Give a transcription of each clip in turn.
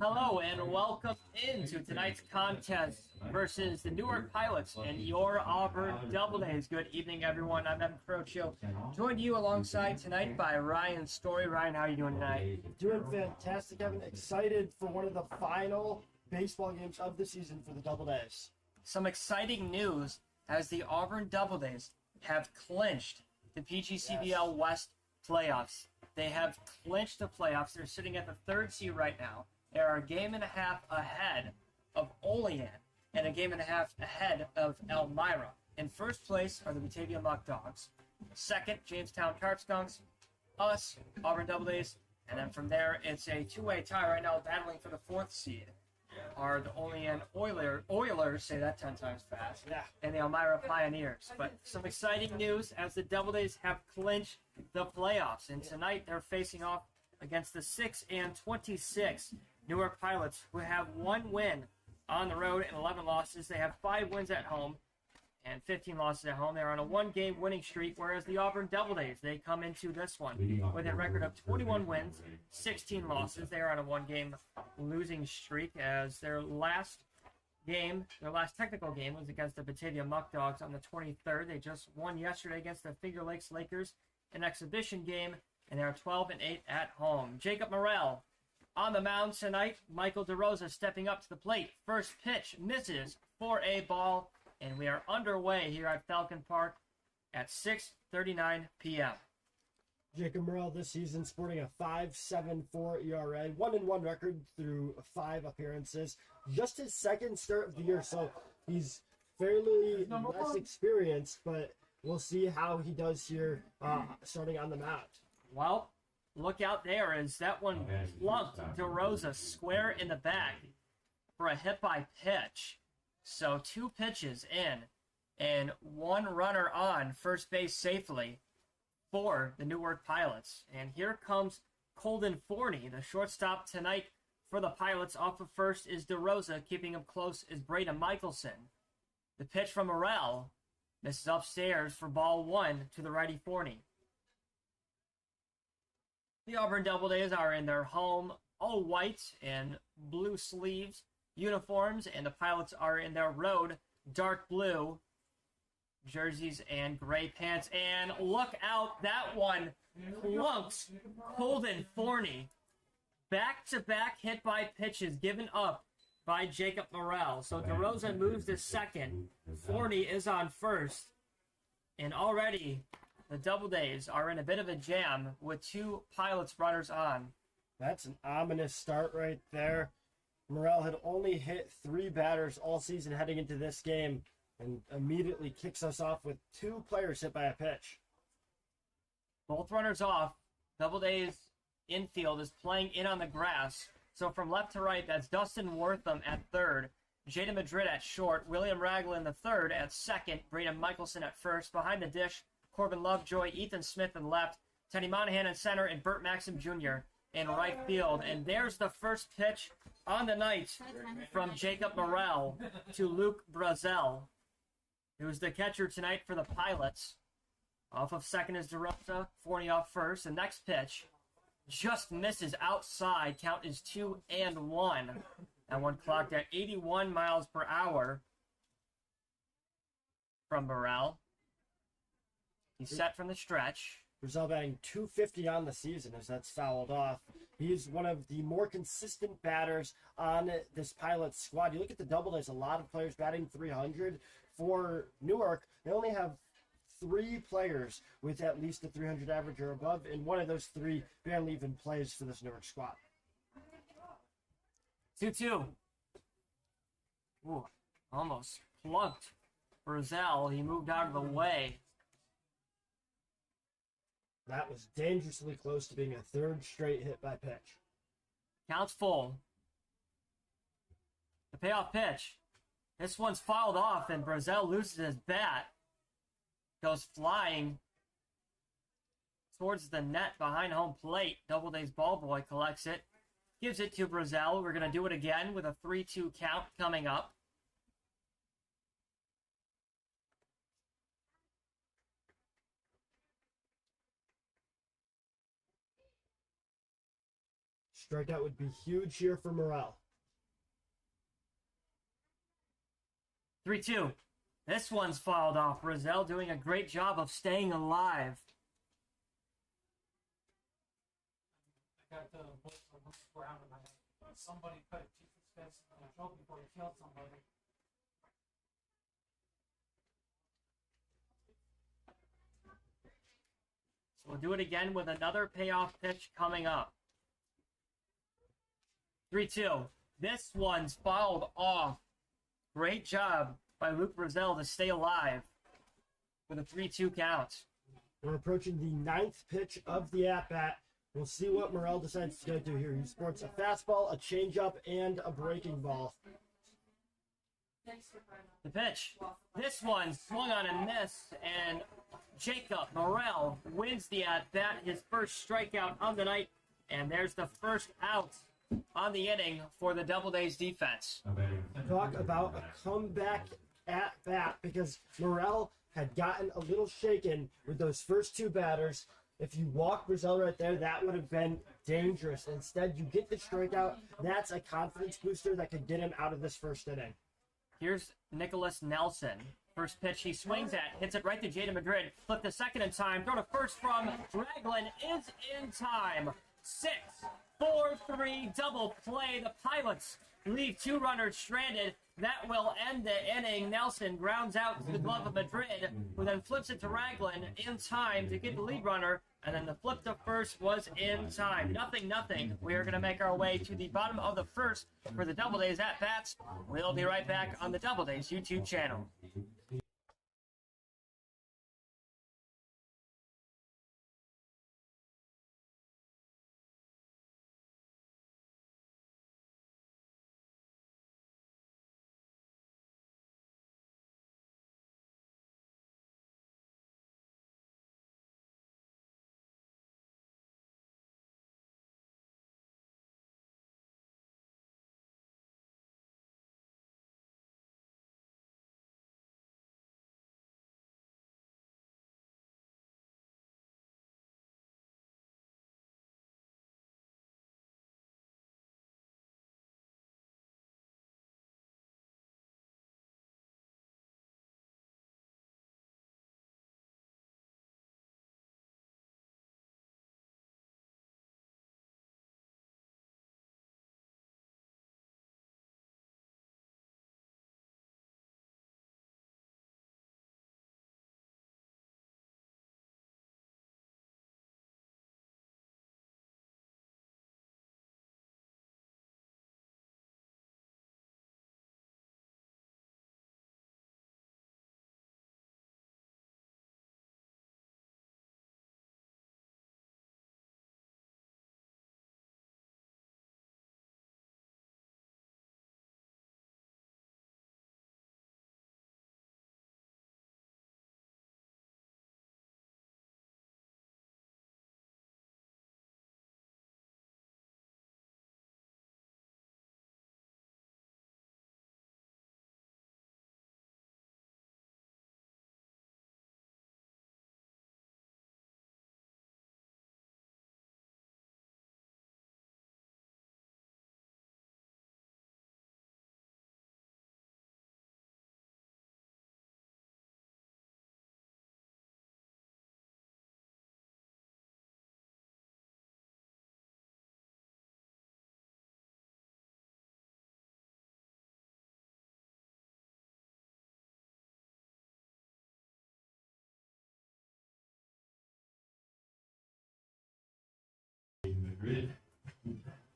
Hello and welcome into tonight's contest versus the Newark Pilots and your Auburn Doubledays. Good evening, everyone. I'm Evan Crocio, joined you alongside tonight by Ryan Story. Ryan, how are you doing tonight? Doing fantastic, Evan. Excited for one of the final baseball games of the season for the Doubledays. Some exciting news as the Auburn Doubledays have clinched the PGCBL West playoffs. They have clinched the playoffs. They're sitting at the third seed right now. They are a game and a half ahead of Olean and a game and a half ahead of Elmira. In first place are the Batavia Muck Dogs. Second, Jamestown Carp Skunks, us, Auburn Doubledays, and then from there it's a two-way tie right now battling for the fourth seed. Are the Olean Oilers, say that 10 times fast, Yeah. and the Elmira Pioneers. But some exciting news as the Doubledays have clinched the playoffs. And tonight they're facing off against the 6-26 Newark Pilots, who have one win on the road and 11 losses. They have 5 wins at home and 15 losses at home. They're on a one-game winning streak, whereas the Auburn Doubledays, they come into this one with a record of 21 wins, 16 losses. They are on a one-game losing streak as their last technical game was against the Batavia Muck Dogs on the 23rd. They just won yesterday against the Finger Lakes Lakers, an exhibition game, and they're 12-8 at home. Jacob Morrell on the mound tonight. Michael DeRosa stepping up to the plate. First pitch misses for a ball. And we are underway here at Falcon Park at 6:39 p.m. Jacob Morrell this season sporting a 5.74 ERA, 1-1 record through 5 appearances. Just his second start of the year, so he's fairly less experienced, but we'll see how he does here starting on the mound. Well, look out there as that one plunked DeRosa square in the back for a hit by pitch. So 2 pitches in and 1 runner on first base safely for the Newark Pilots. And here comes Colden Forney, the shortstop tonight for the Pilots. Off of first is DeRosa. Keeping him close is Braden Michelson. The pitch from Morrell misses upstairs for ball 1 to the righty Forney. The Auburn Doubledays are in their home all white and blue sleeves uniforms, and the Pilots are in their road dark blue jerseys and gray pants. And look out, that one plunks Colden Forney. Back-to-back hit by pitches given up by Jacob Morrell. So DeRosa moves to second. Forney is on first. And already the Doubledays are in a bit of a jam with 2 Pilots runners on. That's an ominous start right there. Morrell had only hit 3 batters all season heading into this game and immediately kicks us off with 2 players hit by a pitch. Both runners off. Doubledays infield is playing in on the grass. So from left to right, that's Dustin Wortham at third, Jada Madrid at short, William Ragland the third at second, Braden Michelson at first. Behind the dish, Corbin Lovejoy, Ethan Smith in left, Teddy Monahan in center, and Burt Maxim Jr. in right field. And there's the first pitch on the night from Jacob Morrell to Luke Brazel, who's the catcher tonight for the Pilots. Off of second is DeRosa, Forney off first. The next pitch just misses outside. Count is 2-1. That one clocked at 81 miles per hour from Morrell. He's set from the stretch. Brazel batting .250 on the season as that's fouled off. He's one of the more consistent batters on this Pilots squad. You look at the Doubledays, a lot of players batting .300. For Newark, they only have 3 players with at least a .300 average or above, and one of those 3 barely even plays for this Newark squad. 2-2. Ooh, almost plunked Brazel. He moved out of the way. That was dangerously close to being a 3rd straight hit by pitch. Counts full. The payoff pitch. This one's fouled off, and Brazel loses his bat. Goes flying towards the net behind home plate. Doubledays ball boy collects it. Gives it to Brazel. We're going to do it again with a 3-2 count coming up. Strikeout would be huge here for Morel. 3-2. This one's fouled off. Rizal doing a great job of staying alive. I got the voice of Bruce Brown in my head. Somebody put Jesus Christ in a show before he killed somebody. So we'll do it again with another payoff pitch coming up. 3-2. This one's fouled off. Great job by Luke Rizal to stay alive with a 3-2 count. We're approaching the 9th pitch of the at-bat. We'll see what Morel decides to do here. He sports a fastball, a changeup, and a breaking ball. The pitch. This one swung on a miss, and Jacob Morel wins the at-bat, his first strikeout of the night, and there's the first out on the inning for the Doubledays defense. Talk about a comeback at-bat because Morel had gotten a little shaken with those first 2 batters. If you walk Rizal right there, that would have been dangerous. Instead, you get the strikeout. That's a confidence booster that could get him out of this first inning. Here's Nicholas Nelson. First pitch he swings at, hits it right to Jada Madrid. Flip the second in time. Throw to first from Ragland is in time. 6-4-3 double play. The Pilots leave 2 runners stranded. That will end the inning. Nelson grounds out to the glove of Madrid, who then flips it to Ragland in time to get the lead runner. And then the flip to first was in time. 0-0. We are going to make our way to the bottom of the first for the Doubledays at bats. We'll be right back on the Doubledays YouTube channel.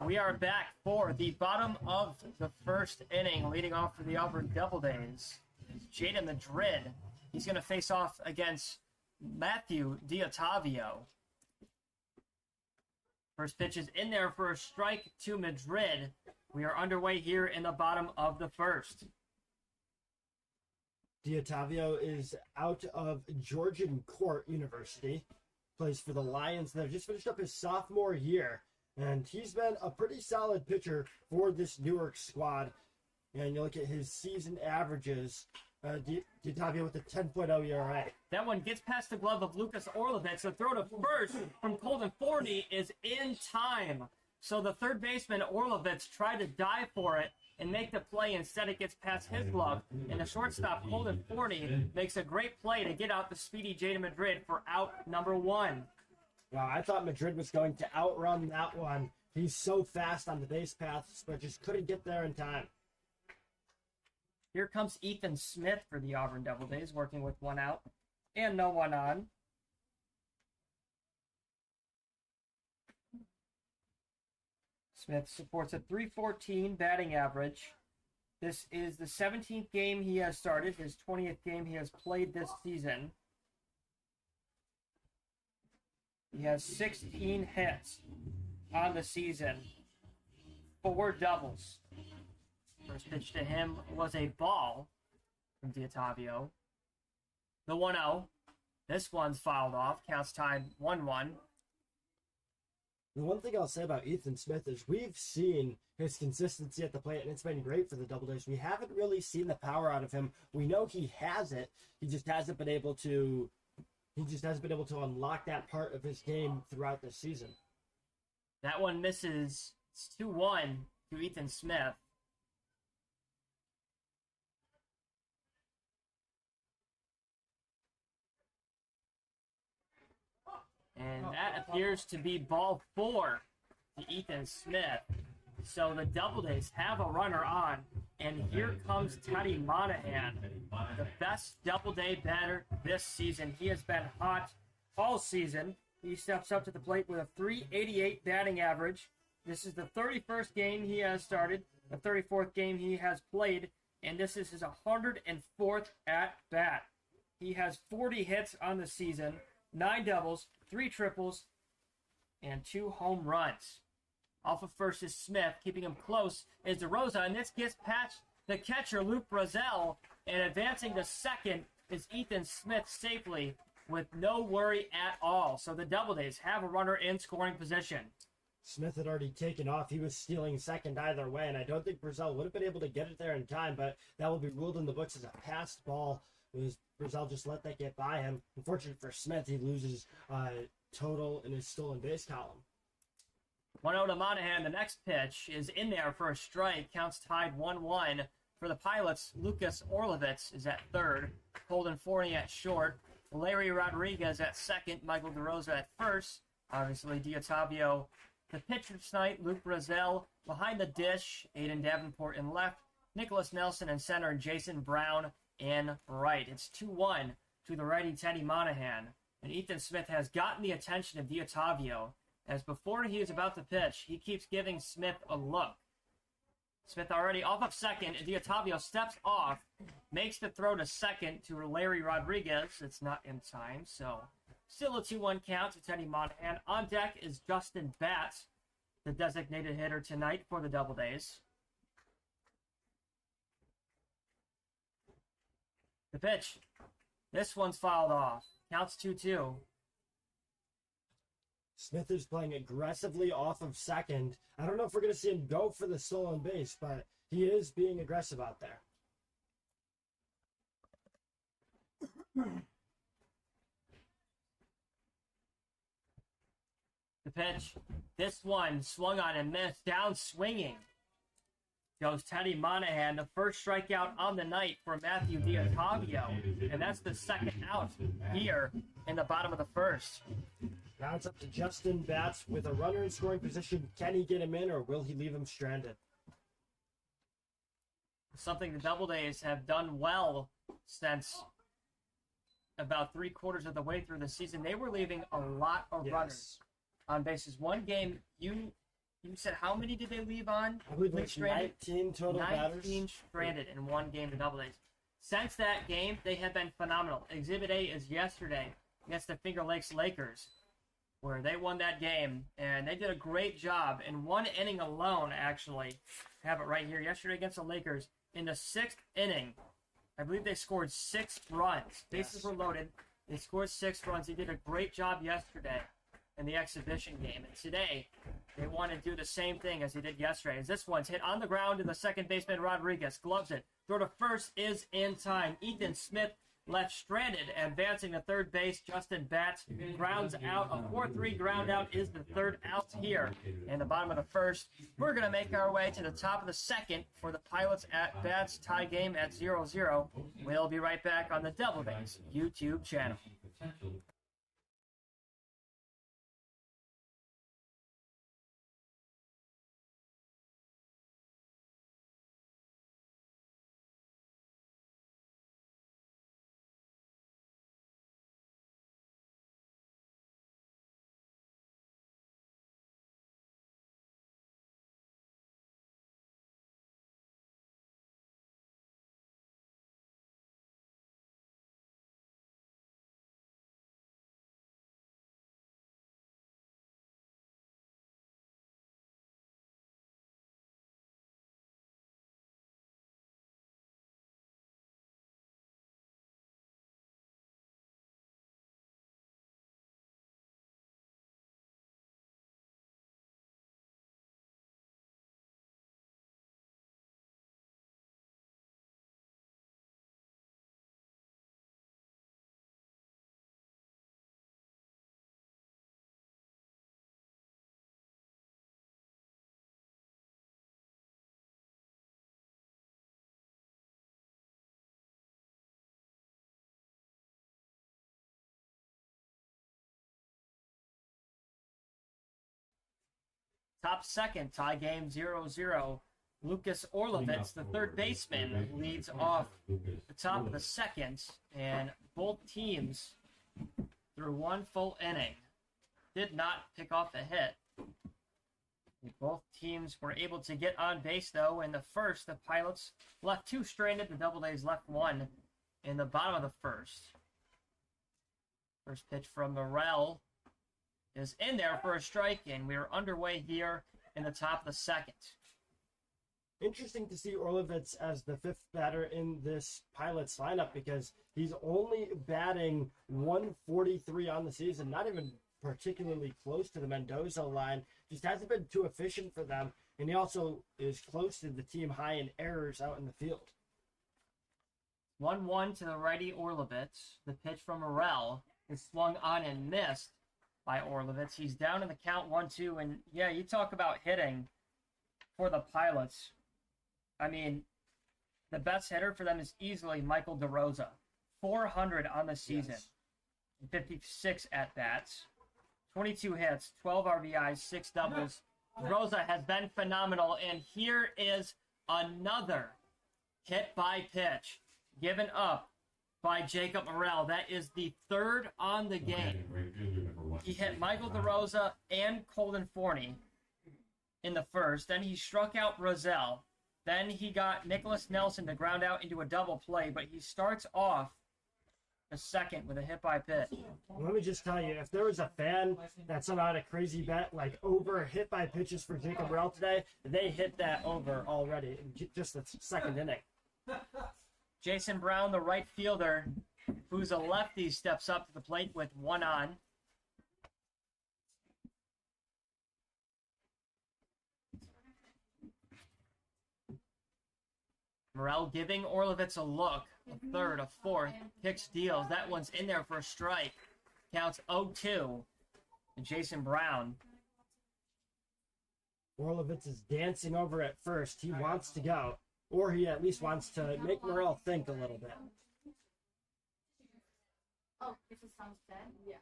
We are back for the bottom of the first inning, leading off for the Auburn Doubledays. Jada Madrid, he's going to face off against Matthew D'Ottavio. First pitch is in there for a strike to Madrid. We are underway here in the bottom of the first. D'Ottavio is out of Georgian Court University, plays for the Lions that have just finished up his sophomore year, and he's been a pretty solid pitcher for this Newark squad. And you look at his season averages, D'Ottavio with a 10.0 ERA. That one gets past the glove of Lucas Orlovitz. The throw to first from Colton Forney is in time. So the third baseman, Orlovitz, tried to dive for it and make the play. Instead, it gets past his glove. And the shortstop, Colton Forney, makes a great play to get out the speedy Jaden Madrid for out number 1. Wow, I thought Madrid was going to outrun that one. He's so fast on the base paths, but just couldn't get there in time. Here comes Ethan Smith for the Auburn Doubledays, working with 1 out and no 1 on. Smith supports a .314 batting average. This is the 17th game he has started, his 20th game he has played this season. He has 16 hits on the season, 4 doubles. First pitch to him was a ball from D'Ottavio. The 1-0. This one's fouled off. Counts tied 1-1. The one thing I'll say about Ethan Smith is we've seen his consistency at the plate, and it's been great for the Doubledays. We haven't really seen the power out of him. We know he has it. He just hasn't been able to unlock that part of his game throughout the season. That one misses. It's 2-1 to Ethan Smith. And that appears to be ball 4 to Ethan Smith. So the Doubledays have a runner on. And here comes Teddy Monahan, the best Doubleday batter this season. He has been hot all season. He steps up to the plate with a .388 batting average. This is the 31st game he has started, the 34th game he has played, and this is his 104th at-bat. He has 40 hits on the season, 9 doubles, 3 triples, and 2 home runs. Off of first is Smith. Keeping him close is DeRosa, and this gets past the catcher, Luke Brazel. And advancing to second is Ethan Smith safely with no worry at all. So the Doubledays have a runner in scoring position. Smith had already taken off. He was stealing second either way, and I don't think Brazel would have been able to get it there in time, but that will be ruled in the books as a passed ball. Brazel just let that get by him. Unfortunately for Smith, he loses total in his stolen base column. 1-0 to Monahan. The next pitch is in there for a strike. Counts tied 1-1 for the Pilots. Lucas Orlovitz is at third. Colton Forney at short. Larry Rodriguez at second. Michael DeRosa at first. Obviously, D'Ottavio. The pitcher tonight, Luke Brazel. Behind the dish, Aiden Davenport in left. Nicholas Nelson in center, and Jason Brown in right. It's 2-1 to the righty Teddy Monahan. And Ethan Smith has gotten the attention of D'Ottavio, as before he is about to pitch, he keeps giving Smith a look. Smith already off of second, and D'Ottavio steps off, makes the throw to second to Larry Rodriguez. It's not in time, so still a 2-1 count to Teddy Monahan. On deck is Justin Batts, the designated hitter tonight for the Doubledays. The pitch. This one's fouled off. Counts 2-2. Smith is playing aggressively off of second. I don't know if we're going to see him go for the stolen base, but he is being aggressive out there. The pitch. This one swung on and missed. Down swinging goes Teddy Monahan. The first strikeout on the night for Matthew D'Ottavio. And that's the second out here in the bottom of the first. Now it's up to Justin Batts with a runner in scoring position. Can he get him in, or will he leave him stranded? Something the Doubledays have done well since about 3/4 of the way through the season. They were leaving a lot of runners on bases. One game, you said how many did they leave on? I believe it's 19 total batters. 19 stranded in one game to Doubledays. Since that game, they have been phenomenal. Exhibit A is yesterday against the Finger Lakes Lakers, where they won that game, and they did a great job in one inning alone, actually. I have it right here. Yesterday against the Lakers, in the 6th inning, I believe they scored 6 runs. Bases were loaded. They scored 6 runs. They did a great job yesterday in the exhibition game. And today, they want to do the same thing as they did yesterday. As this one's hit on the ground to the second baseman, Rodriguez. Gloves it. Throw to first is in time. Ethan Smith left stranded. Advancing to third base, Justin Batts grounds out. A 4-3 ground out is the third out here. In the bottom of the first, we're going to make our way to the top of the second for the Pilots at Bats tie game at 0-0. We'll be right back on the Doubledays YouTube channel. Top second, tie game 0-0. Lucas Orlovitz, the third baseman, leads off the top of the second, and both teams, through one full inning, did not pick off a hit. Both teams were able to get on base, though. In the first, the Pilots left two stranded. The Doubledays left one in the bottom of the first. First pitch from Morel is in there for a strike, and we're underway here in the top of the second. Interesting to see Orlovitz as the fifth batter in this Pilots lineup because he's only batting 143 on the season, not even particularly close to the Mendoza line. Just hasn't been too efficient for them, and he also is close to the team high in errors out in the field. 1-1 to the righty Orlovitz. The pitch from Morel is swung on and missed by Orlovitz. He's down in the count 1-2, and yeah, you talk about hitting for the Pilots. I mean, the best hitter for them is easily Michael DeRosa. 400 on the season. Yes. 56 at-bats. 22 hits, 12 RBIs, 6 doubles. DeRosa has been phenomenal, and here is another hit by pitch given up by Jacob Morel. That is the third on the game. He hit Michael DeRosa and Colton Forney in the first. Then he struck out Roselle. Then he got Nicholas Nelson to ground out into a double play, but he starts off the second with a hit by pitch. Let me just tell you, if there was a fan that somehow had a crazy bet, like over hit by pitches for Jacob Morel today, they hit that over already in just the second inning. Jason Brown, the right fielder, who's a lefty, steps up to the plate with one on. Morel giving Orlovitz a look. A third, a fourth. Hicks deals. That one's in there for a strike. Counts 0-2. And Jason Brown. Orlovitz is dancing over at first. He wants to go. Or he at least wants to make Morel think a little bit. Oh, this is sounds dead? Yeah.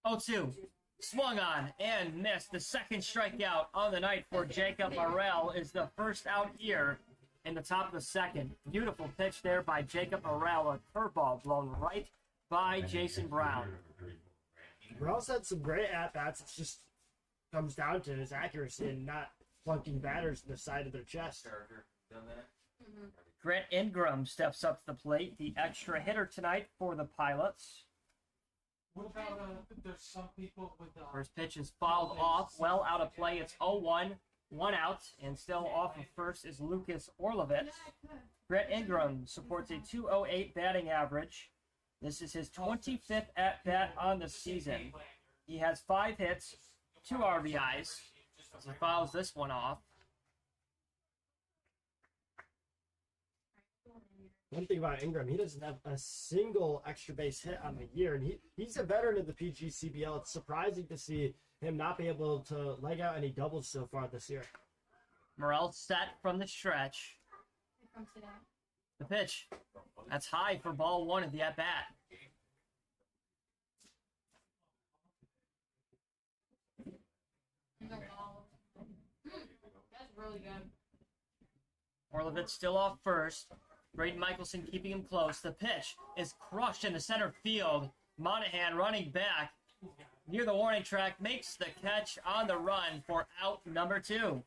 0-2. Swung on and missed. The second strikeout on the night for Jacob Morel is the first out here in the top of the second. Beautiful pitch there by Jacob Morel. A curveball blown right by Jason Brown. Morel's had some great at-bats. It just comes down to his accuracy and not plunking batters to the side of their chest. Grant Ingram steps up to the plate, the extra hitter tonight for the Pilots. What about there's some people with First pitch is fouled off, well out of play. It's 0-1, one out, and still off of first is Lucas Orlovitz. Grant Ingram supports a 208 batting average. This is his 25th at-bat on the season. He has 5 hits, 2 RBIs. He fouls this one off. one thing about Ingram, he doesn't have a single extra base hit on the year, and he's a veteran of the PGCBL. It's surprising to see him not be able to leg out any doubles so far this year. Morel set from the stretch. Here comes it out. The pitch. That's high for ball one of the at-bat. Here goes ball. That's really good. Orlovitz still off first. Braden Michelson keeping him close. The pitch is crushed into center field. Monahan running back near the warning track makes the catch on the run for out number 2.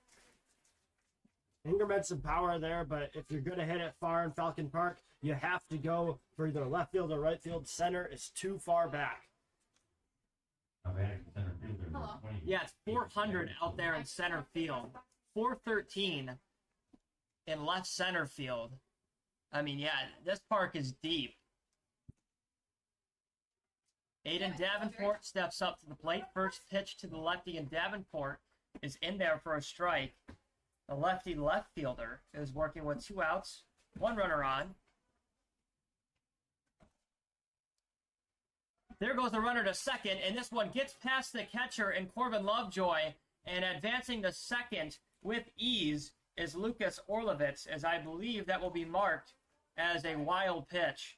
Ingram had some power there, but if you're going to hit it far in Falcon Park, you have to go for either left field or right field. Center is too far back. Hello. Yeah, it's 400 out there in center field. 413 in left center field. I mean, yeah, this park is deep. Aiden Davenport steps up to the plate. First pitch to the lefty, and Davenport is in there for a strike. The lefty left fielder is working with 2 outs, 1 runner on. There goes the runner to second, and this one gets past the catcher and Corbin Lovejoy, and advancing to second with ease is Lucas Orlovitz, as I believe that will be marked as a wild pitch.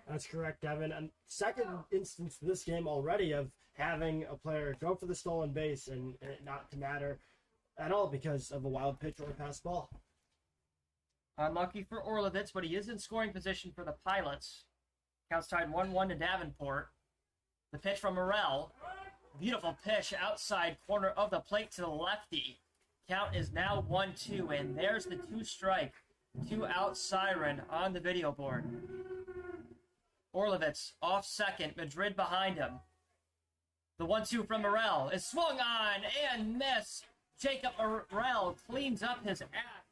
That's correct, Devin. And second instance this game already of having a player go for the stolen base and it not to matter at all because of a wild pitch or a pass ball. Unlucky for Orlovitz, but he is in scoring position for the Pilots. Counts tied 1-1 to Davenport. The pitch from Morel. Beautiful pitch outside corner of the plate to the lefty. Count is now 1-2, and there's the 2-strike, 2-out siren on the video board. Orlovitz off second, Madrid behind him. The 1-2 from Morel is swung on and missed. Jacob Morel cleans up his act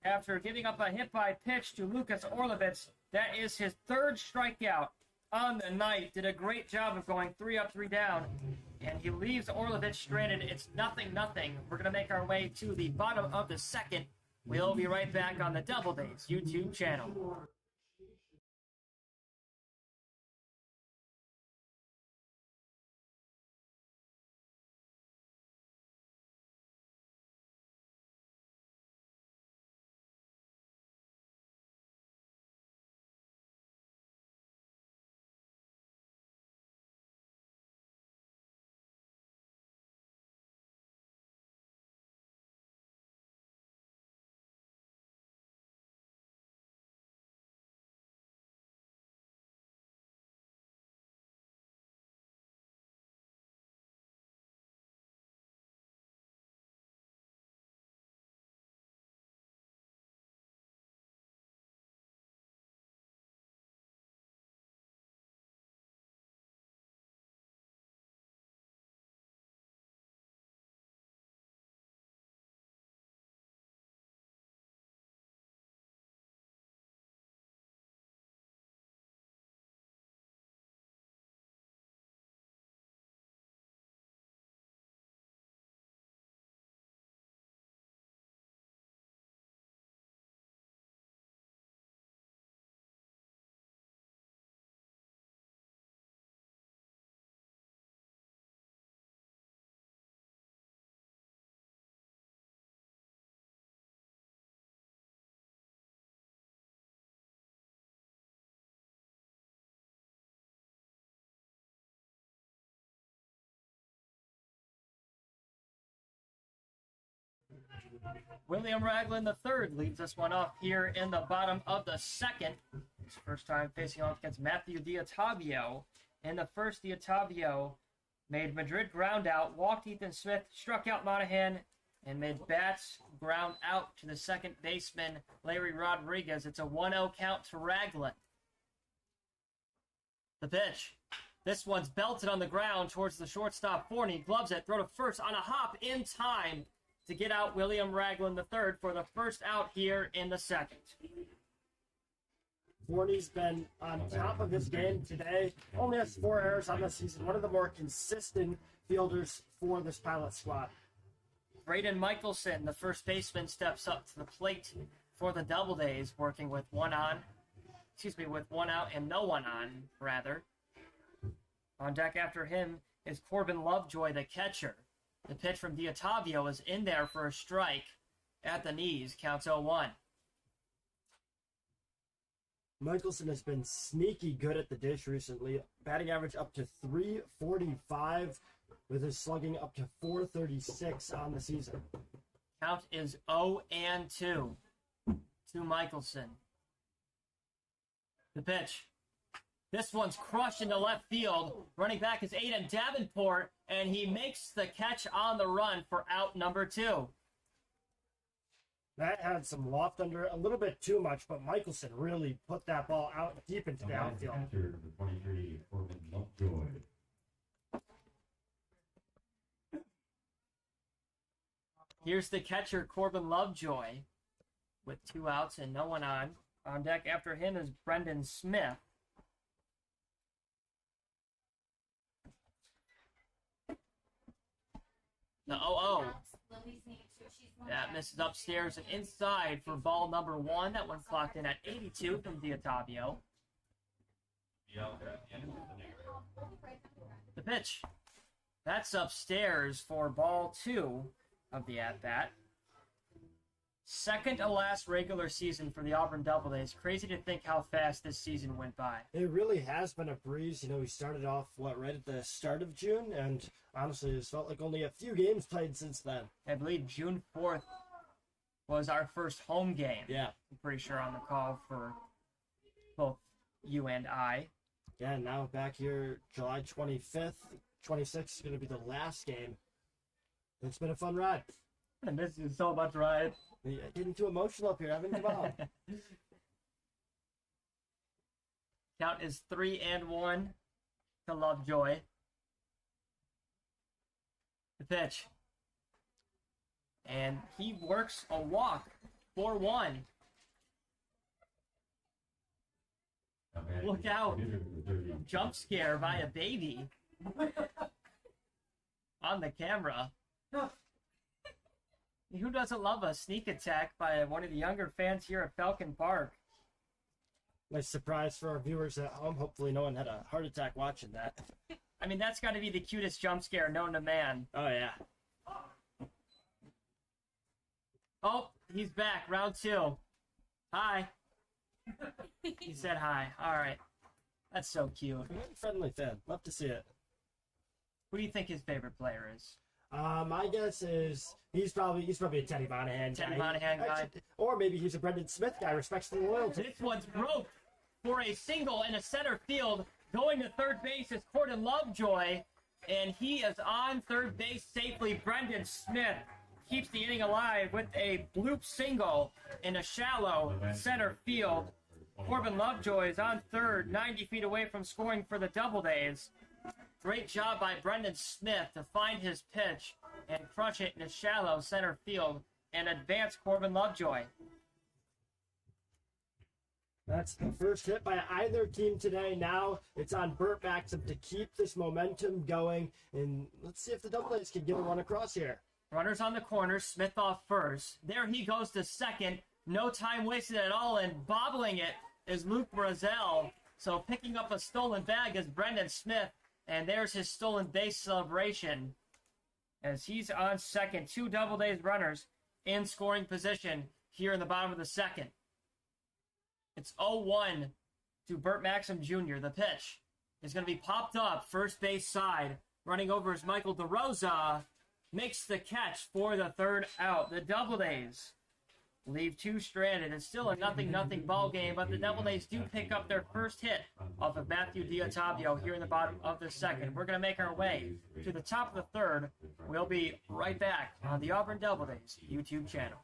after giving up a hit-by pitch to Lucas Orlovitz. That is his 3rd strikeout on the night. Did a great job of going 3 up, 3 down. And he leaves Orlovitz stranded. It's 0-0. We're going to make our way to the bottom of the 2nd. We'll be right back on the Doubledays YouTube channel. William Ragland III leads this one off here in the bottom of the 2nd. His first time facing off against Matthew D'Ottavio. In the first, D'Ottavio made Madrid ground out, walked Ethan Smith, struck out Monahan, and made bats ground out to the second baseman, Larry Rodriguez. It's a 1-0 count to Ragland. The pitch. This one's belted on the ground towards the shortstop, Forney. Gloves it, throw to first on a hop in time to get out William Ragland III for the first out here in the 2nd. Forney's been on top of his game today. Only has 4 errors on the season. One of the more consistent fielders for this Pilot squad. Braden Michelson, the first baseman, steps up to the plate for the Doubledays, working with 1 on, with 1 out and no one on, rather. On deck after him is Corbin Lovejoy, the catcher. The pitch from D'Ottavio is in there for a strike at the knees. Counts 0-1. Michelson has been sneaky good at the dish recently. Batting average up to 345, with his slugging up to 436 on the season. Count is 0-2 to Michelson. The pitch. This one's crushed into left field. Running back is Aiden Davenport, and he makes the catch on the run for out number 2. That had some loft under it, a little bit too much, but Michelson really put that ball out deep into the outfield. Catcher, the 23, Corbin Lovejoy. Here's the catcher, Corbin Lovejoy, with 2 outs and no one on. On deck after him is Brendan Smith. The 0-0. That misses upstairs and inside for ball number 1. That one clocked in at 82 from D'Ottavio. The pitch. That's upstairs for ball 2 of the at-bat. Second to last regular season for the Auburn Doubledays. Crazy to think how fast this season went by. It really has been a breeze. You know, we started off, right at the start of June, and honestly, it's felt like only a few games played since then. I believe June 4th was our first home game. Yeah. I'm pretty sure on the call for both you and I. Yeah, now back here, July 25th, 26th is going to be the last game. It's been a fun ride. I miss you so much, Ryan. Getting too emotional up here, having come on. Count is 3-1 to Lovejoy. The pitch. And he works a walk. 4-1. Look out. Jump scare by a baby. On the camera. Who doesn't love a sneak attack by one of the younger fans here at Falcon Park? Nice surprise for our viewers at home. Hopefully no one had a heart attack watching that. I mean, that's got to be the cutest jump scare known to man. Oh, yeah. Oh, he's back. Round 2. Hi. He said hi. All right. That's so cute. Friendly fan. Love to see it. Who do you think his favorite player is? My guess is he's probably a Teddy Monahan Teddy guy. Monahan guy. Or maybe he's a Brendan Smith guy, respects the loyalty. This one's broke for a single in a center field. Going to third base is Corbin Lovejoy, and he is on third base safely. Brendan Smith keeps the inning alive with a bloop single in a shallow center field. Corbin Lovejoy is on third, 90 feet away from scoring for the Doubledays. Great job by Brendan Smith to find his pitch and crush it in a shallow center field and advance Corbin Lovejoy. That's the first hit by either team today. Now it's on Burt Maxim to keep this momentum going. And let's see if the Doubledays can get a run across here. Runners on the corner, Smith off first. There he goes to second. No time wasted at all, and bobbling it is Luke Brazel. So picking up a stolen bag is Brendan Smith. And there's his stolen base celebration as he's on second. 2 Doubledays runners in scoring position here in the bottom of the second. It's 0-1 to Burt Maxim Jr. The pitch is going to be popped up first base side. Running over is Michael DeRosa. Makes the catch for the third out. The Doubledays leave 2 stranded. It's still a 0-0 ball game, but the Doubledays do pick up their first hit off of Matthew D'Ottavio here in the bottom of the second. We're going to make our way to the top of the third. We'll be right back on the Auburn Doubledays YouTube channel.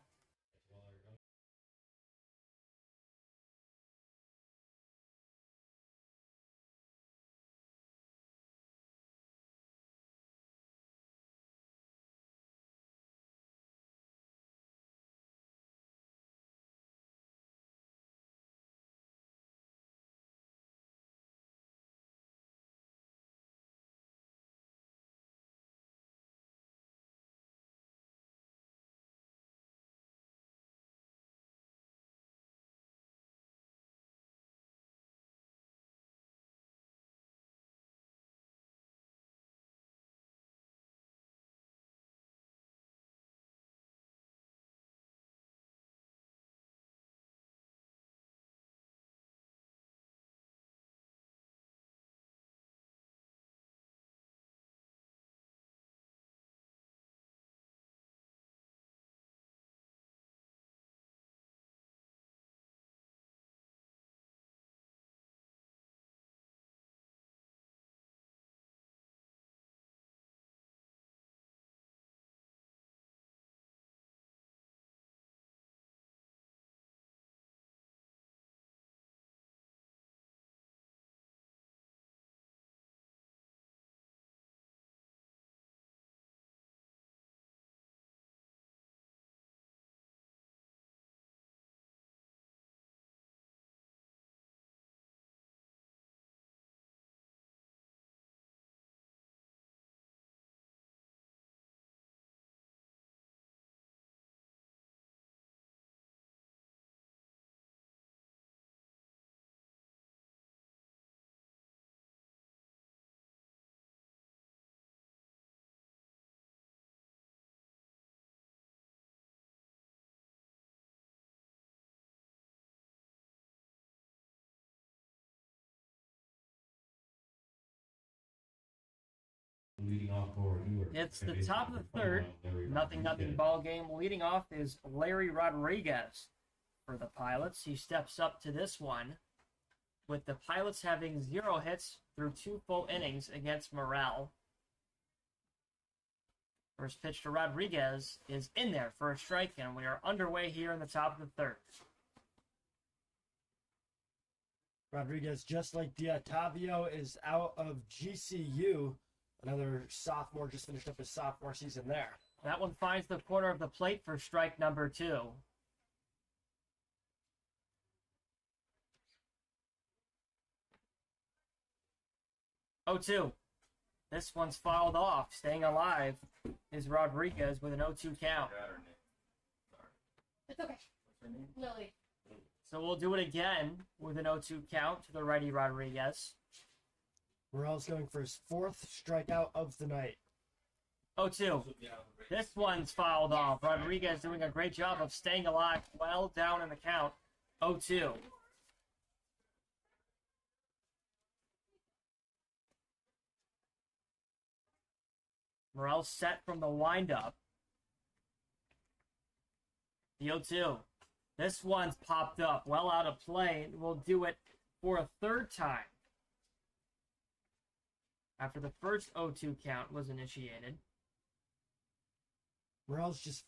leading off for Newark. It's the top of the third. Nothing ball game. Leading off is Larry Rodriguez for the Pilots. He steps up to this one with the Pilots having 0 hits through 2 full innings against Morel. First pitch to Rodriguez is in there for a strike, and we are underway here in the top of the third. Rodriguez, just like D'Ottavio, is out of GCU. Another sophomore, just finished up his sophomore season there. That one finds the corner of the plate for strike number 2. Oh, 2. This one's fouled off. Staying alive is Rodriguez with an 0-2 count. It's okay. Lily. So we'll do it again with an 0-2 count to the righty Rodriguez. Morel's going for his 4th strikeout of the night. 0-2. This one's fouled off. Rodriguez doing a great job of staying alive well down in the count. 0-2. Morel set from the windup. The 0-2. This one's popped up well out of play. We'll do it for a 3rd time. After the first 0-2 count was initiated. Morel's just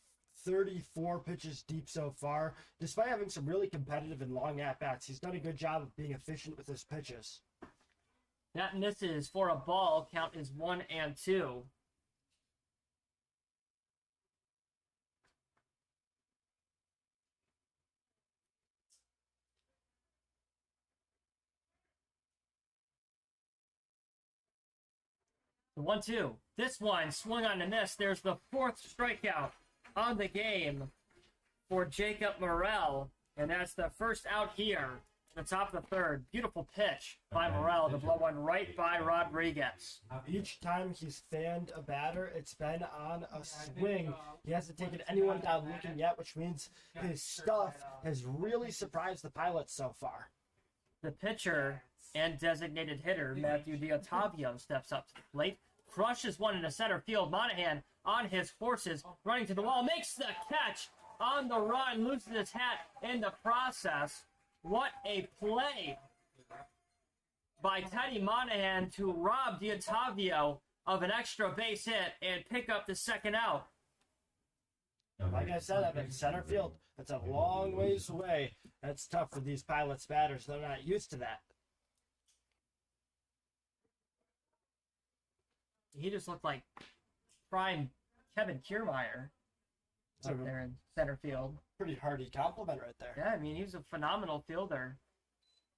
34 pitches deep so far. Despite having some really competitive and long at-bats, he's done a good job of being efficient with his pitches. That misses for a ball. Count is 1-2. The 1-2. This one swung on and miss. There's the 4th strikeout on the game for Jacob Morel. And that's the first out here in the top of the 3rd. Beautiful pitch by Morel to blow one right by Rodriguez. Each time he's fanned a batter, it's been on a swing. He hasn't taken anyone down looking yet, which means his stuff has really surprised the Pilots so far. The pitcher and designated hitter, Matthew D'Ottavio, steps up to the plate. Crushes one into center field. Monahan on his horses, running to the wall, makes the catch on the run, loses his hat in the process. What a play by Teddy Monahan to rob D'Ottavio of an extra base hit and pick up the 2nd out. Like I said, I'm in center field. That's a long ways away. That's tough for these Pilots batters. They're not used to that. He just looked like prime Kevin Kiermaier It's up a there in center field. pretty hearty compliment right there. Yeah, I mean, he's a phenomenal fielder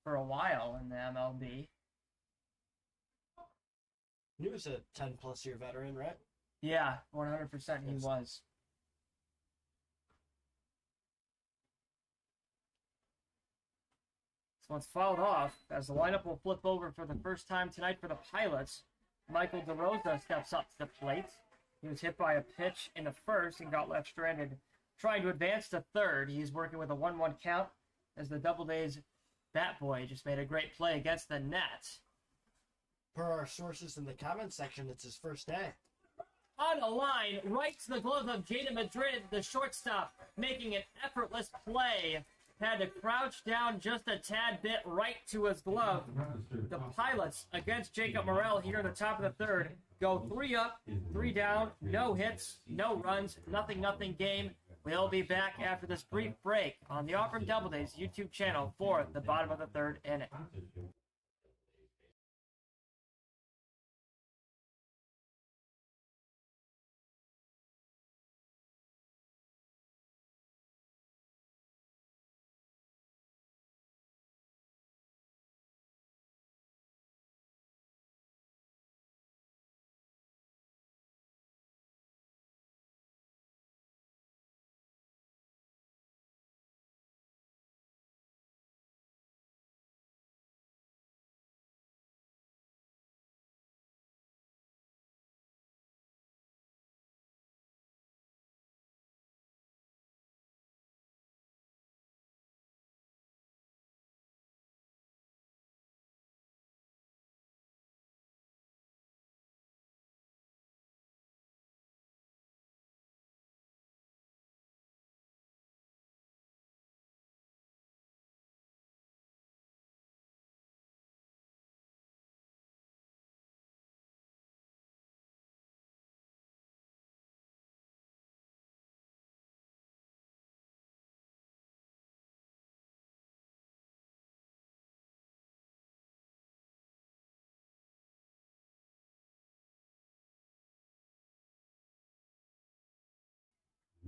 for a while in the MLB. He was a 10-plus year veteran, right? Yeah, 100% he Yes. was. This one's fouled off as the lineup will flip over for the first time tonight for the Pilots. Michael DeRosa steps up to the plate. He was hit by a pitch in the 1st and got left stranded. Trying to advance to 3rd. He's working with a 1-1 count as the Doubledays bat boy just made a great play against the net. Per our sources in the comments section, it's his first day. On a line, right to the glove of Jada Madrid, the shortstop, making an effortless play. Had to crouch down just a tad bit right to his glove. The Pilots against Jacob Morel here in the top of the 3rd go 3 up, 3 down, no hits, no runs, nothing game. We'll be back after this brief break on the Auburn Doubledays YouTube channel for the bottom of the 3rd inning.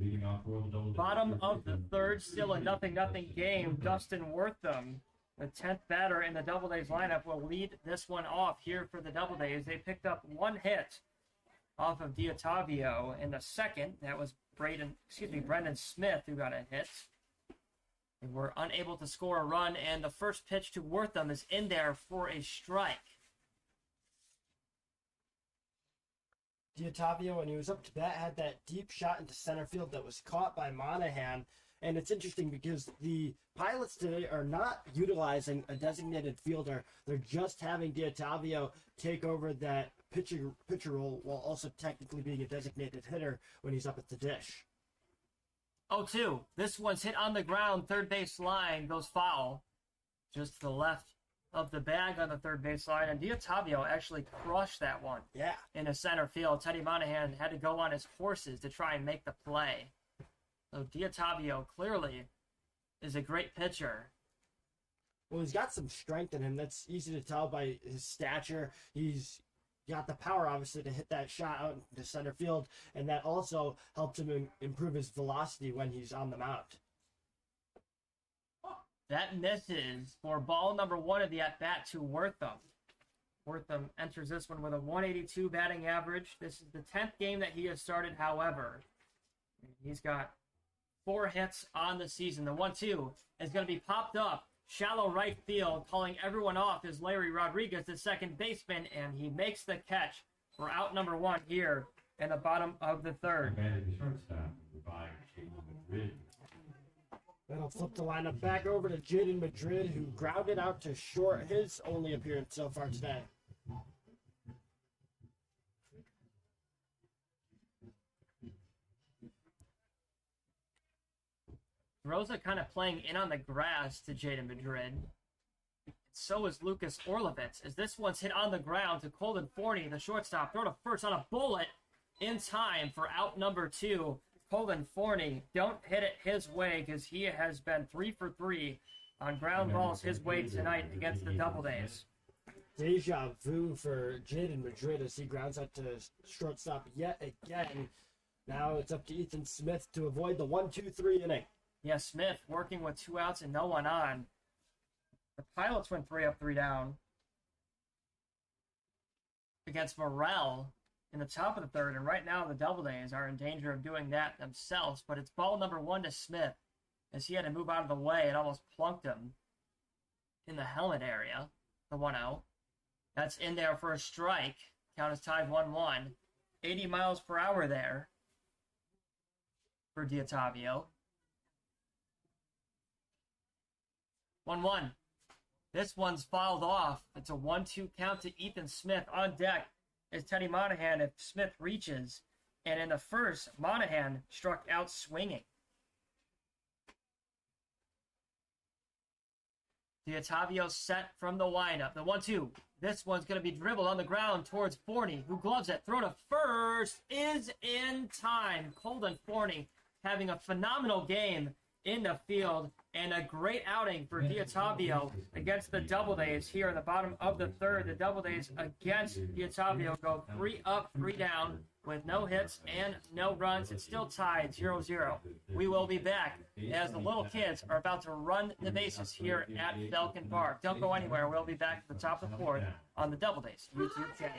Leading off for the Doubledays. Bottom of the third, still a 0-0 game. Dustin Wortham, the 10th batter in the Doubledays lineup, will lead this one off here for the Doubledays. They picked up one hit off of D'Ottavio in the second. That was Brendan Smith who got a hit. They were unable to score a run, and the first pitch to Wortham is in there for a strike. D'Ottavio, when he was up to bat, had that deep shot into center field that was caught by Monahan. And it's interesting because the Pilots today are not utilizing a designated fielder. They're just having D'Ottavio take over that pitcher role while also technically being a designated hitter when he's up at the dish. 0-2. This one's hit on the ground. Third base line goes foul. Just to the left of the bag on the third base line. And D'Ottavio actually crushed that one. Yeah. In the center field. Teddy Monahan had to go on his horses to try and make the play. So D'Ottavio clearly is a great pitcher. Well, he's got some strength in him. That's easy to tell by his stature. He's got the power, obviously, to hit that shot out into center field, and that also helps him improve his velocity when he's on the mound. That misses for ball number one of the at-bat to Wortham. Wortham enters this one with a 182 batting average. This is the 10th game that he has started, however. He's got 4 hits on the season. The 1-2 is going to be popped up. Shallow right field, calling everyone off is Larry Rodriguez, the second baseman, and he makes the catch for out number 1 here in the bottom of the third. Batting the shortstop by Jaden Madrid. That'll flip the lineup back over to Jaden Madrid, who grounded out to short, his only appearance so far today. Rosa kind of playing in on the grass to Jaden Madrid. So is Lucas Orlovitz, as this one's hit on the ground to Colton Forney, the shortstop. Throw to first on a bullet in time for out number 2. Colton Forney, don't hit it his way because he has been 3 for 3 on ground balls his way tonight against the Doubledays. Deja vu for Jaden Madrid as he grounds out to shortstop yet again. Now it's up to Ethan Smith to avoid the 1-2-3 inning. Yeah, Smith working with 2 outs and no one on. The Pilots went 3 up, 3 down against Morrell in the top of the third, and right now the Doubledays are in danger of doing that themselves, but it's ball number 1 to Smith as he had to move out of the way. It almost plunked him in the helmet area, the 1-0. That's in there for a strike. Count is tied 1-1. 80 miles per hour there for D'Ottavio. 1-1. This one's fouled off. It's a 1-2 count to Ethan Smith. On deck is Teddy Monahan if Smith reaches. And in the first, Monahan struck out swinging. D'Ottavio set from the lineup. The 1-2. This one's going to be dribbled on the ground towards Forney, who gloves it. Throw to first is in time. Colton Forney having a phenomenal game in the field, and a great outing for D'Ottavio against the Doubledays here in the bottom of the third. The Doubledays against D'Ottavio go 3 up, 3 down with no hits and no runs. It's still tied 0-0. We will be back as the little kids are about to run the bases here at Falcon Park. Don't go anywhere. We'll be back at the top of the fourth on the Doubledays YouTube channel.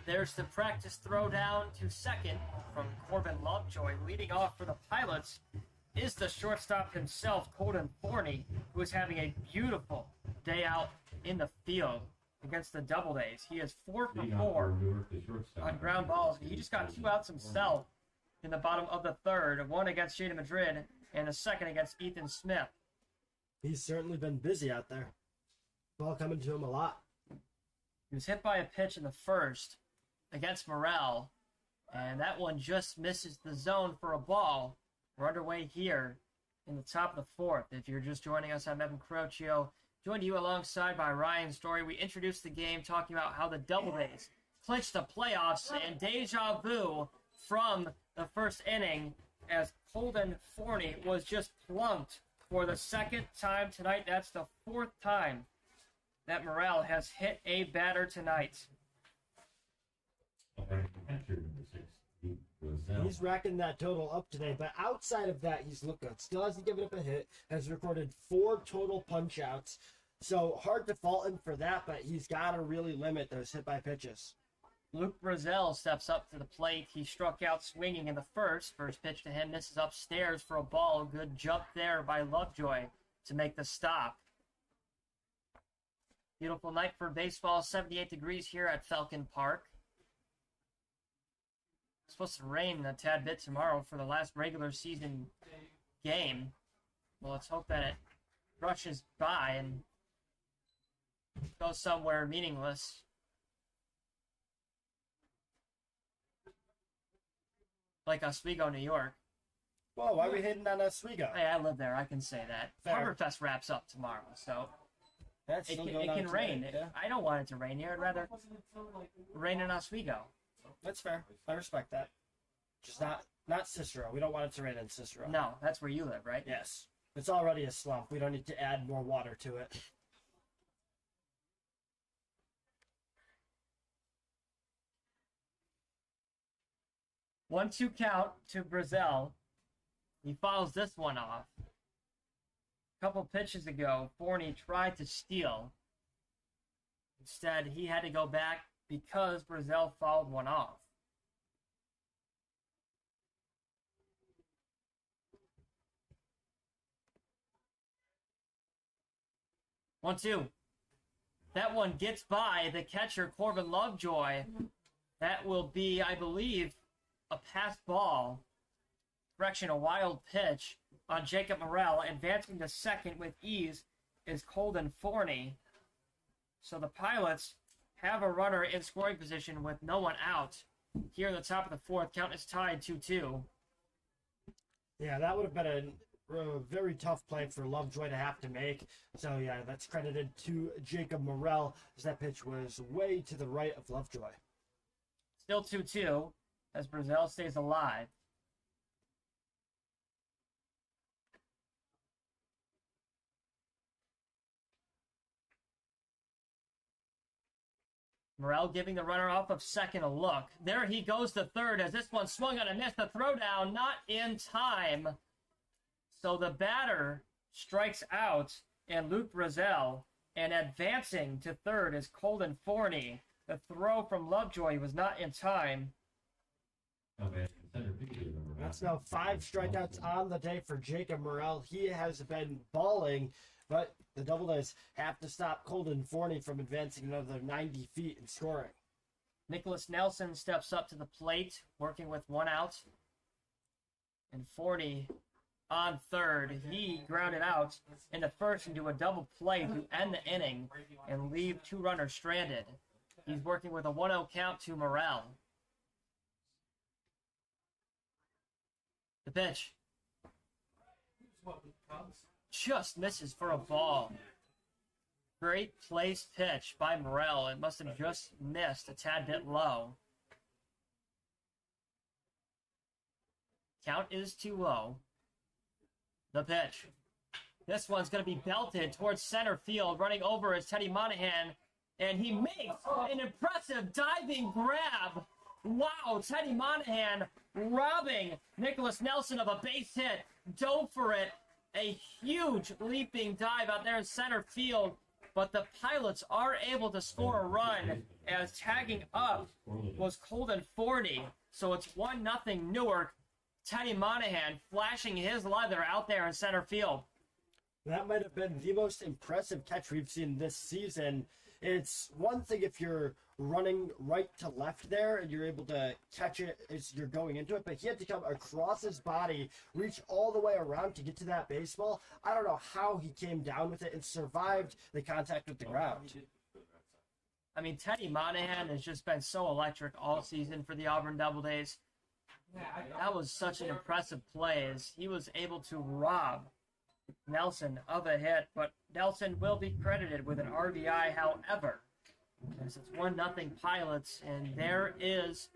there's the practice throw down to second from Corbin Lovejoy. Leading off for the Pilots is the shortstop himself, Colton Forney, who is having a beautiful day out in the field against the Doubledays. He is 4 for Leading off 4 for Newark, the shortstop. on ground balls. He just got 2 outs himself in the bottom of the third, one against Jaden Madrid and the second against Ethan Smith. He's certainly been busy out there. Ball coming to him a lot. He was hit by a pitch in the first against Morrell, and that one just misses the zone for a ball. We're underway here in the top of the fourth. If you're just joining us, I'm Evan Crocchio, joined you alongside by Ryan Story. We introduced the game talking about how the Doubledays clinched the playoffs, and deja vu from the first inning as Colton Forney was just plunked for the second time tonight. That's the 4th time that Morrell has hit a batter tonight. Catcher number 6, Luke Roselle. He's racking that total up today, but outside of that, he's looked good. Still hasn't given up a hit, has recorded 4 total punch-outs. So hard to fault him for that, but he's got to really limit those hit-by pitches. Luke Brazell steps up to the plate. He struck out swinging in the first. First pitch to him misses upstairs for a ball. Good jump there by Lovejoy to make the stop. Beautiful night for baseball. 78 degrees here at Falcon Park. It's supposed to rain a tad bit tomorrow for the last regular season game. Well, let's hope that it rushes by and goes somewhere meaningless. Like Oswego, New York. Whoa, why are we hitting on Oswego? Hey, I live there. I can say that. Fair. Harborfest wraps up tomorrow, so That's it still can, going it on can today, rain. Yeah, I don't want it to rain here. I'd rather Wasn't until like rain in Oswego. that's fair. I respect that. Just not Cicero. We don't want it to rain in Cicero. No, that's where you live, right? Yes. It's already a slump. We don't need to add more water to it. One-two count to Brazell. He fouls this one off. A couple pitches ago, Forney tried to steal. Instead, he had to go back because Brazell fouled one off. One-two. That one gets by the catcher, Corbin Lovejoy. That will be, I believe, a pass ball. Correction, a wild pitch on Jacob Morrell. Advancing to second with ease is Colton Forney. So the Pilots have a runner in scoring position with no one out. Here in the top of the fourth, count is tied 2-2. Yeah, that would have been a very tough play for Lovejoy to have to make. So, yeah, that's credited to Jacob Morrell, as that pitch was way to the right of Lovejoy. Still 2-2 as Brazell stays alive. Morrell giving the runner off of second a look. There he goes to third as this one swung on and missed. The throwdown not in time. So the batter strikes out and Luke Brazell, and advancing to third is Colton Forney. The throw from Lovejoy was not in time. Oh, man, center fielder number That's 9. now 5 strikeouts on the day for Jacob Morrell. He has been balling, but the Doubledays have to stop Colton Forney from advancing another 90 feet and scoring. Nicholas Nelson steps up to the plate, working with one out. And Forney on third. He grounded out in the first into a double play to end the inning and leave 2 runners stranded. He's working with a 1-0 count to Morrell. The pitch what with Cubs. just misses for a ball. Great placed pitch by Morrell. It must have just missed a tad bit low. Count is 2-0. The pitch. This one's going to be belted towards center field. Running over is Teddy Monahan. And he makes an impressive diving grab. Wow, Teddy Monahan robbing Nicholas Nelson of a base hit. Dove for it. A huge leaping dive out there in center field. but the Pilots are able to score a run as tagging up was Colden Forney. So it's 1-0 Newark. Teddy Monahan flashing his leather out there in center field. That might have been the most impressive catch we've seen this season. It's one thing if you're running right to left there and you're able to catch it as you're going into it, but he had to come across his body, reach all the way around to get to that baseball. I don't know how he came down with it and survived the contact with the ground. I mean, Teddy Monahan has just been so electric all season for the Auburn Doubledays. That was such an impressive play as he was able to rob Nelson of a hit, but Nelson will be credited with an RBI, however, as it's 1-0 Pilots, and there is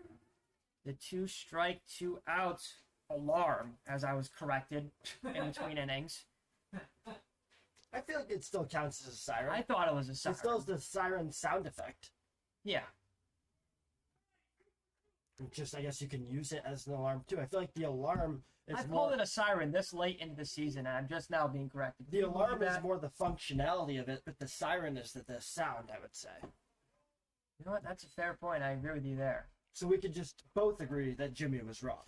the 2-strike, 2-out alarm, as I was corrected in between innings. I feel like it still counts as a siren. I thought it was a siren. It still has the siren sound effect. Yeah. Just, I guess you can use it as an alarm too. I feel like the alarm is I called it a siren this late into the season, and I'm just now being corrected. The alarm is more the functionality of it, but the siren is the sound, I would say. You know what? That's a fair point. I agree with you there. So we could just both agree that Jimmy was wrong.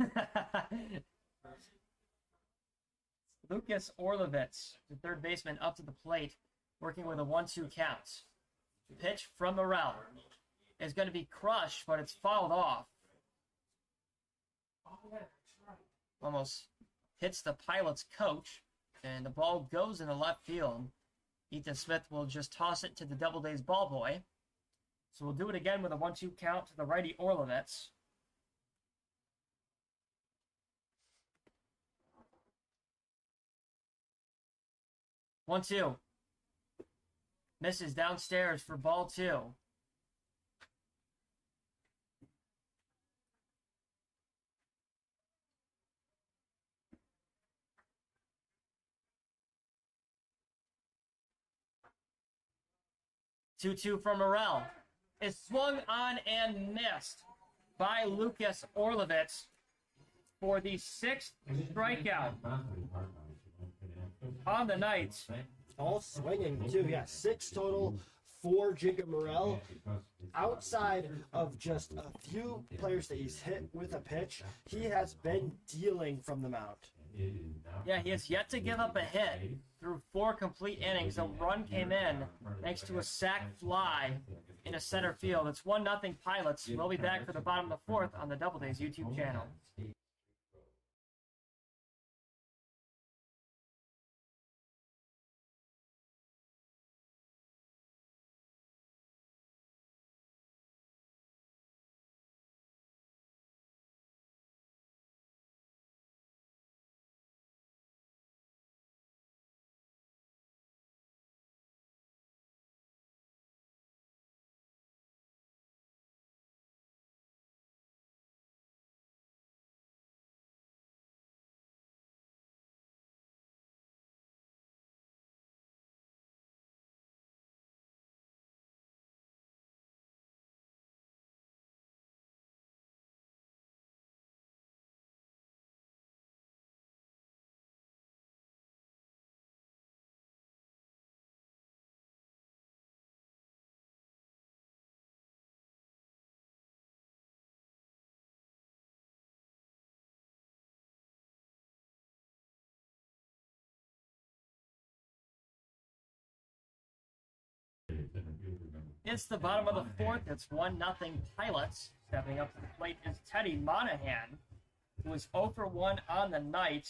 Lucas Orlovitz, the third baseman, up to the plate, working with a 1-2 count. Pitch from Morel is going to be crushed, but it's fouled off. Almost hits the Pilots coach, and the ball goes in the left field. Ethan Smith will just toss it to the Doubledays ball boy. So we'll do it again with a 1-2 count to the righty Orlovitz. One, two. Misses downstairs for ball 2. Two from Morel. Is swung on and missed by Lucas Orlovitz for the 6th strikeout on the night. All swinging too, yeah. 6 total for Jacob Morel. Outside of just a few players that he's hit with a pitch, he has been dealing from the mound. Yeah, he has yet to give up a hit through 4 complete innings. A run came in thanks to a sac fly in a center field. It's 1-0 Pilots. We'll be back for the bottom of the 4th on the Doubledays YouTube channel. It's the bottom of the 4th. It's 1-0 Pilots. Stepping up to the plate is Teddy Monahan, who is 0 for 1 on the night.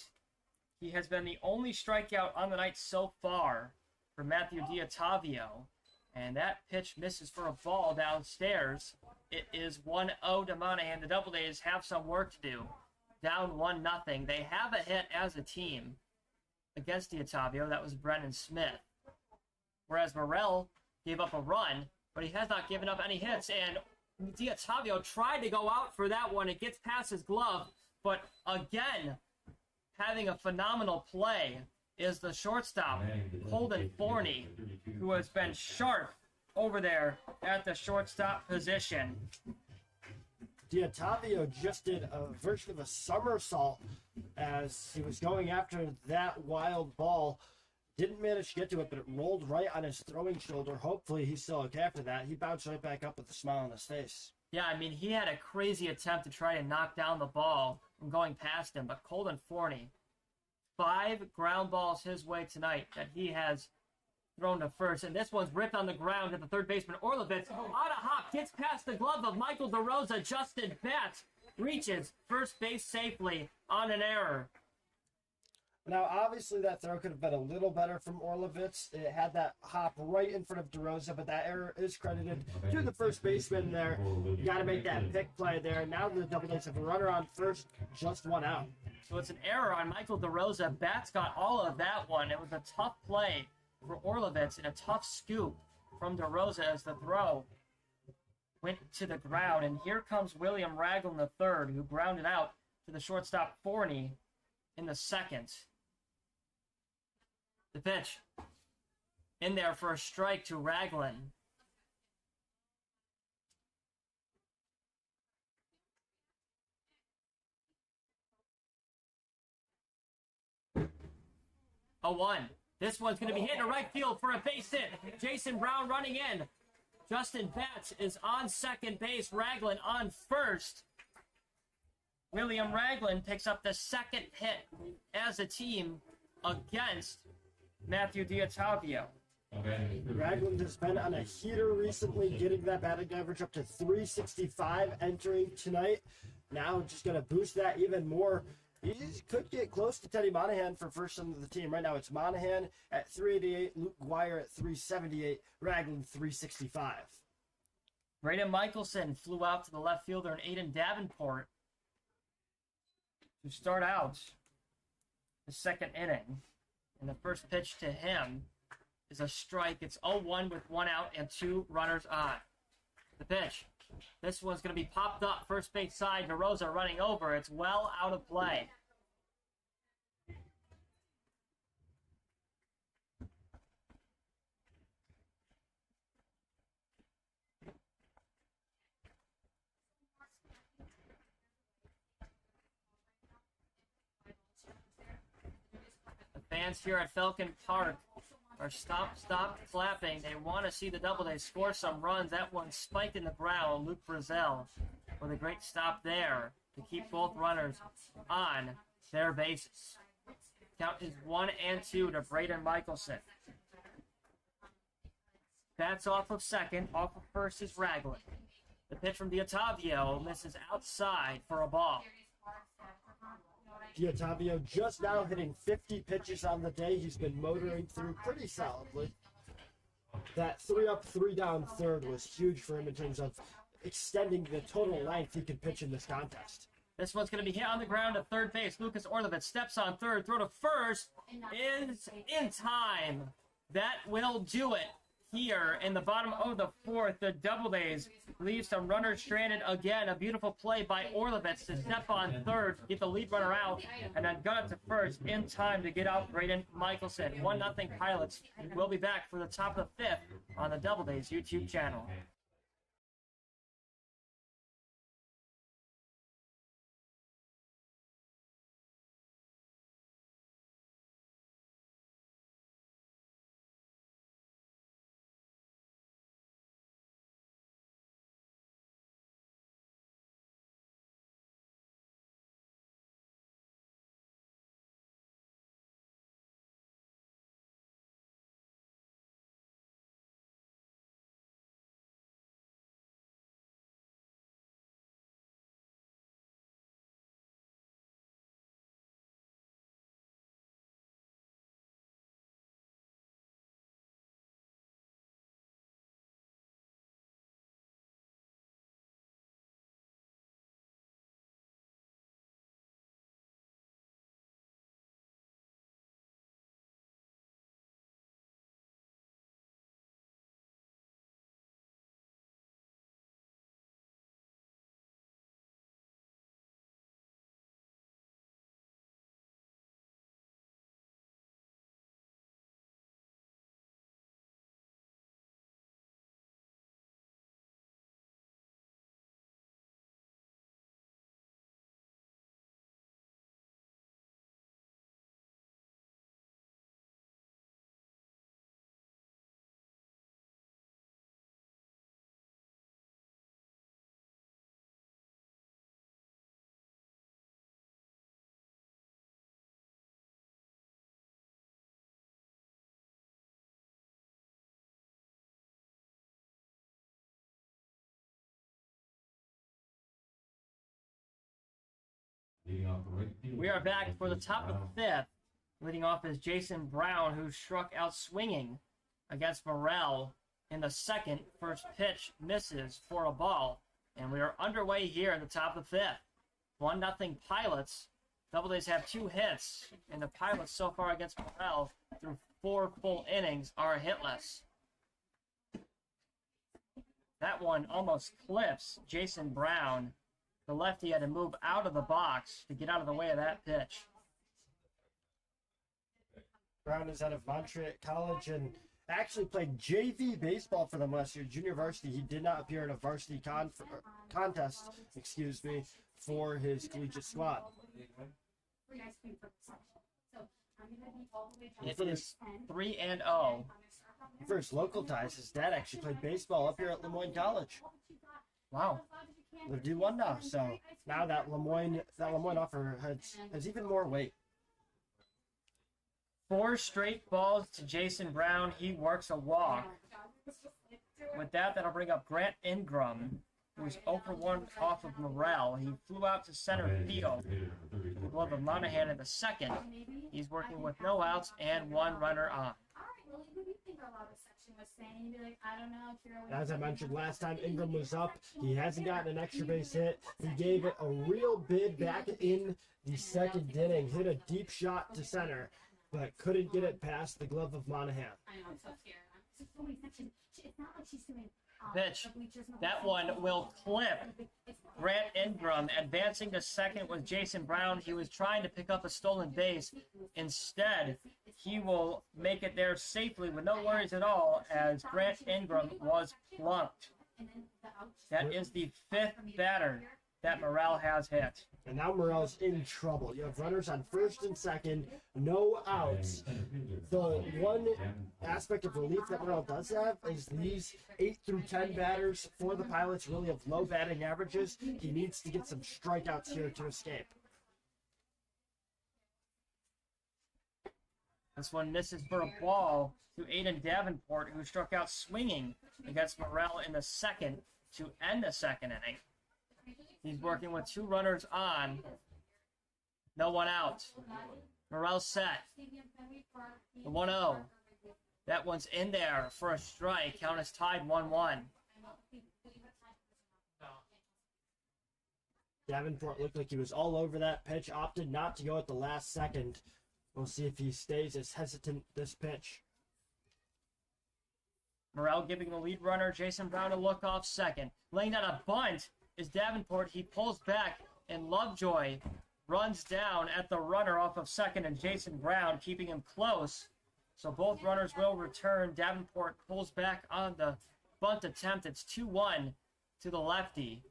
He has been the only strikeout on the night so far for Matthew D'Ottavio. And that pitch misses for a ball downstairs. It is 1-0 to Monahan. The Doubledays have some work to do. Down 1-0. They have a hit as a team against D'Ottavio. That was Brennan Smith. Whereas Morel gave up a run, but he has not given up any hits. And D'Ottavio tried to go out for that one. It gets past his glove. But again, having a phenomenal play is the shortstop, Colden Forney, who has been sharp over there at the shortstop position. D'Ottavio just did a version of a somersault as he was going after that wild ball. Didn't manage to get to it, but it rolled right on his throwing shoulder. Hopefully he's still okay after that. He bounced right back up with a smile on his face. Yeah, I mean, he had a crazy attempt to try to knock down the ball from going past him, but Colton Forney, 5 ground balls his way tonight that he has thrown to first, and this one's ripped on the ground at the third baseman. Orlovitz, on a hop, gets past the glove of Michael DeRosa. Justin Batts reaches first base safely on an error. Now, obviously, that throw could have been a little better from Orlovitz. It had that hop right in front of DeRosa, but that error is credited to the first baseman there. You got to make that pick play there. Now the Doubledays have a runner on first, just one out. So it's an error on Michael DeRosa. Batts got all of that one. It was a tough play for Orlovitz and a tough scoop from DeRosa as the throw went to the ground. And here comes William Ragland III, who grounded out to the shortstop Forney in the second. The pitch in there for a strike to Ragland. A 1. This one's going to be hit to right field for a base hit. Jason Brown running in. Justin Batts is on second base. Ragland on first. William Ragland picks up the second hit as a team against Matthew D'Ottavio. Ragland has been on a heater recently, getting that batting average up to 365 entering tonight. Now just going to boost that even more. He could get close to Teddy Monahan for first son of the team. Right now it's Monahan at 388, Luke Guire at 378, Ragland 365. Braden Michelson flew out to the left fielder and Aiden Davenport to start out the second inning. And the first pitch to him is a strike. It's 0-1 with 1 out and 2 runners on. The pitch. This one's going to be popped up first base side. DeRosa running over. It's well out of play. The fans here at Falcon Park are stop clapping. They want to see the Doubledays score some runs. That one spiked in the ground. Luke Brazel with a great stop there to keep both runners on their bases. Count is 1 and 2 to Braden Michelson. Bats off of second. Off of first is Ragland. The pitch from D'Ottavio misses outside for a ball. D'Ottavio just now hitting 50 pitches on the day. He's been motoring through pretty solidly. That 3 up, 3 down third was huge for him in terms of extending the total length he could pitch in this contest. This one's going to be hit on the ground at third base. Lucas Orlovitz steps on third. Throw to first is in time. That will do it here in the bottom of the fourth. The Doubledays leave some runners stranded again. A beautiful play by Orlovitz to step on third, get the lead runner out, and then got it to first in time to get out Braden Michelson. 1-0 Pilots. We'll be back for the top of the fifth on the Doubledays YouTube channel. Leading off the right field. We are back for the top of the fifth. Leading off is Jason Brown, who struck out swinging against Morrell in the second. First pitch misses for a ball. And we are underway here in the top of the fifth. 1-0 Pilots. Doubledays have 2 hits, and the Pilots so far against Morrell through 4 full innings are hitless. That one almost clips Jason Brown. The lefty had to move out of the box to get out of the way of that pitch. Brown is out of Montreat College and actually played JV baseball for them last year, junior varsity. He did not appear in a varsity contest, for his collegiate squad. It is 3-0. For his local ties, his dad actually played baseball up here at Lemoyne College. Wow. They're D1 now, so now that Lemoyne offer has even more weight. 4 straight balls to Jason Brown. He works a walk. With that, that'll bring up Grant Ingram, who was 0 for 1 off of Morrell. He flew out to center field. The glove of Monahan in the second. He's working with no outs and 1 runner on. As I mentioned last time Ingram was up, he hasn't gotten an extra base hit. He gave it a real bid back in the second inning, hit a deep shot to center, but couldn't get it past the glove of Monahan. Pitch. That one will clip Grant Ingram. Advancing to second with Jason Brown. He was trying to pick up a stolen base. Instead, he will make it there safely with no worries at all as Grant Ingram was plunked. That is the 5th batter that Morrell has hit. And now Morrell's in trouble. You have runners on first and second, no outs. The one aspect of relief that Morrell does have is these 8 through 10 batters for the Pilots really have low batting averages. He needs to get some strikeouts here to escape. This one misses for a ball to Aiden Davenport, who struck out swinging against Morrell in the second to end the second inning. He's working with 2 runners on, no one out. Morrell set. The 1-0. That one's in there for a strike. Count is tied 1-1. Davenport looked like he was all over that pitch, opted not to go at the last second. We'll see if he stays as hesitant this pitch. Morrell giving the lead runner, Jason Brown, a look off second. Laying down a bunt is Davenport. He pulls back, and Lovejoy runs down at the runner off of second, and Jason Brown keeping him close. So both runners will return. Davenport pulls back on the bunt attempt. It's 2-1 to the lefty.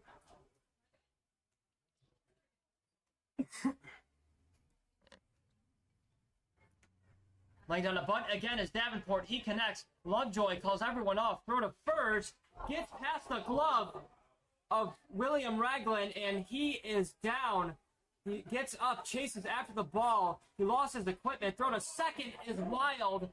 Laying down a bunt again is Davenport. He connects. Lovejoy calls everyone off. Throw to first. Gets past the glove of William Ragland, and he is down. He gets up, chases after the ball. He lost his equipment. Throw to second is wild.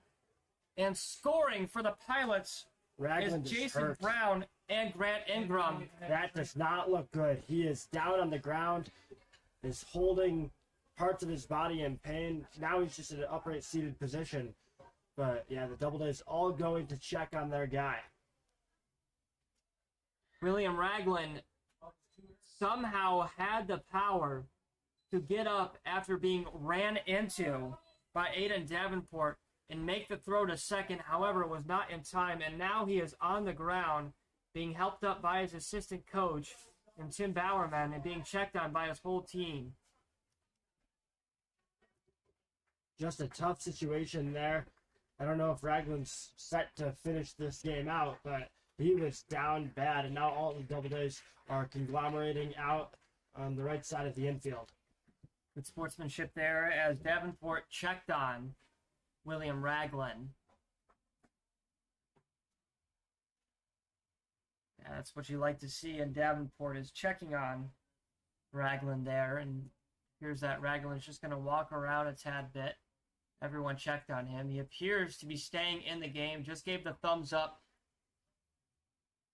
And scoring for the Pilots Ragland is is Jason hurt. Brown and Grant Ingram. That does not look good. He is down on the ground, is holding parts of his body in pain. Now he's just in an upright seated position. But yeah, the Doubledays all going to check on their guy. William Ragland somehow had the power to get up after being ran into by Aiden Davenport and make the throw to second. However, it was not in time, and now he is on the ground being helped up by his assistant coach and Tim Bowerman and being checked on by his whole team. Just a tough situation there. I don't know if Ragland's set to finish this game out, but he was down bad, and now all the Doubledays are conglomerating out on the right side of the infield. Good sportsmanship there as Davenport checked on William Ragland. Yeah, that's what you like to see, and Davenport is checking on Ragland there, and here's that Ragland's just going to walk around a tad bit. Everyone checked on him. He appears to be staying in the game, just gave the thumbs up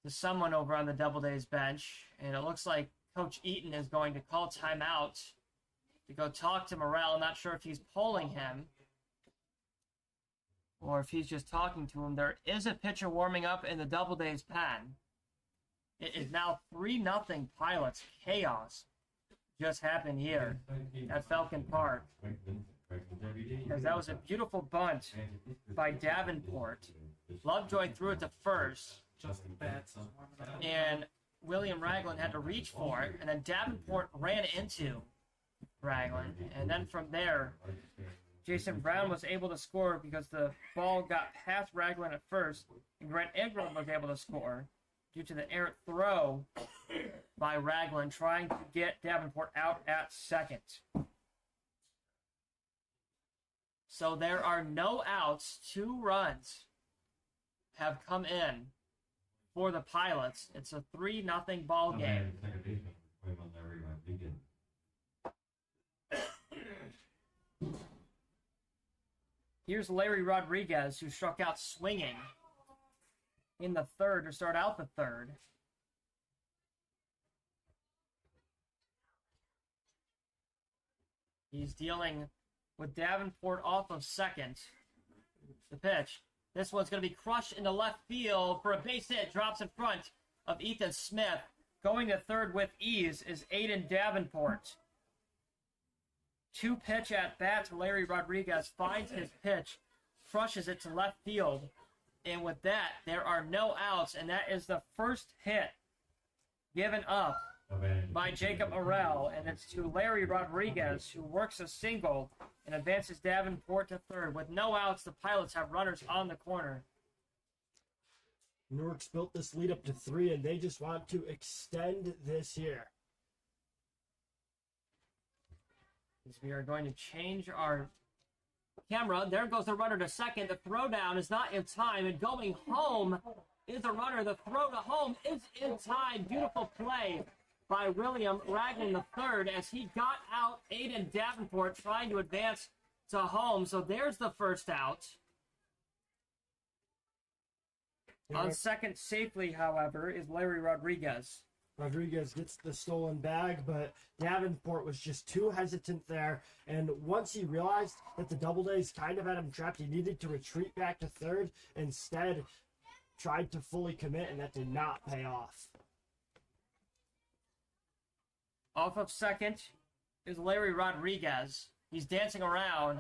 to someone over on the Doubledays bench, and it looks like Coach Eaton is going to call timeout to go talk to Morel. Not sure if he's polling him or if he's just talking to him. There is a pitcher warming up in the Doubledays pen. It is now 3-0 Pilots. Chaos just happened here at Falcon Park. Because that was a beautiful bunt by Davenport. Lovejoy threw it to first, Justin Batts is warming up. and William Ragland had to reach for it, and then Davenport ran into Ragland, and then from there, Jason Brown was able to score because the ball got past Ragland at first, and Grant Ingram was able to score due to the errant throw by Ragland trying to get Davenport out at second. So there are no outs. 2 runs have come in for the Pilots. It's a 3-0 ball game. Here's Larry Rodriguez, who struck out swinging in the third to start out the third. He's dealing with Davenport off of second. The pitch. This one's going to be crushed into left field for a base hit. Drops in front of Ethan Smith. Going to third with ease is Aiden Davenport. 2 pitch at bat to Larry Rodriguez. Finds his pitch. Crushes it to left field. And with that, there are no outs. And that is the first hit given up by Jacob Morel, and it's to Larry Rodriguez, who works a single and advances Davenport to third. With no outs, the Pilots have runners on the corner. Newark's built this lead up to 3, and they just want to extend this here. As we are going to change our camera. There goes the runner to second. The throw down is not in time, and going home is a runner. The throw to home is in time. Beautiful play by William Ragland III as he got out Aiden Davenport trying to advance to home. So there's the first out. On second safely, however, is Larry Rodriguez. Rodriguez gets the stolen bag, but Davenport was just too hesitant there. And once he realized that the Doubledays kind of had him trapped, he needed to retreat back to third. Instead, tried to fully commit, and that did not pay off. Off of second is Larry Rodriguez. He's dancing around.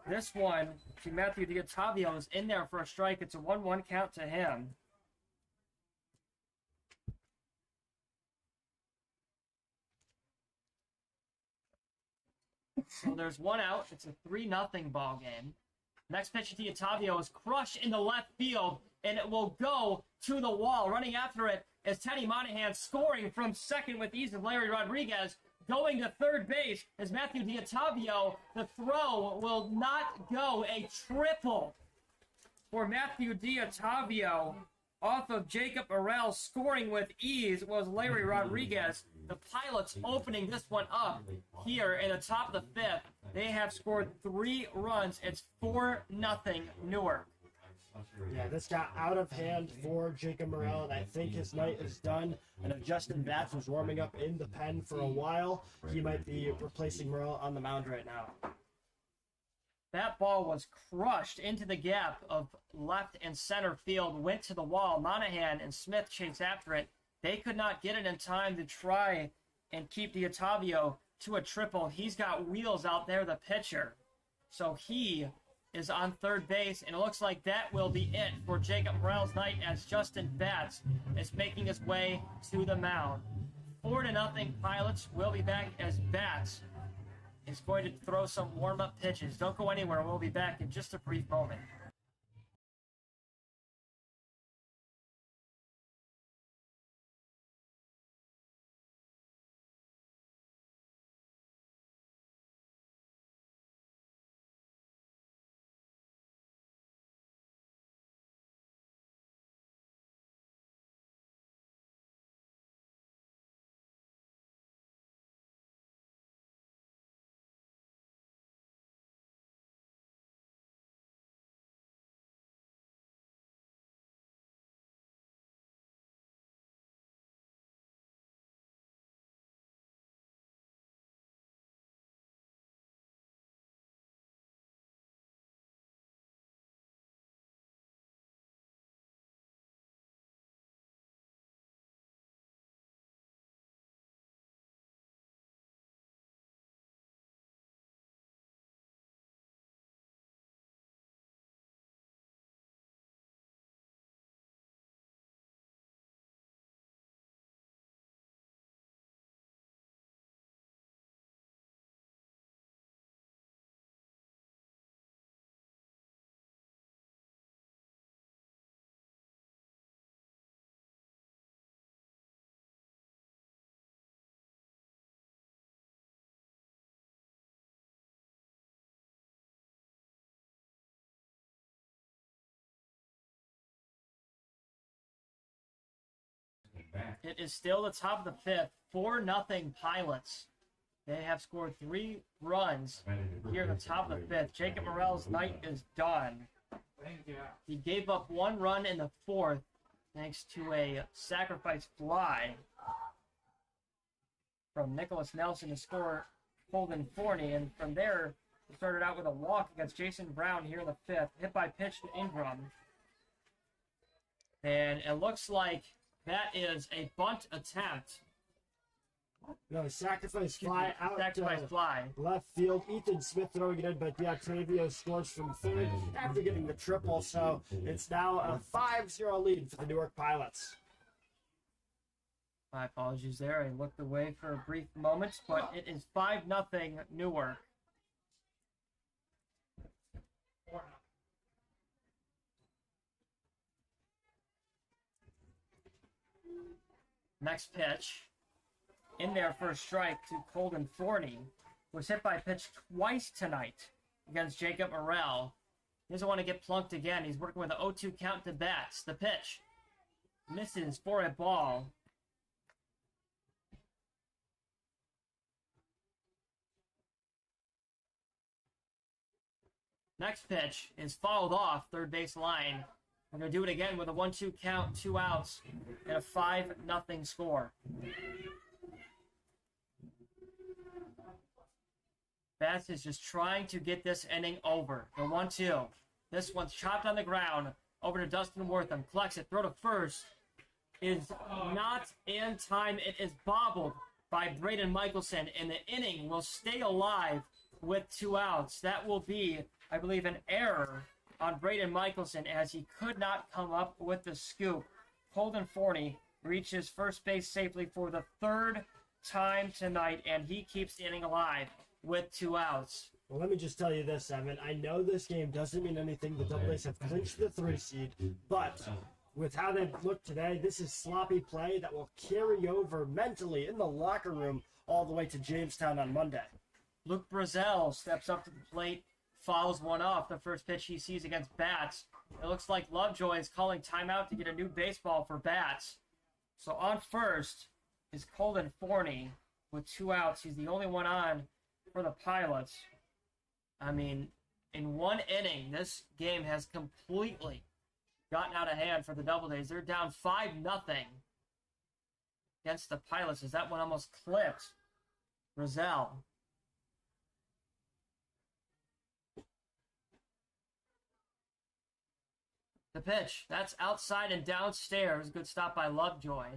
This one to Matthew D'Ottavio is in there for a strike. It's a 1-1 count to him. So there's 1 out. It's a 3-0 ball game. Next pitch to D'Ottavio is crushed in the left field, and it will go to the wall. Running after it is Teddy Monahan, scoring from second with ease of Larry Rodriguez. Going to third base is Matthew D'Ottavio. The throw will not go. A triple for Matthew D'Ottavio off of Jacob Morel. Scoring with ease was Larry Rodriguez. The Pilots opening this one up here in the top of the 5th. They have scored 3 runs. It's 4-0 Newark. Yeah, this got out of hand for Jacob Morel, and I think his night is done. And if Justin Batts was warming up in the pen for a while, he might be replacing Morel on the mound right now. That ball was crushed into the gap of left and center field, went to the wall. Monahan and Smith chased after it. They could not get it in time to try and keep D'Ottavio to a triple. He's got wheels out there, the pitcher. So he is on third base, and it looks like that will be it for Jacob Morel's night as Justin Batts is making his way to the mound. 4-0 Pilots. Will be back as Batts is going to throw some warm-up pitches. Don't go anywhere. We'll be back in just a brief moment. It is still the top of the fifth. 4-0 Pilots. They have scored 3 runs here at the top of the fifth. Jacob Morel's night is done. Thank you. He gave up 1 run in the fourth thanks to a sacrifice fly from Nicholas Nelson to score Holden Forney. And from there, he started out with a walk against Jason Brown here in the fifth. Hit by pitch to Ingram. And it looks like that is a bunt attempt. No, sacrifice fly out Sacrifice to fly. left field. Ethan Smith throwing it in, but Tavio scores from third after getting the triple. So it's now a 5-0 lead for the Newark Pilots. My apologies there. I looked away for a brief moment, but it is 5-0 Newark. 4-0. Next pitch. In there for a strike to Colden Forney. Was hit by a pitch twice tonight against Jacob Morel. He doesn't want to get plunked again. He's working with an 0-2 count to bats. The pitch misses for a ball. Next pitch is fouled off third base line. We're going to do it again with a 1-2 count, 2 outs, and a 5-0 score. Bass is just trying to get this inning over. The 1-2. This one's chopped on the ground. Over to Dustin Wortham. Collects it. Throw to first. Is not in time. It is bobbled by Braden Michelson. And the inning will stay alive with 2 outs. That will be, I believe, an error on Braden Michelson as he could not come up with the scoop. Holden Forney reaches first base safely for the 3rd time tonight. And he keeps the inning alive with 2 outs. Well, let me just tell you this, Evan. I know this game doesn't mean anything. The Doubledays have clinched the 3 seed, but with how they've looked today, this is sloppy play that will carry over mentally in the locker room all the way to Jamestown on Monday. Luke Brazel steps up to the plate, fouls one off the first pitch he sees against Bats. It looks like Lovejoy is calling timeout to get a new baseball for Bats. So on first is Colden Forney with 2 outs. He's the only one on for the Pilots. I mean, in 1 inning, this game has completely gotten out of hand for the Doubledays. They're down 5-0 against the Pilots as that one almost clipped Brazel. The pitch, that's outside and downstairs. Good stop by Lovejoy.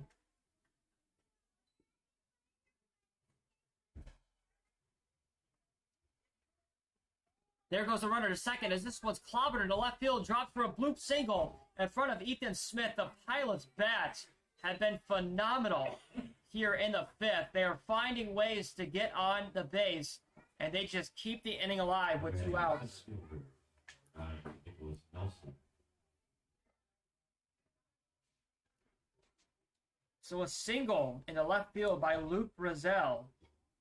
There goes the runner to second as this one's clobbered into left field, dropped for a bloop single in front of Ethan Smith. The Pilots' bats have been phenomenal here in the 5th. They are finding ways to get on the base, and they just keep the inning alive with 2 outs. Nicholas Nelson. So a single in the left field by Luke Brazel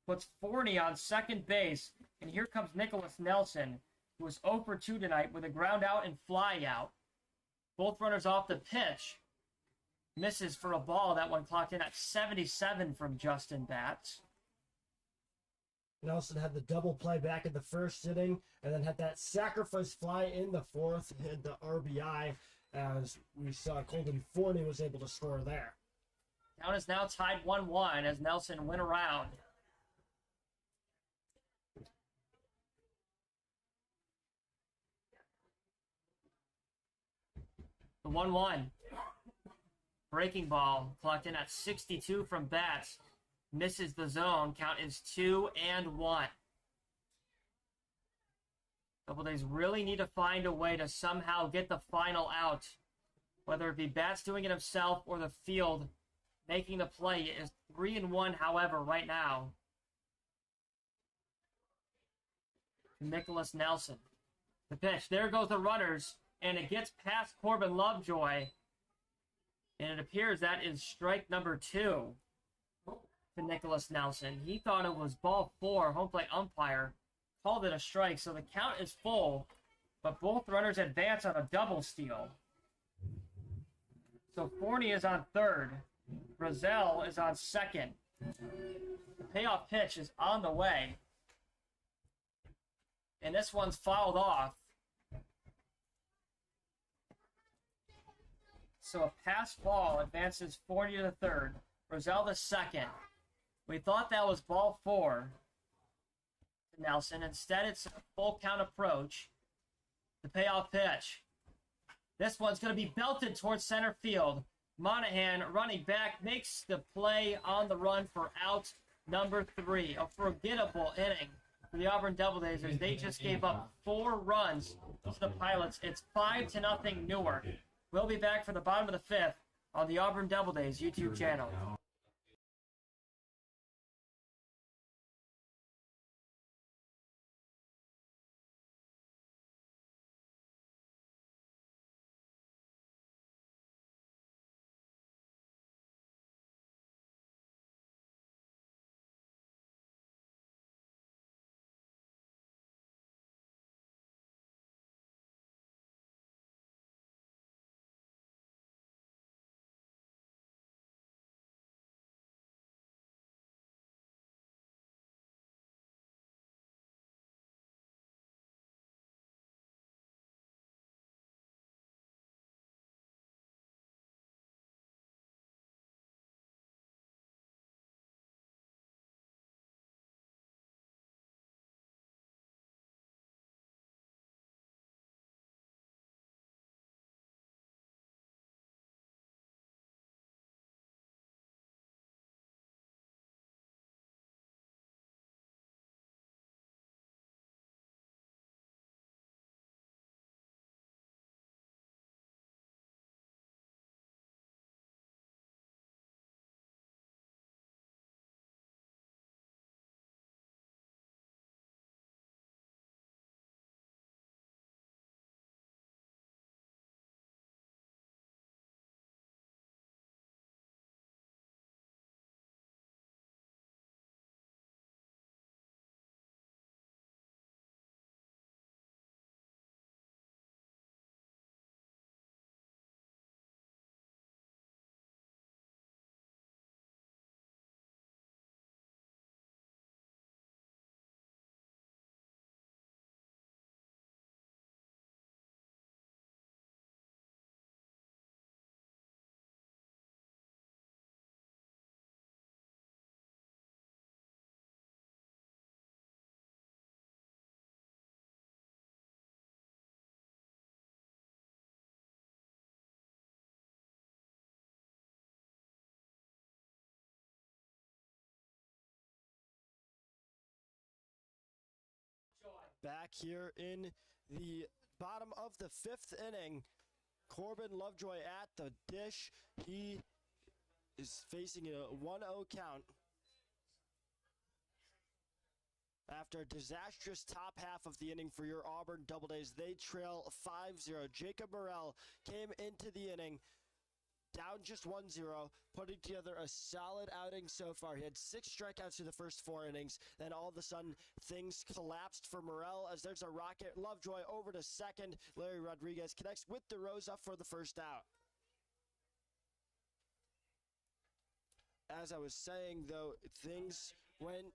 puts Forney on second base. And here comes Nicholas Nelson, who was 0 for 2 tonight with a ground out and fly out. Both runners off the pitch. Misses for a ball. That one clocked in at 77 from Justin Batts. Nelson had the double play back in the 1st inning, and then had that sacrifice fly in the 4th, hit the RBI, as we saw Colden Forney was able to score there. Count is now tied 1-1 as Nelson went around. The 1-1. Breaking ball clocked in at 62 from Bats. Misses the zone. Count is 2-1. Doubledays really need to find a way to somehow get the final out. Whether it be Bats doing it himself or the field making the play. It is 3-1, however, right now. Nicholas Nelson. The pitch. There goes the runners. And it gets past Corbin Lovejoy. And it appears that is strike number 2 to Nicholas Nelson. He thought it was ball 4. Home plate umpire called it a strike. So the count is full. But both runners advance on a double steal. So Forney is on third. Roselle is on second. The payoff pitch is on the way. And this one's fouled off. So a pass ball advances 40 to the third. Roselle the second. We thought that was ball 4 to Nelson. Instead, it's a full count approach. The payoff pitch. This one's going to be belted towards center field. Monahan running back makes the play on the run for out number 3. A forgettable inning for the Auburn Doubledays as they just gave up 4 runs to the Pilots. It's 5-0 Newark. We'll be back for the bottom of the 5th on the Auburn Doubledays YouTube channel. Back here in the bottom of the 5th inning, Corbin Lovejoy at the dish. He is facing a 1-0 count. After a disastrous top half of the inning for your Auburn Doubledays, they trail 5-0. Jacob Morrell came into the inning down just 1-0, putting together a solid outing so far. He had 6 strikeouts through the first 4 innings. Then all of a sudden, things collapsed for Morrell as there's a rocket. Lovejoy over to second. Larry Rodriguez connects with DeRosa for the first out. As I was saying, though, things went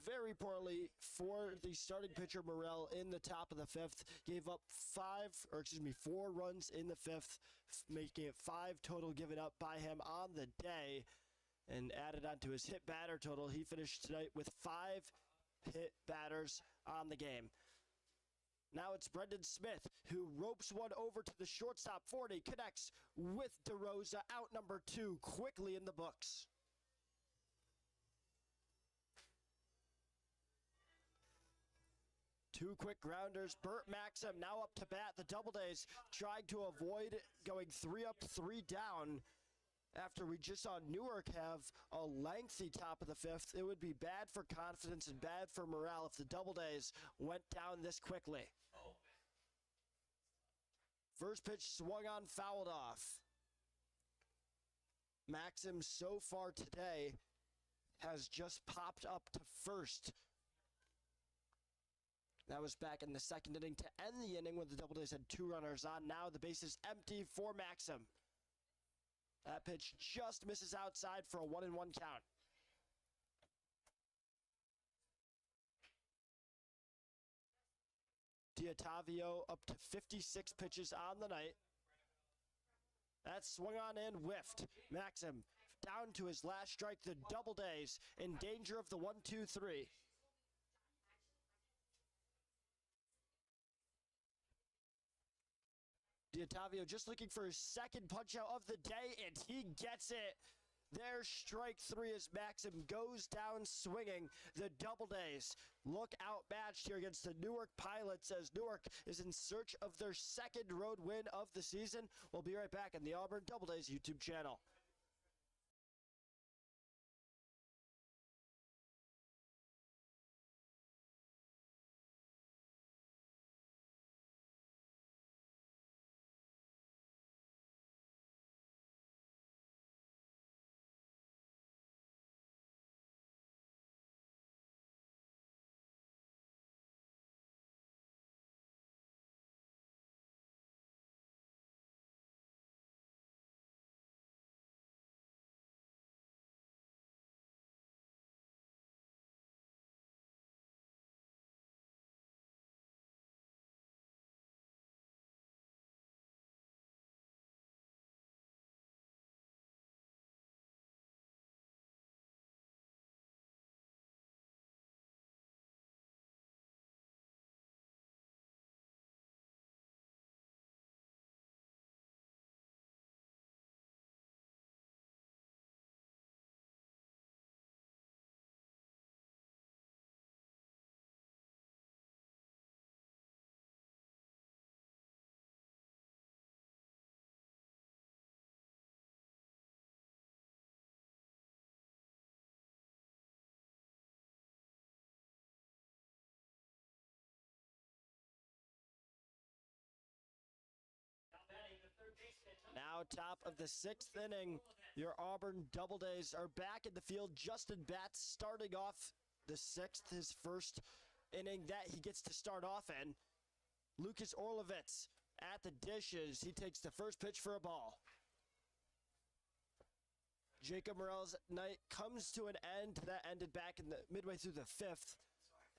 very poorly for the starting pitcher Morrell in the top of the 5th. Gave up 4 runs in the 5th, making it 5 total given up by him on the day. And added onto his hit batter total, he finished tonight with 5 hit batters on the game. Now it's Brendan Smith who ropes one over to the shortstop 40, connects with DeRosa, out number 2, quickly in the books. Two quick grounders. Burt Maxim now up to bat. The Doubledays trying to avoid going 3 up, 3 down. After we just saw Newark have a lengthy top of the 5th, it would be bad for confidence and bad for morale if the Doubledays went down this quickly. First pitch swung on, fouled off. Maxim so far today has just popped up to first. That was back in the 2nd inning to end the inning when the Doubledays had 2 runners on. Now the base is empty for Maxim. That pitch just misses outside for a 1-1 count. D'Ottavio up to 56 pitches on the night. That swung on and whiffed. Maxim down to his last strike, the Doubledays in danger of the 1-2-3. D'Ottavio just looking for his second punch out of the day, and he gets it. There's strike three as Maxim goes down swinging. The Doubledays look outmatched here against the Newark Pilots as Newark is in search of their second road win of the season. We'll be right back on the Auburn Doubledays YouTube channel. Now top of the sixth inning, your Auburn Doubledays are back in the field. Justin Batts starting off the sixth, his first inning that he gets to start off in. Lucas Orlovitz at the dishes. He takes the first pitch for a ball. Jacob Morell's night comes to an end. That ended back in the midway through the fifth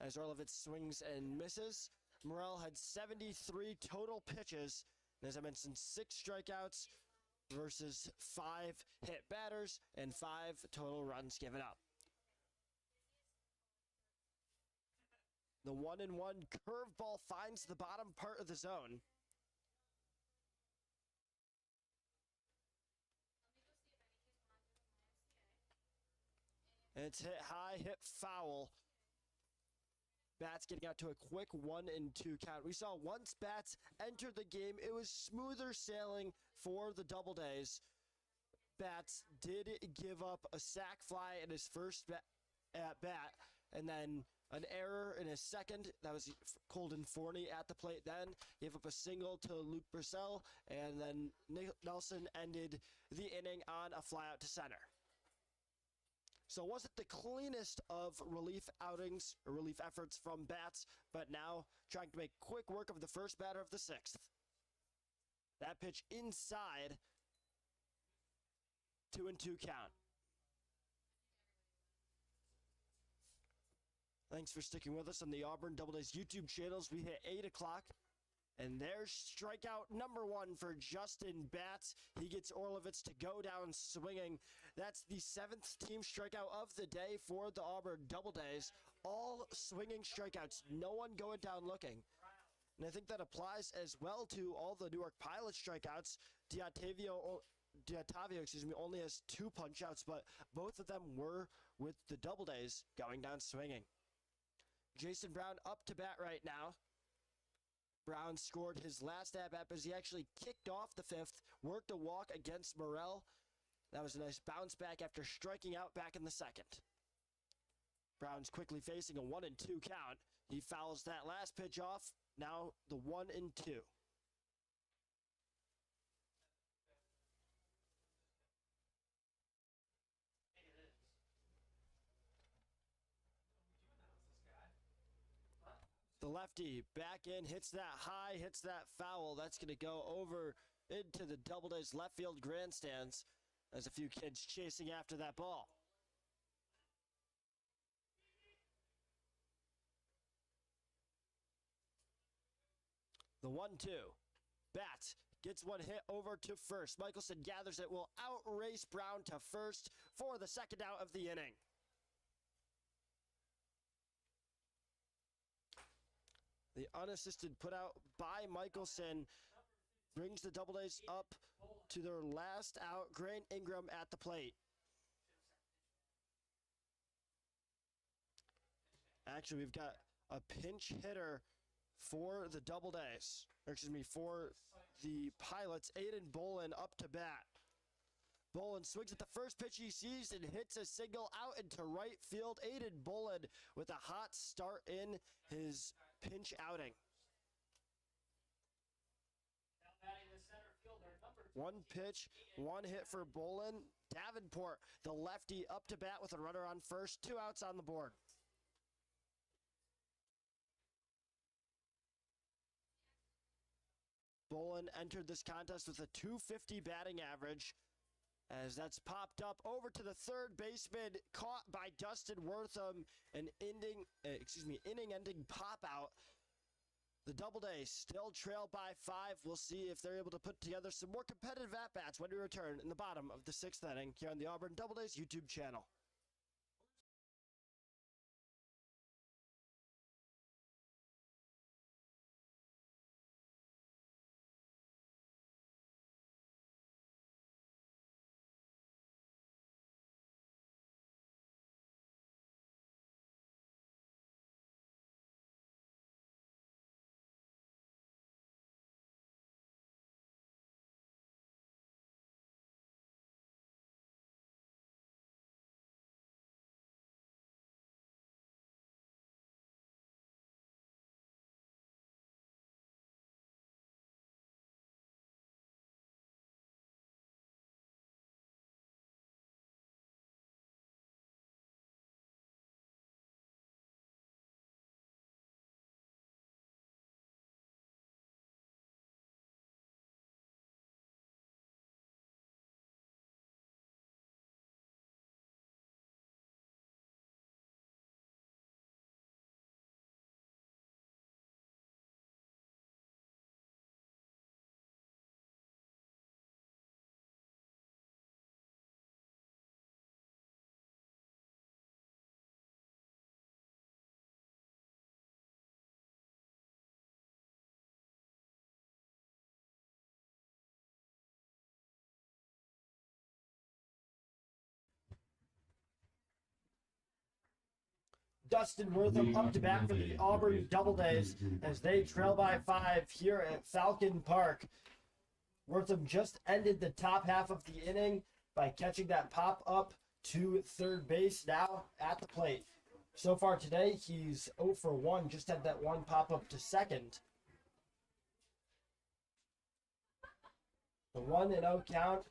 as Orlovitz swings and misses. Morell had 73 total pitches. And as I mentioned, 6 strikeouts versus 5 hit batters and 5 total runs given up. The 1-1 curveball finds the bottom part of the zone. And it's hit high, hit foul. Batts getting out to a quick 1-2 count. We saw once Batts entered the game, it was smoother sailing for the Doubledays. Batts did give up a sac fly in his first at bat, and then an error in his second. That was Colden Forney at the plate then. Gave up a single to Luke Purcell, and then Nelson ended the inning on a fly out to center. So it wasn't the cleanest of relief outings or relief efforts from Batts, but now trying to make quick work of the first batter of the sixth. That pitch inside, 2-2 count. Thanks for sticking with us on the Auburn Doubledays YouTube channels. We hit 8 o'clock. And there's strikeout number 1 for Justin Batts. He gets Orlovitz to go down swinging. That's the 7th team strikeout of the day for the Auburn Doubledays. All swinging strikeouts, no one going down looking. And I think that applies as well to all the Newark Pilot strikeouts. D'Ottavio, only has 2 punch-outs, but both of them were with the Doubledays going down swinging. Jason Brown up to bat right now. Brown scored his last at-bat as he actually kicked off the 5th, worked a walk against Morell. That was a nice bounce back after striking out back in the 2nd. Brown's quickly facing a 1-2 count. He fouls that last pitch off. Now the 1-2. The lefty back in, hits that high, hits that foul. That's going to go over into the Doubledays left field grandstands. There's a few kids chasing after that ball. The 1-2. Bat gets one hit over to first. Michelson gathers it, will outrace Brown to first for the second out of the inning. The unassisted put out by Michelson brings the Doubledays up to their last out. Grant Ingram at the plate. Actually, we've got a pinch hitter for the Doubledays, or excuse me, for the Pilots. Aiden Bolin up to bat. Bolin swings at the first pitch he sees and hits a single out into right field. Aiden Bolin with a hot start in his pinch outing. One pitch, one hit for Bolin. Davenport, the lefty, up to bat with a runner on first. 2 outs on the board. Bolin entered this contest with a .250 batting average, as that's popped up over to the third baseman, caught by Dustin Wortham, an inning-ending pop out. The Doubledays still trail by 5. We'll see if they're able to put together some more competitive at-bats when we return in the bottom of the 6th inning here on the Auburn Doubledays YouTube channel. Dustin Wortham up to bat for the Auburn Doubledays as they trail by 5 here at Falcon Park. Wortham just ended the top half of the inning by catching that pop up to third base, now at the plate. So far today, he's 0 for 1, just had that one pop up to second. The 1-0 count,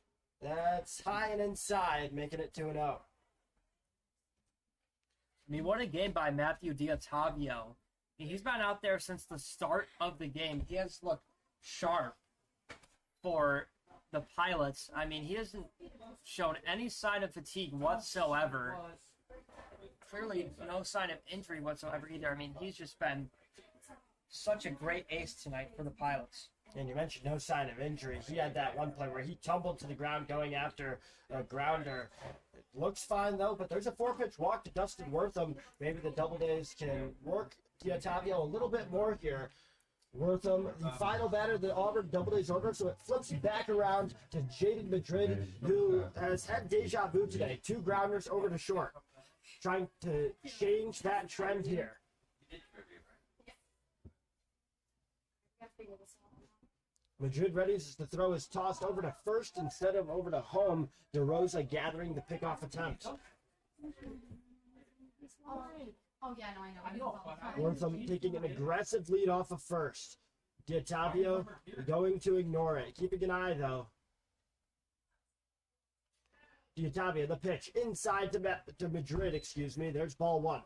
that's high and inside, making it 2-0. I mean, what a game by Matthew D'Ottavio. He's been out there since the start of the game. He has looked sharp for the Pilots. I mean, he hasn't shown any sign of fatigue whatsoever. Clearly, no sign of injury whatsoever either. I mean, he's just been such a great ace tonight for the Pilots. And you mentioned no sign of injury. He had that one play where he tumbled to the ground going after a grounder. It looks fine, though, but there's a 4-pitch walk to Dustin Wortham. Maybe the Doubledays can work D'Ottavio a little bit more here. Wortham, the final batter of the Auburn Doubledays order, so it flips back around to Jaden Madrid, who has had deja vu today. 2 grounders over to short. Trying to change that trend here. Madrid readies as the throw is tossed over to first instead of over to home. DeRosa gathering the pickoff attempt. Oh yeah, no, I know. Wortham taking an aggressive lead off of first. D'Ottavio going to ignore it. Keeping an eye, though. D'Ottavio, the pitch inside to Madrid, excuse me. There's ball 1.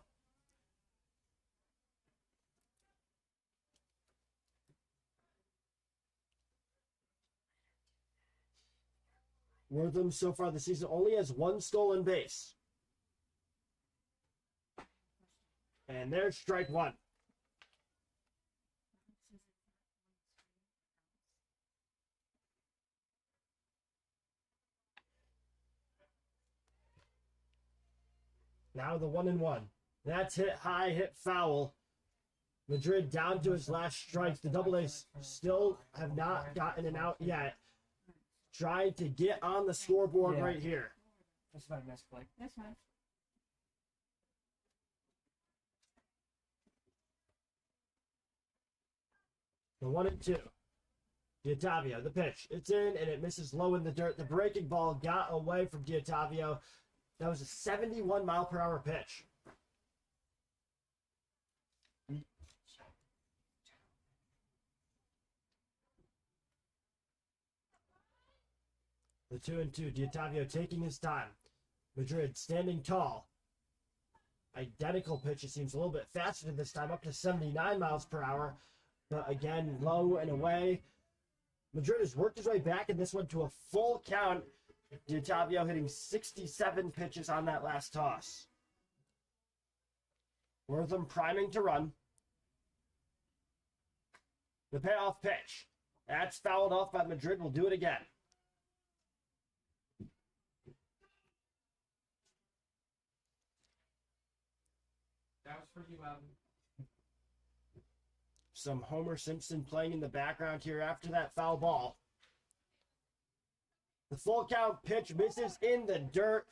Wortham so far this season only has 1 stolen base. And there's strike 1. Now the 1-1. That's hit high, hit foul. Madrid down to his last strikes. The Doubledays still have not gotten an out yet. Trying to get on the scoreboard right here. That's my misclick. That's fine. The 1-2. D'Ottavio, the pitch. It's in and it misses low in the dirt. The breaking ball got away from D'Ottavio. That was a 71 mile per hour pitch. The 2-2. D'Ottavio taking his time. Madrid standing tall. Identical pitch. It seems a little bit faster this time, up to 79 miles per hour. But again, low and away. Madrid has worked his way back in this one to a full count. D'Ottavio hitting 67 pitches on that last toss. Wortham priming to run. The payoff pitch. That's fouled off by Madrid. We'll do it again. That was for you, Evan. Some Homer Simpson playing in the background here after that foul ball. The full count pitch misses in the dirt.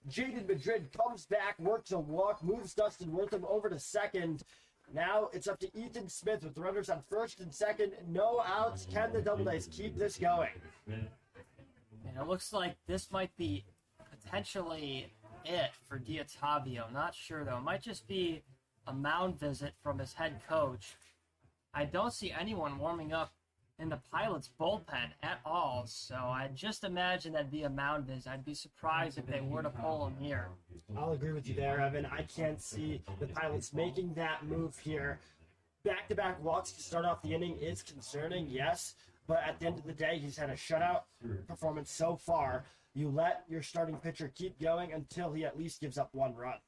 Jaded Madrid comes back, works a walk, moves Dustin Wortham over to second. Now it's up to Ethan Smith with runners on first and second. No outs. Can the Doubledays keep this going? And it looks like this might be potentially it for D'Ottavio. Not sure, though. It might just be a mound visit from his head coach. I don't see anyone warming up in the Pilots' bullpen at all, so I just imagine that'd be a mound visit. I'd be surprised if they were to pull him here. I'll agree with you there, Evan. I can't see the Pilots making that move here. Back-to-back walks to start off the inning is concerning, yes, but at the end of the day, he's had a shutout performance so far. You let your starting pitcher keep going until he at least gives up 1 run.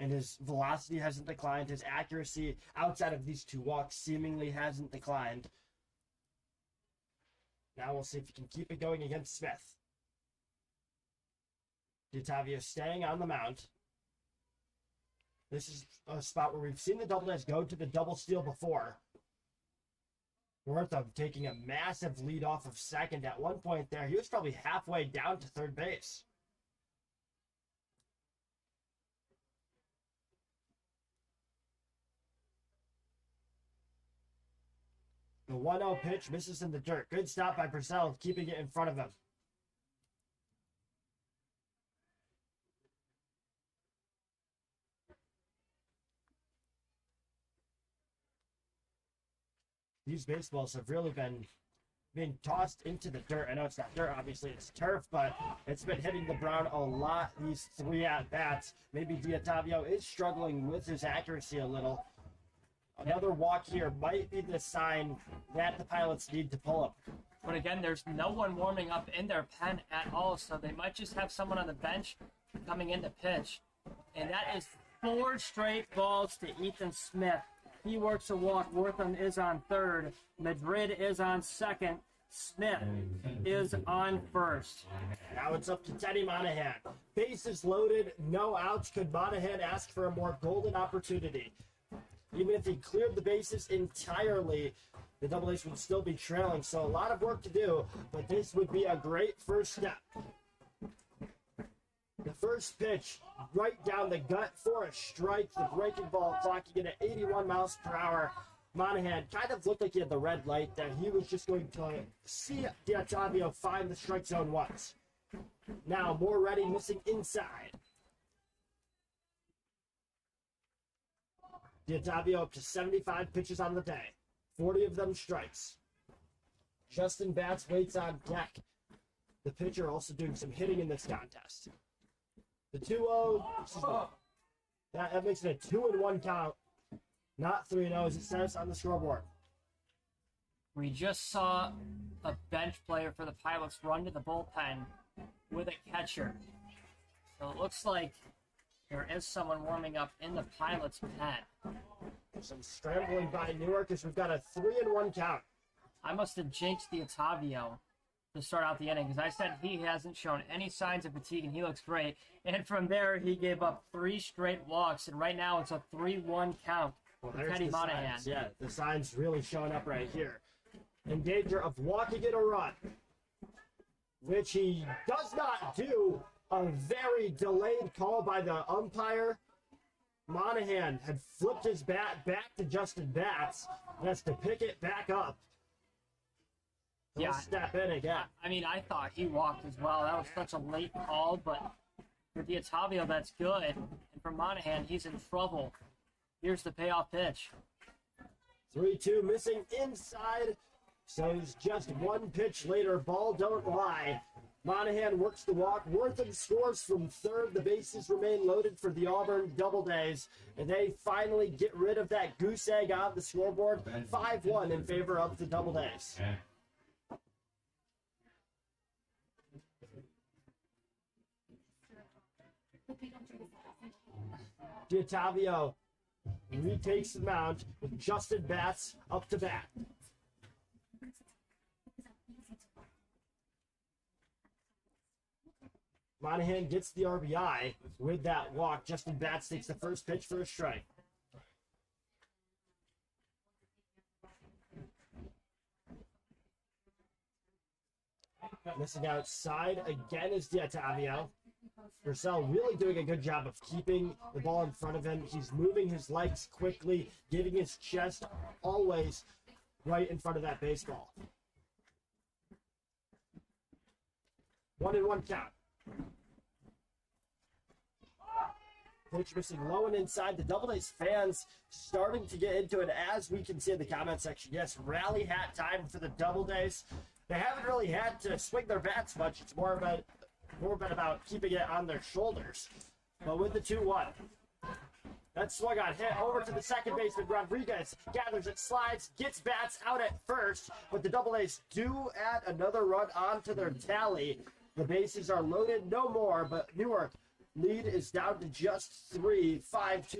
And his velocity hasn't declined. His accuracy outside of these 2 walks seemingly hasn't declined. Now we'll see if he can keep it going against Smith. D'Ottavio staying on the mound. This is a spot where we've seen the Doubledays go to the double steal before. Wortham taking a massive lead off of second at one point there. He was probably halfway down to third base. The 1-0 pitch misses in the dirt. Good stop by Purcell, keeping it in front of him. These baseballs have really been being tossed into the dirt. I know it's not dirt, obviously it's turf, but it's been hitting the brown a lot these 3 at-bats. Maybe D'Ottavio is struggling with his accuracy a little. Another walk here might be the sign that the Pilots need to pull up. But again, there's no one warming up in their pen at all, so they might just have someone on the bench coming in to pitch. And that is 4 straight balls to Ethan Smith. He works a walk. Wortham is on third. Madrid is on second. Smith is on first. Now it's up to Teddy Monahan. Bases loaded, no outs. Could Monahan ask for a more golden opportunity? Even if he cleared the bases entirely, the Doubledays would still be trailing. So a lot of work to do, but this would be a great first step. The first pitch right down the gut for a strike. The breaking ball clocking in at 81 miles per hour. Monahan kind of looked like he had the red light, that he was just going to see D'Ottavio find the strike zone once. Now more ready, missing inside. D'Ottavio up to 75 pitches on the day. 40 of them strikes. Justin Batts waits on deck. The pitcher also doing some hitting in this contest. The 2-0, that makes it a 2-1 count. Not 3-0 as it says on the scoreboard. We just saw a bench player for the Pilots run to the bullpen with a catcher. So it looks like there is someone warming up in the Pilots' pen. Some scrambling by Newark as we've got a 3-1 count. I must have jinxed the Otavio to start out the inning because I said he hasn't shown any signs of fatigue and he looks great. And from there, he gave up 3 straight walks, and right now it's a 3-1 count Well, for there's Teddy the Monahan. signs. Yeah, the signs really showing up right here. In danger of walking in a run, which he does not do. A very delayed call by the umpire. Monahan had flipped his bat back to Justin Batts and has to pick it back up. He'll Yeah. step in again. I mean, I thought he walked as well. That was such a late call, but for D'Ottavio, that's good. And for Monahan, he's in trouble. Here's the payoff pitch. 3-2 missing inside. So it's just one pitch later. Ball don't lie. Monahan works the walk. Wortham scores from third. The bases remain loaded for the Auburn Doubledays. And they finally get rid of that goose egg on the scoreboard. 5-1 in favor of the Doubledays. Yeah. D'Ottavio retakes the mound with Justin Batts up to bat. Monahan gets the RBI with that walk. Justin Batts takes the first pitch for a strike. Missing outside again is D'Ottavio. Purcell really doing a good job of keeping the ball in front of him. He's moving his legs quickly, getting his chest always right in front of that baseball. 1-1 count. Pitch missing low and inside. The Doubledays fans starting to get into it, as we can see in the comment section. Yes, rally hat time for the Doubledays. They haven't really had to swing their bats much. It's more been about keeping it on their shoulders. But with the 2-1, that swung on hit over to the second baseman. Rodriguez gathers it, slides, gets Bats out at first, but the Doubledays do add another run onto their tally. The bases are loaded, no more, but Newark lead is down to just 3, 5-2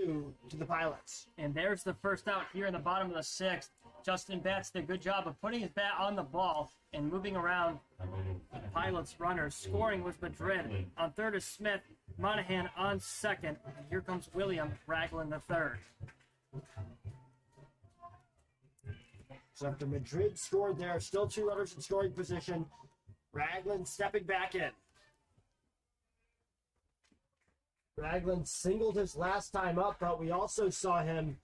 to the Pilots. And there's the first out here in the bottom of the 6th. Justin Batts did a good job of putting his bat on the ball and moving around the Pilots runners. Scoring was Madrid. On third is Smith. Monahan on second. And here comes William Ragland the third. So after Madrid scored there, still 2 runners in scoring position. Ragland stepping back in. Ragland singled his last time up, but we also saw him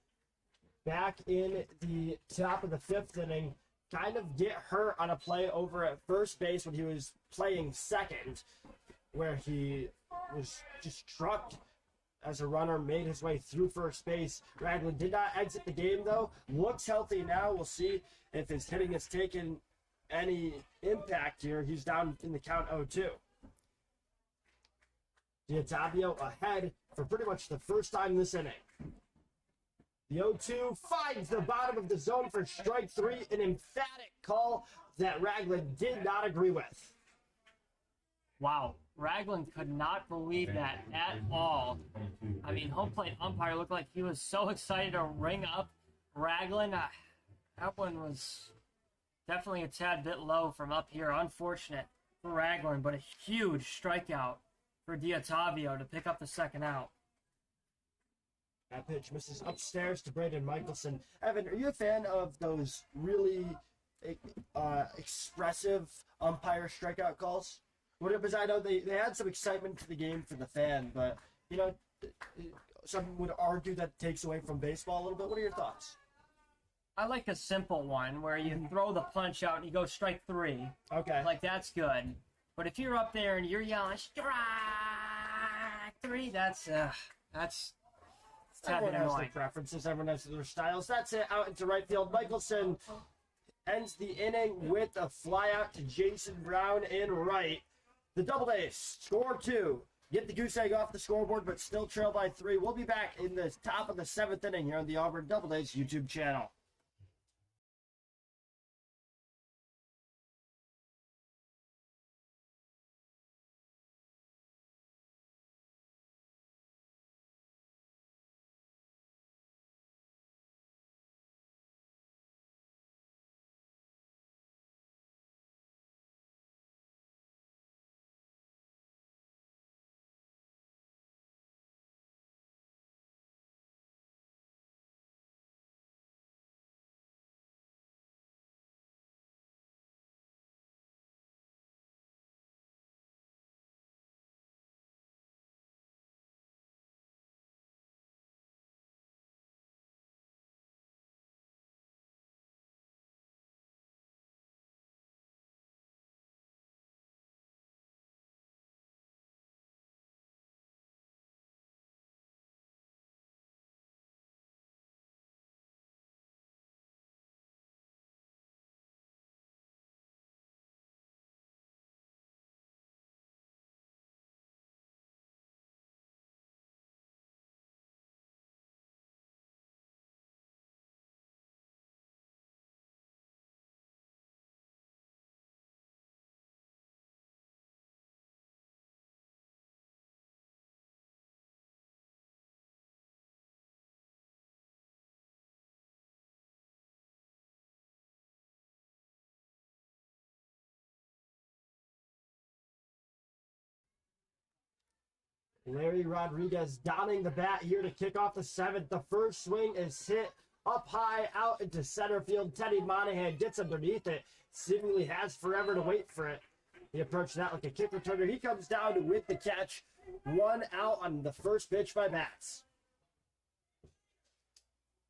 back in the top of the 5th inning kind of get hurt on a play over at first base when he was playing second, where he was just struck as a runner made his way through first base. Ragland did not exit the game, though. Looks healthy now. We'll see if his hitting has taken any impact here. He's down in the count 0-2. D'Ottavio ahead for pretty much the first time this inning. The 0-2 finds the bottom of the zone for strike 3, an emphatic call that Ragland did not agree with. Wow. Ragland could not believe that at all. I mean, home plate umpire looked like he was so excited to ring up Ragland. That one was definitely a tad bit low from up here. Unfortunate for Ragland, but a huge strikeout for D'Ottavio to pick up the second out. That pitch misses upstairs to Braden Michelson. Evan, are you a fan of those really expressive umpire strikeout calls? Because I know they had some excitement to the game for the fan, but, you know, some would argue that takes away from baseball a little bit. What are your thoughts? I like a simple one where you throw the punch out and you go strike 3. Okay. Like, that's good. But if you're up there and you're yelling, strike 3, that's Everyone has their annoying. preferences. Everyone has their styles. That's it. Out into right field. Michelson ends the inning with a fly out to Jason Brown in right. The Doubledays score 2. Get the goose egg off the scoreboard, but still trail by 3. We'll be back in the top of the 7th inning here on the Auburn Doubledays YouTube channel. Larry Rodriguez donning the bat here to kick off the 7th. The first swing is hit up high out into center field. Teddy Monahan gets underneath it. Seemingly has forever to wait for it. He approached that like a kick returner. He comes down with the catch. 1 out on the first pitch by Bats.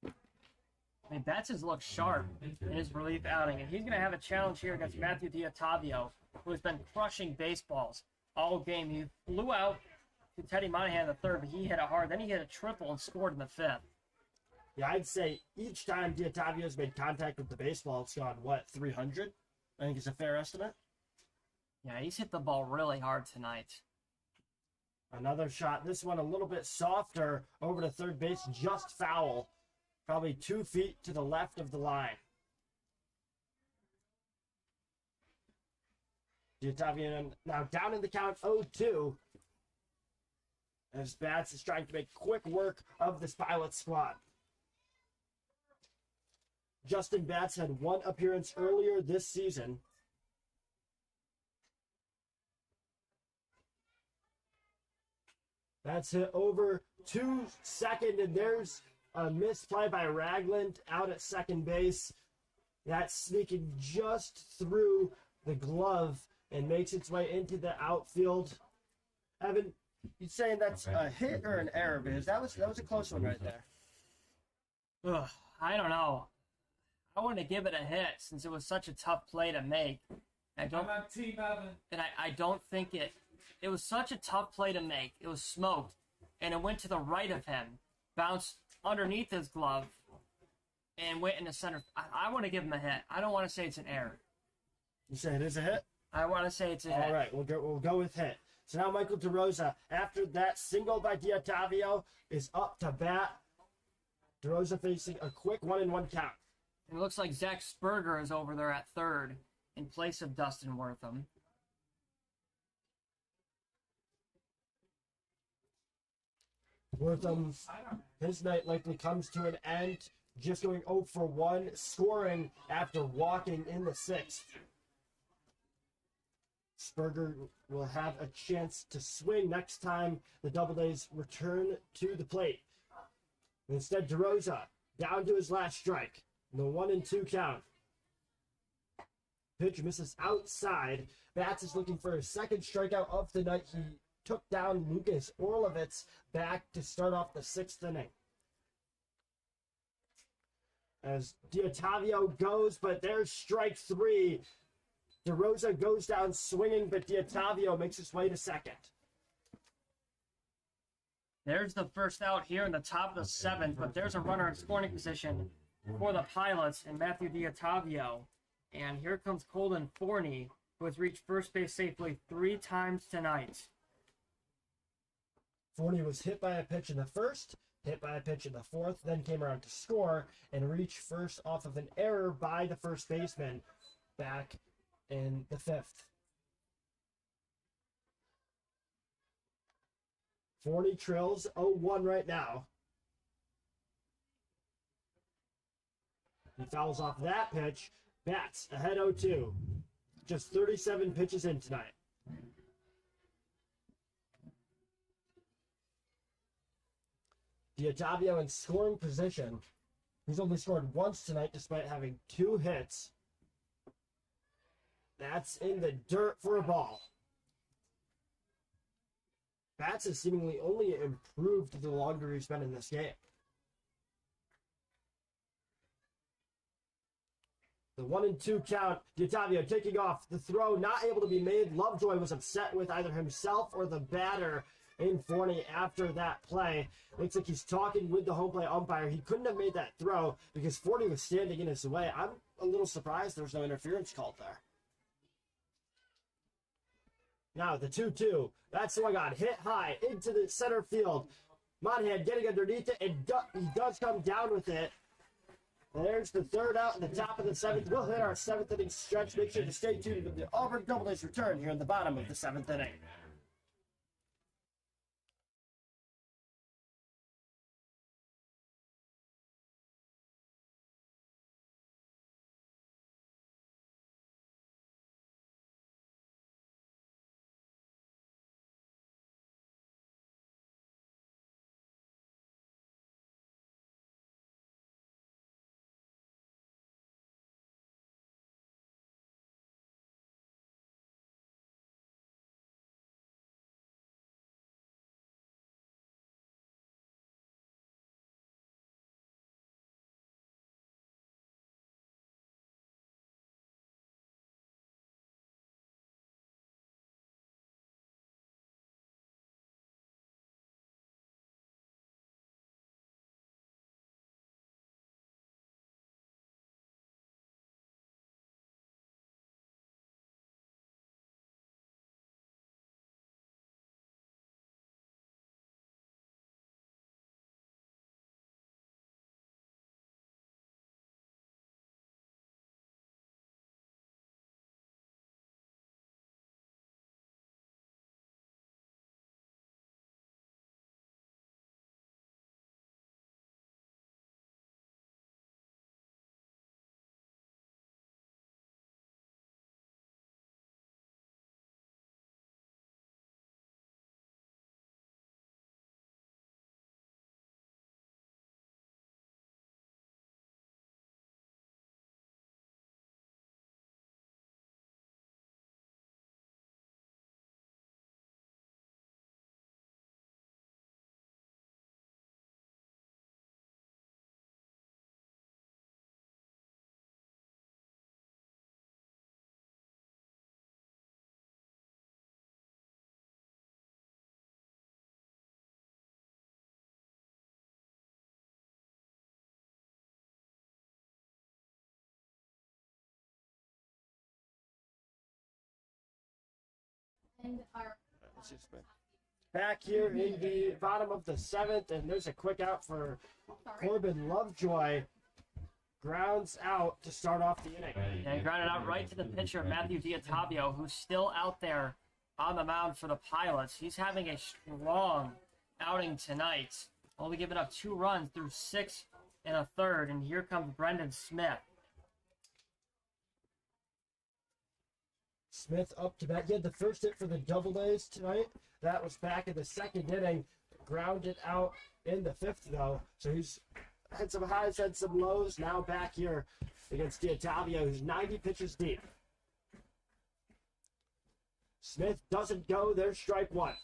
I mean, Betts has looked sharp in his relief outing, and he's going to have a challenge here against Matthew D'Ottavio, who has been crushing baseballs all game. He flew out to Teddy Monahan in the 3rd, but he hit it hard. Then he hit a triple and scored in the 5th. Yeah, I'd say each time D'Ottavio's made contact with the baseball, it's gone, 300? I think it's a fair estimate. Yeah, he's hit the ball really hard tonight. Another shot. This one a little bit softer over to third base, just foul. Probably 2 feet to the left of the line. D'Ottavio now down in the count 0-2. As Bats is trying to make quick work of this Pilot squad. Justin Bats had 1 appearance earlier this season. That's hit over to second, and there's a misplay by Ragland out at second base. That's sneaking just through the glove and makes its way into the outfield. Evan, you saying that's a hit or an error? Because that was a close one right there. Ugh, I don't know. I want to give it a hit since it was such a tough play to make. I'm on Team Evan. And I don't think it was such a tough play to make. It was smoked, and it went to the right of him, bounced underneath his glove, and went into center. I want to give him a hit. I don't want to say it's an error. You say it is a hit? I want to say it's a hit. All right, we'll go with hit. So now Michael DeRosa, after that single by D'Ottavio, is up to bat. DeRosa facing a quick 1-1 count. And it looks like Zach Sperger is over there at third in place of Dustin Wortham. Wortham, his night likely comes to an end, just going 0 for 1, scoring after walking in the 6th. Sperger will have a chance to swing next time the Doubledays return to the plate. Instead, DeRosa down to his last strike. The 1-2 count. Pitch misses outside. Bats is looking for his second strikeout of the night. He took down Lucas Orlovitz back to start off the 6th inning. As D'Ottavio goes, but there's strike 3. DeRosa goes down swinging, but D'Ottavio makes his way to second. There's the first out here in the top of the 7th, but there's a runner in scoring position for the Pilots and Matthew D'Ottavio. And here comes Colton Forney, who has reached first base safely 3 times tonight. Forney was hit by a pitch in the 1st, hit by a pitch in the 4th, then came around to score and reach first off of an error by the first baseman back in the 5th. Forney trails 0-1 right now. He fouls off that pitch. Bats ahead 0-2. Just 37 pitches in tonight. D'Ottavio in scoring position. He's only scored once tonight despite having 2 hits. That's in the dirt for a ball. Bats has seemingly only improved the longer he's been in this game. The 1-2 count. D'Ottavio taking off. The throw not able to be made. Lovejoy was upset with either himself or the batter in Forney after that play. Looks like he's talking with the home plate umpire. He couldn't have made that throw because Forney was standing in his way. I'm a little surprised there was no interference called there. Now the 2-2. That swung on, hit high into the center field. Monahan getting underneath it, and he does come down with it. There's the 3rd out in the top of the 7th. We'll hit our 7th inning stretch. Make sure to stay tuned with the Auburn Doubledays return here in the bottom of the 7th inning. Back here in the bottom of the 7th, and there's a quick out for Corbin Lovejoy. Grounds out to start off the inning. And he grounded out right to the pitcher, Matthew D'Ottavio, who's still out there on the mound for the Pilots. He's having a strong outing tonight. Only giving up 2 runs through 6 1/3, and here comes Brendan Smith. Smith up to bat. He had the first hit for the Doubledays tonight. That was back in the 2nd inning. Grounded out in the 5th, though. So he's had some highs, had some lows. Now back here against D'Ottavio, who's 90 pitches deep. Smith doesn't go. There's strike 1.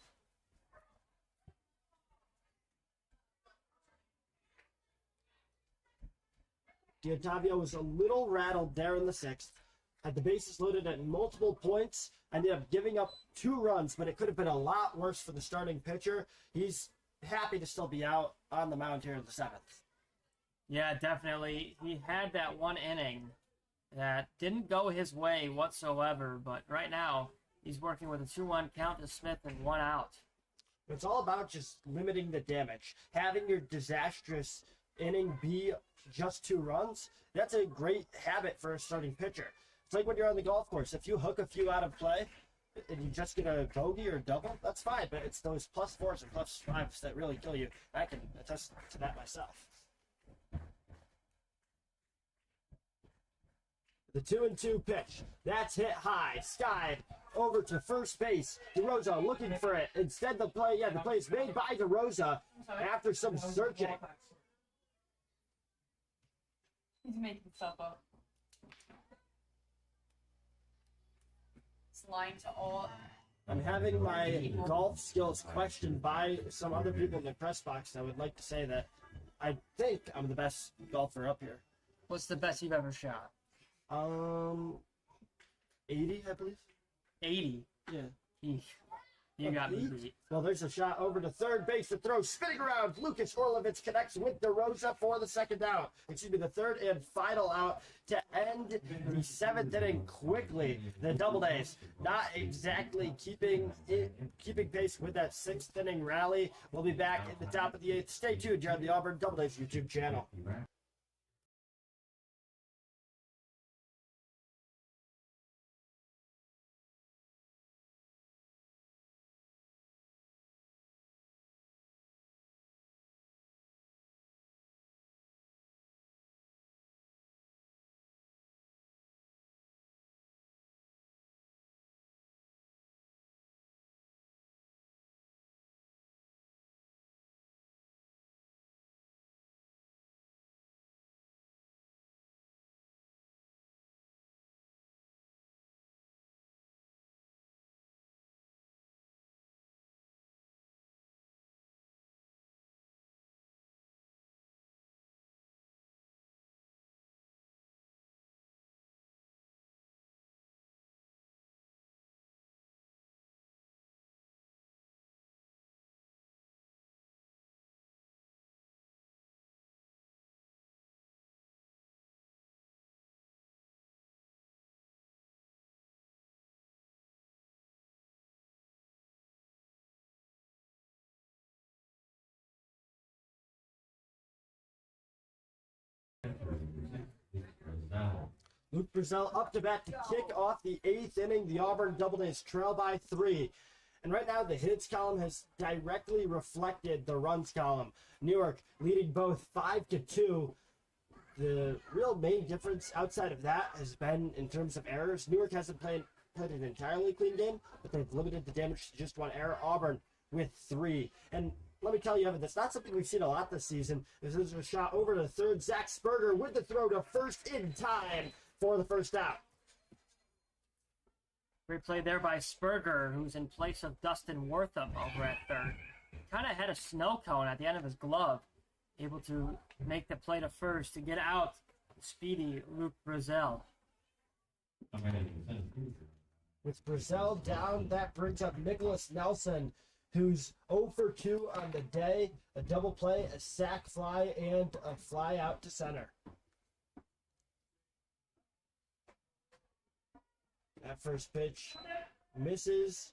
D'Ottavio was a little rattled there in the 6th. Had the bases loaded at multiple points. Ended up giving up 2 runs, but it could have been a lot worse for the starting pitcher. He's happy to still be out on the mound here in the 7th. Yeah, definitely. He had that 1 inning that didn't go his way whatsoever, but right now he's working with a 2-1 count to Smith and 1 out. It's all about just limiting the damage. Having your disastrous inning be just 2 runs, that's a great habit for a starting pitcher. It's like when you're on the golf course. If you hook a few out of play and you just get a bogey or a double, that's fine. But it's those +4s and +5s that really kill you. I can attest to that myself. The 2-2 pitch. That's hit high. Sky over to first base. DeRosa looking for it. Instead, the play is made by DeRosa after some searching. He's making stuff up. It's lying to all. I'm having my golf skills questioned by some other people in the press box. I would like to say that I think I'm the best golfer up here. What's the best you've ever shot? 80, I believe. 80. Yeah. Eesh. You got me beat. Well, there's a shot over to third base. The throw spinning around. Lucas Orlovitz connects with DeRosa for the 2nd out. The 3rd and final out to end the 7th inning quickly. The Doubledays not exactly keeping pace with that 6th inning rally. We'll be back at the top of the 8th. Stay tuned here on the Auburn Doubledays YouTube channel. Luke Brazell up to bat to kick off the 8th inning. The Auburn Doubledays trail by 3. And right now, the hits column has directly reflected the runs column. Newark leading both 5-2. The real main difference outside of that has been in terms of errors. Newark hasn't played an entirely clean game, but they've limited the damage to just 1 error. Auburn with 3. And let me tell you, Evan, that's not something we've seen a lot this season. This is a shot over to third. Zach Spurger with the throw to first in time for the 1st out. Great play there by Spurger, who's in place of Dustin Wortham over at third. Kind of had a snow cone at the end of his glove. Able to make the play to first to get out speedy Luke Brazell. With Brazell down, that brings up Nicholas Nelson, who's 0 for 2 on the day. A double play, a sac fly, and a fly out to center. That first pitch misses.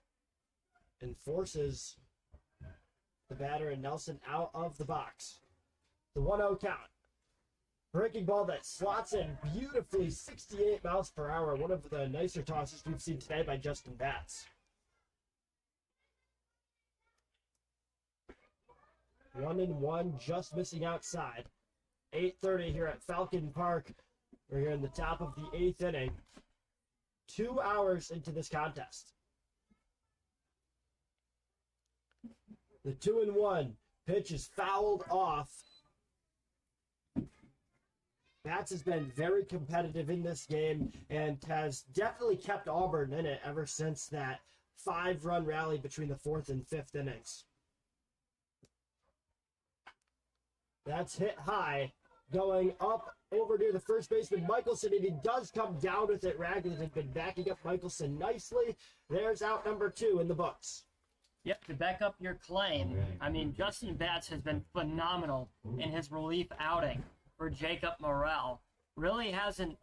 and forces the batter and Nelson out of the box. The 1-0 count. Breaking ball that slots in beautifully, 68 miles per hour. One of the nicer tosses we've seen today by Justin Batts. 1-1, just missing outside. 8:30 here at Falcon Park. We're here in the top of the 8th inning. 2 hours into this contest. The 2-1 pitch is fouled off. Batts has been very competitive in this game and has definitely kept Auburn in it ever since that 5-run rally between the 4th and 5th innings. That's hit high, going up over near the first baseman Michelson, and he does come down with it. Ragland had been backing up Michelson nicely. There's out number 2 in the books. Yep, to back up your claim, I mean, Justin Batts has been phenomenal in his relief outing for Jacob Morrell. Really hasn't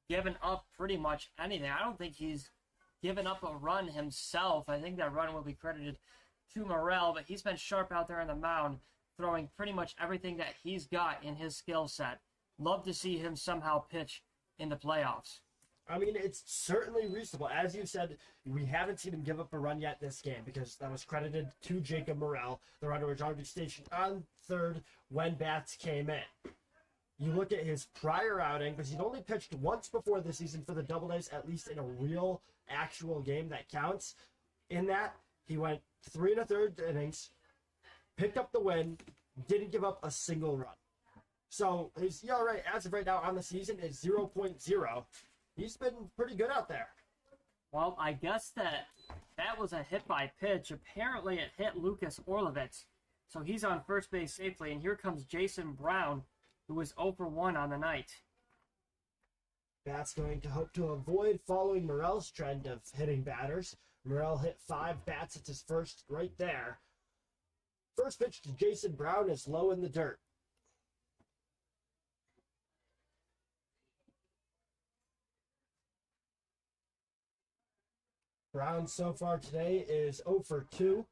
given up pretty much anything. I don't think he's given up a run himself. I think that run will be credited to Morrell, but he's been sharp out there on the mound, throwing pretty much everything that he's got in his skill set. Love to see him somehow pitch in the playoffs. I mean, it's certainly reasonable. As you said, we haven't seen him give up a run yet this game because that was credited to Jacob Morrell. The runner was already stationed on third when Batts came in. You look at his prior outing, because he'd only pitched once before this season for the Doubledays, at least in a real, actual game that counts. In that, he went 3 1/3 innings, picked up the win, didn't give up a single run. So his ERA as of right now on the season is 0.0. He's been pretty good out there. Well, I guess that was a hit by pitch. Apparently it hit Lucas Orlovitz. So he's on first base safely, and here comes Jason Brown, who was 0 for 1 on the night. Batts going to hope to avoid following Morrell's trend of hitting batters. Morrell hit 5 bats. It's his first right there. First pitch to Jason Brown is low in the dirt. Brown so far today is 0 for 2.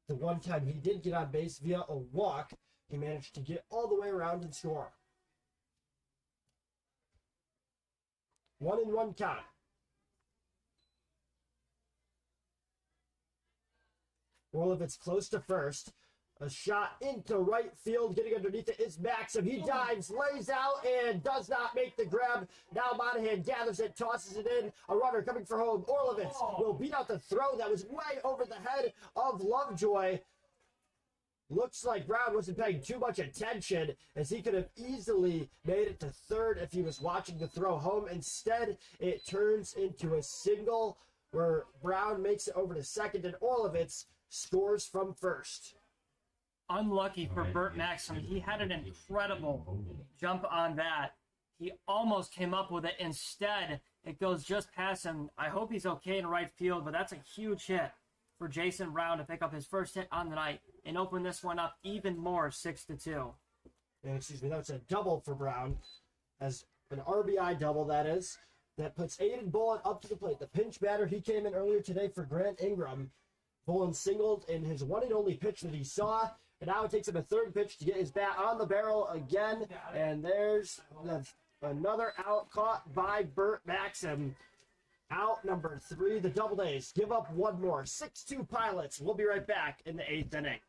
The one time he did get on base via a walk, he managed to get all the way around and score. 1-1 count. Orlovitz close to first. A shot into right field, getting underneath it is Maxim. He dives, lays out, and does not make the grab. Now Monahan gathers it, tosses it in. A runner coming for home. Orlovitz will beat out the throw that was way over the head of Lovejoy. Looks like Brown wasn't paying too much attention, as he could have easily made it to third if he was watching the throw home. Instead, it turns into a single where Brown makes it over to second, and Orlovitz scores from first. Unlucky for Burt Maxim. He had an incredible jump on that. He almost came up with it. Instead, it goes just past him. I hope he's okay in right field, but that's a huge hit for Jason Brown to pick up his first hit on the night and open this one up even more, 6-2. And excuse me, that's a double for Brown, as an RBI double, that is. That puts Aiden Bolin up to the plate. The pinch batter, he came in earlier today for Grant Ingram. Bolin singled in his one and only pitch that he saw. And now it takes him a third pitch to get his bat on the barrel again. And there's another out caught by Burt Maxim. Out number 3, the Doubledays give up one more. 6-2 Pilots. We'll be right back in the 8th inning.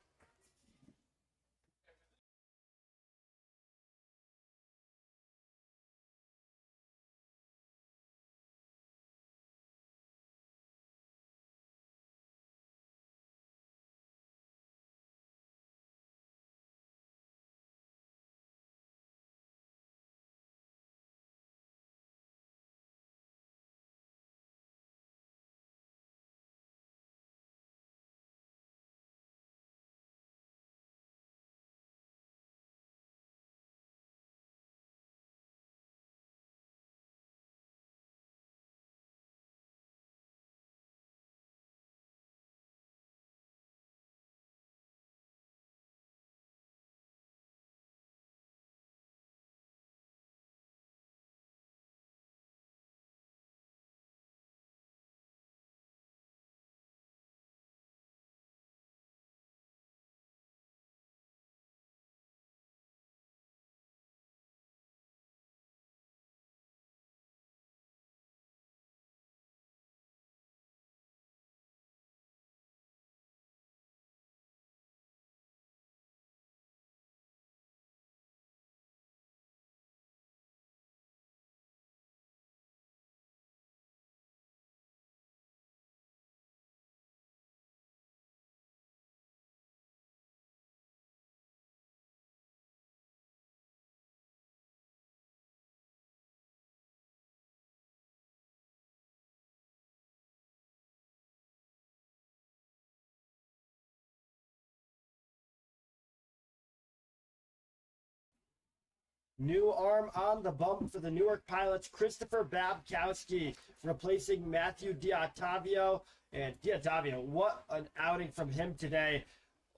New arm on the bump for the Newark Pilots, Christopher Babkowski, replacing Matthew D'Ottavio. And D'Ottavio, what an outing from him today.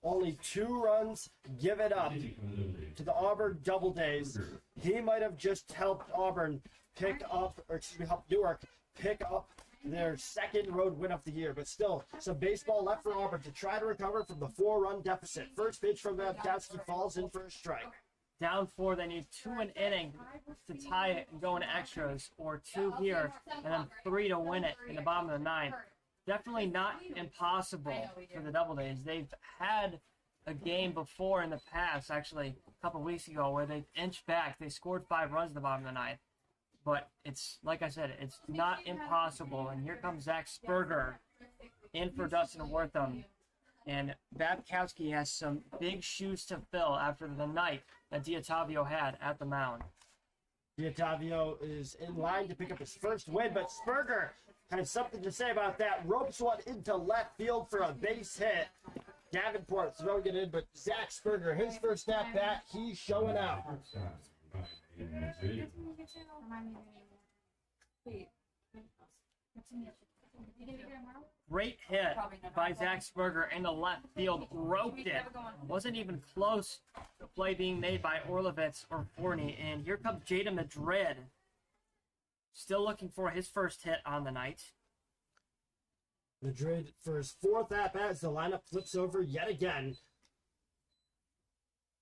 Only 2 runs given up to the Auburn Doubledays. He might have just helped Auburn help Newark pick up their second road win of the year. But still, some baseball left for Auburn to try to recover from the 4-run deficit. First pitch from Babkowski falls in for a strike. Down 4, they need 2 an inning to tie it and go into extras, or 2 here, and then 3 to win it in the bottom of the 9th. Definitely not impossible for the Doubledays. They've had a game before in the past, actually a couple weeks ago, where they've inched back. They scored 5 runs in the bottom of the 9th. But it's, like I said, it's not impossible. And here comes Zach Sperger in for Dustin Wortham. And Babkowski has some big shoes to fill after the night that D'Ottavio had at the mound. D'Ottavio is in line to pick up his first win, but Sperger has something to say about that. Ropes one into left field for a base hit. Davenport throwing it in, but Zach Sperger, his first at bat, he's showing out. Great hit by Zach Sperger in the left field. Roped it. Wasn't even close to play being made by Orlovitz or Forney. And here comes Jada Madrid. Still looking for his first hit on the night. Madrid for his 4th at-bat as the lineup flips over yet again.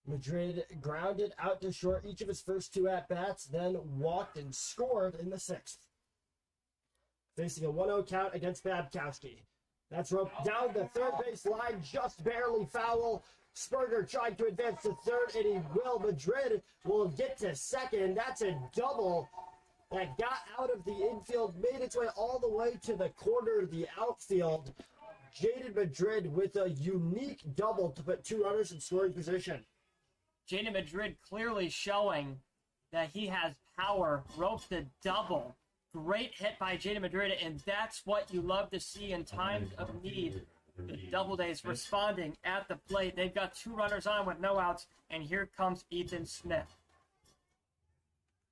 Madrid grounded out to short each of his first 2 at-bats, then walked and scored in the 6th. Facing a 1-0 count against Babkowski. That's roped down the third base line, just barely foul. Sperger trying to advance to third, and he will. Madrid will get to second. That's a double that got out of the infield, made its way all the way to the corner of the outfield. Jaden Madrid with a unique double to put 2 runners in scoring position. Jaden Madrid clearly showing that he has power. Roped the double. Great hit by Jaden Madrid, and that's what you love to see in times of need. The Doubledays responding at the plate. They've got 2 runners on with no outs, and here comes Ethan Smith.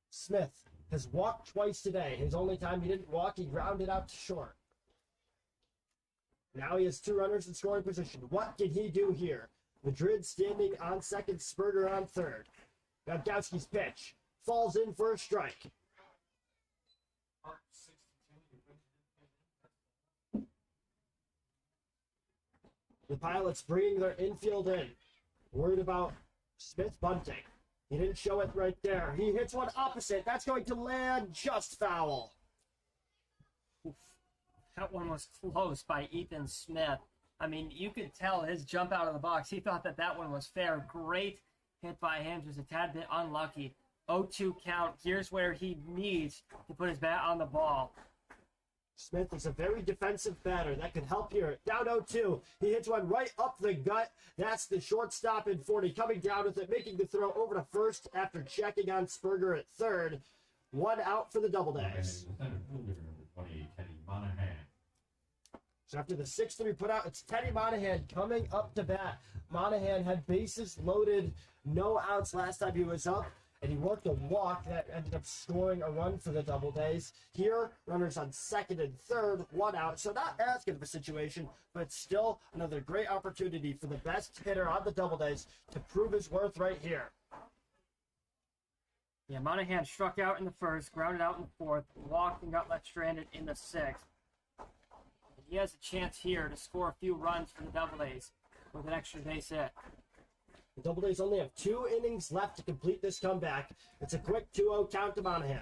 Smith has walked twice today. His only time he didn't walk, he grounded out to short. Now he has 2 runners in scoring position. What can he do here? Madrid standing on second, Sperger on third. Babkowski's pitch falls in for a strike. The Pilots bringing their infield in. Worried about Smith bunting. He didn't show it right there. He hits one opposite. That's going to land just foul. That one was close by Ethan Smith. I mean, you could tell his jump out of the box. He thought that one was fair. Great hit by him. Just a tad bit unlucky. 0-2 count. Here's where he needs to put his bat on the ball. Smith is a very defensive batter. That could help here. Down 0-2. He hits one right up the gut. That's the shortstop in 40. Coming down with it, making the throw over to first after checking on Sperger at third. 1 out for the Doubledays. So after the 6th we put out, it's Teddy Monahan coming up to bat. Monahan had bases loaded, no outs last time he was up, and he worked a walk that ended up scoring a run for the Doubledays. Here, runners on second and third, 1 out. So not as good of a situation, but still another great opportunity for the best hitter on the Doubledays to prove his worth right here. Yeah, Monahan struck out in the first, grounded out in the fourth, walked and got left stranded in the 6th. He has a chance here to score a few runs for the Doubledays with an extra base hit. The Doubledays only have 2 innings left to complete this comeback. It's a quick 2-0 count to Monahan.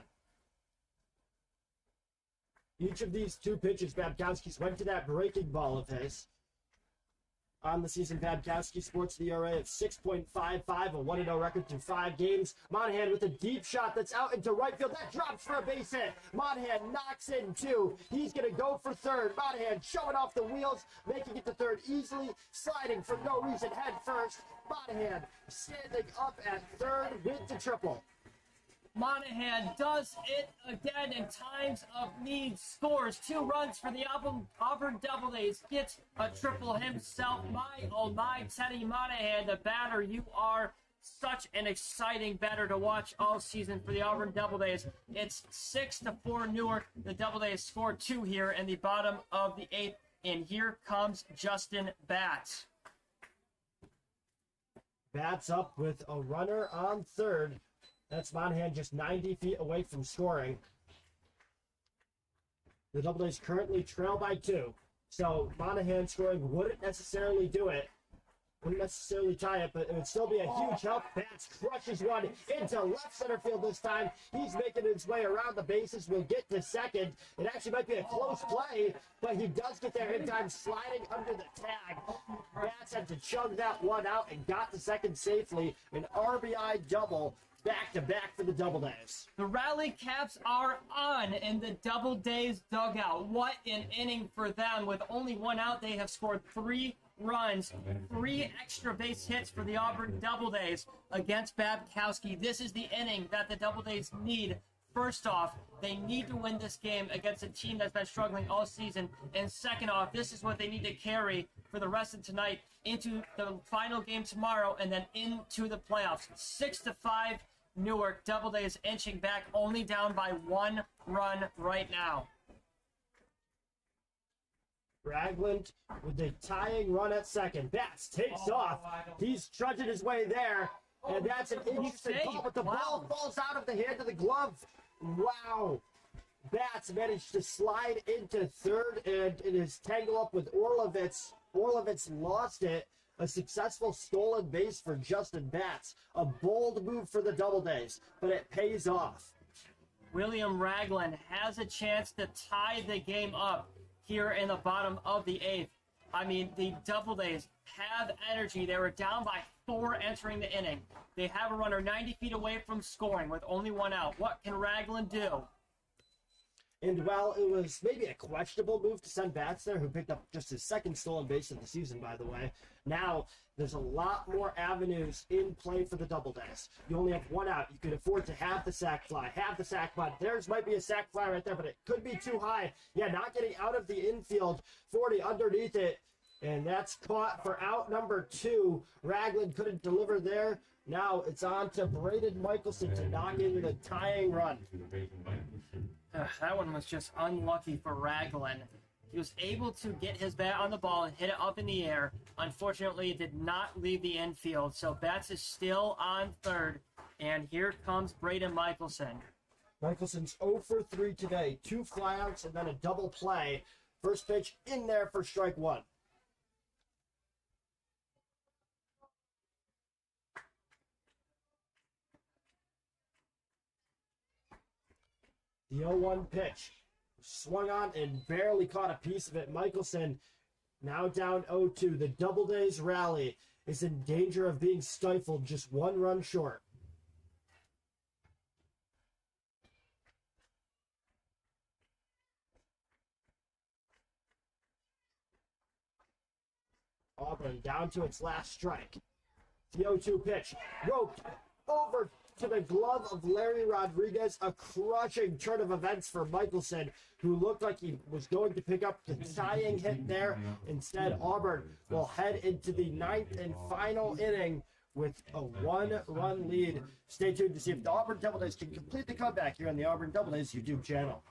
Each of these 2 pitches, Babkowski's went to that breaking ball of his. On the season, Babkowski sports the ERA of 6.55, a 1-0 record through 5 games. Monahan with a deep shot that's out into right field. That drops for a base hit. Monahan knocks in 2. He's going to go for third. Monahan showing off the wheels, making it to third easily, sliding for no reason head first. Monahan standing up at third with the triple. Monahan does it again in times of need, scores 2 runs for the Auburn Doubledays, gets a triple himself. My, oh my, Teddy Monahan, the batter you are such an exciting batter to watch all season for the Auburn Doubledays. It's 6-4 Newark. The Doubledays scored 2 here in the bottom of the 8th. And here comes Justin Batts. Bats up with a runner on third. That's Monahan just 90 feet away from scoring. The Doubledays currently trail by 2. So Monahan scoring wouldn't necessarily do it. Wouldn't necessarily tie it, but it would still be a huge help. Bats crushes one into left center field this time. He's making his way around the bases. Will get to second. It actually might be a close play, but he does get there in time, sliding under the tag. Bats had to chug that one out and got to second safely. An RBI double. Back-to-back for the Doubledays. The rally caps are on in the Doubledays dugout. What an inning for them. With only 1 out, they have scored 3 runs, 3 extra base hits for the Auburn Doubledays against Babkowski. This is the inning that the Doubledays need. First off, they need to win this game against a team that's been struggling all season. And second off, this is what they need to carry for the rest of tonight into the final game tomorrow and then into the playoffs. 6-5 Newark. Doubledays inching back, only down by 1 run right now. Ragland with the tying run at second. Bats takes off. He's trudging his way there. And that's an interesting call, but the ball falls out of the hand of the glove. Wow. Bats managed to slide into third and in his tangle up with Orlovitz. Orlovitz lost it. A successful stolen base for Justin Bats. A bold move for the Doubledays, but it pays off. William Ragland has a chance to tie the game up here in the bottom of the 8th. I mean, the Doubledays have energy. They were down by 4 entering the inning. They have a runner 90 feet away from scoring with only 1 out. What can Ragland do? And while it was maybe a questionable move to send Bats there, who picked up just his second stolen base of the season, by the way, now there's a lot more avenues in play for the Doubledays. You only have 1 out. You could afford to have the sac fly, have the sac bunt. There's might be a sac fly right there, but it could be too high. Yeah, not getting out of the infield. 40 underneath it. And that's caught for out number 2. Ragland couldn't deliver there. Now it's on to Braden Michelson to knock in the tying run. That one was just unlucky for Ragland. He was able to get his bat on the ball and hit it up in the air. Unfortunately, it did not leave the infield. So Bats is still on third. And here comes Braden Michelson. Michelson's 0 for 3 today. 2 flyouts and then a double play. First pitch in there for strike 1. The 0-1 pitch. Swung on and barely caught a piece of it. Michelson now down 0-2. The Doubledays rally is in danger of being stifled, just 1 run short. Auburn down to its last strike. The 0-2 pitch. Roped over to the glove of Larry Rodriguez. A crushing turn of events for Michelson, who looked like he was going to pick up the tying hit there. Instead, Auburn will head into the 9th and final inning with a 1-run lead. Stay tuned to see if the Auburn Doubledays can complete the comeback here on the Auburn Doubledays YouTube channel.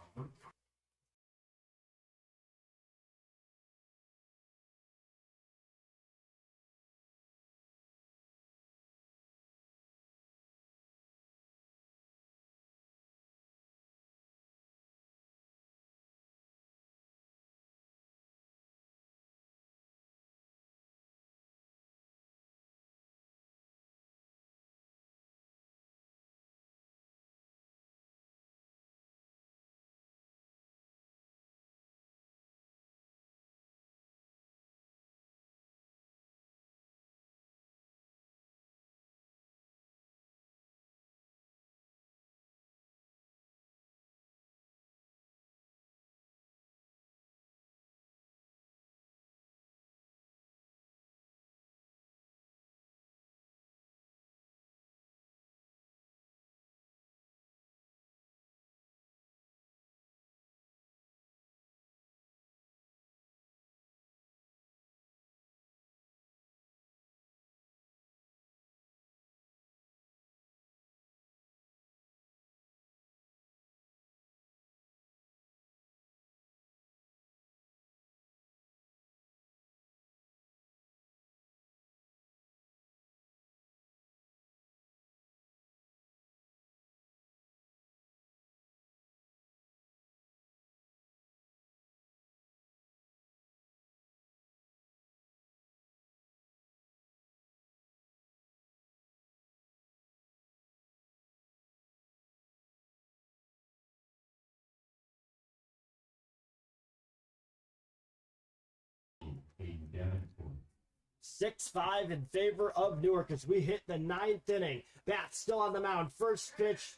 6-5 in favor of Newark as we hit the 9th inning. Bats still on the mound. First pitch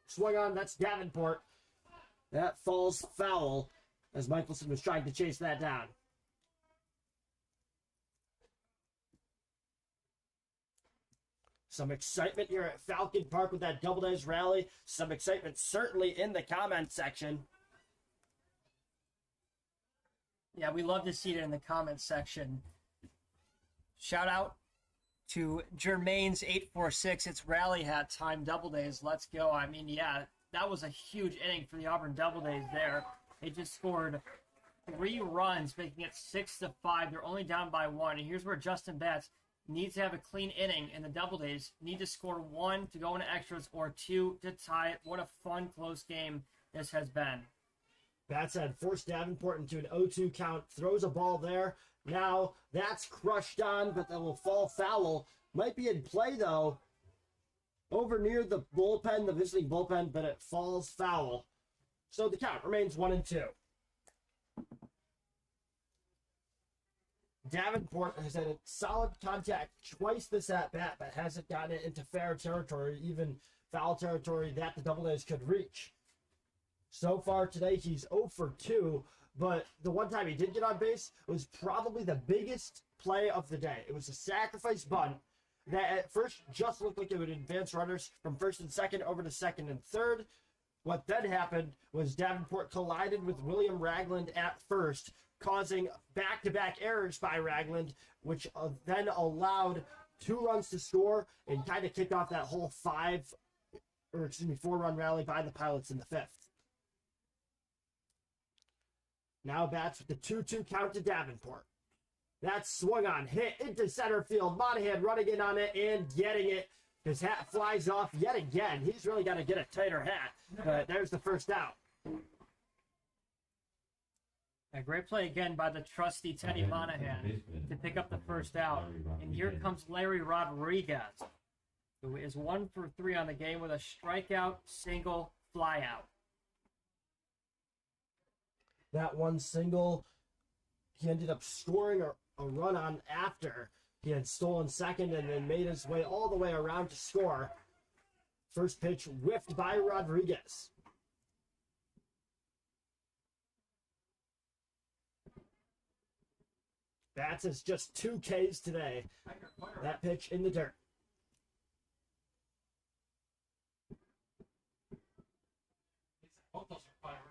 swung on. That's Davenport. That falls foul as Michelson was trying to chase that down. Some excitement here at Falcon Park with that Doubledays rally. Some excitement certainly in the comment section. Yeah, we love to see it in the comments section. Shout out to Jermaine's 846. It's rally hat time. Doubledays. Let's go. I mean, yeah, that was a huge inning for the Auburn Doubledays there. They just scored 3 runs, making it 6-5. They're only down by 1. And here's where Justin Betts needs to have a clean inning, and the Doubledays need to score 1 to go into extras or 2 to tie it. What a fun, close game this has been. Bats had forced Davenport into an 0-2 count. Throws a ball there. Now that's crushed on, but that will fall foul. Might be in play, though. Over near the bullpen, the visiting bullpen, but it falls foul. So the count remains 1-2. Davenport has had a solid contact twice this at-bat, but hasn't gotten it into fair territory, even foul territory that the Doubledays could reach. So far today, he's 0 for 2, but the one time he did get on base was probably the biggest play of the day. It was a sacrifice bunt that at first just looked like it would advance runners from first and second over to second and third. What then happened was Davenport collided with William Ragland at first, causing back-to-back errors by Ragland, which then allowed 2 runs to score and kind of kick off that whole 4-run rally by the Pilots in the 5th. Now bats with the 2-2 count to Davenport. That's swung on, hit into center field. Monahan running in on it and getting it. His hat flies off yet again. He's really got to get a tighter hat. But there's the first out. A great play again by the trusty Teddy Monahan to pick up the first out. And here comes Larry Rodriguez, who is 1 for 3 on the game with a strikeout, single, flyout. That one single, he ended up scoring a run on after he had stolen second and then made his way all the way around to score. First pitch whiffed by Rodriguez. Bats is just 2 Ks today. That pitch in the dirt. Both those are fireworks.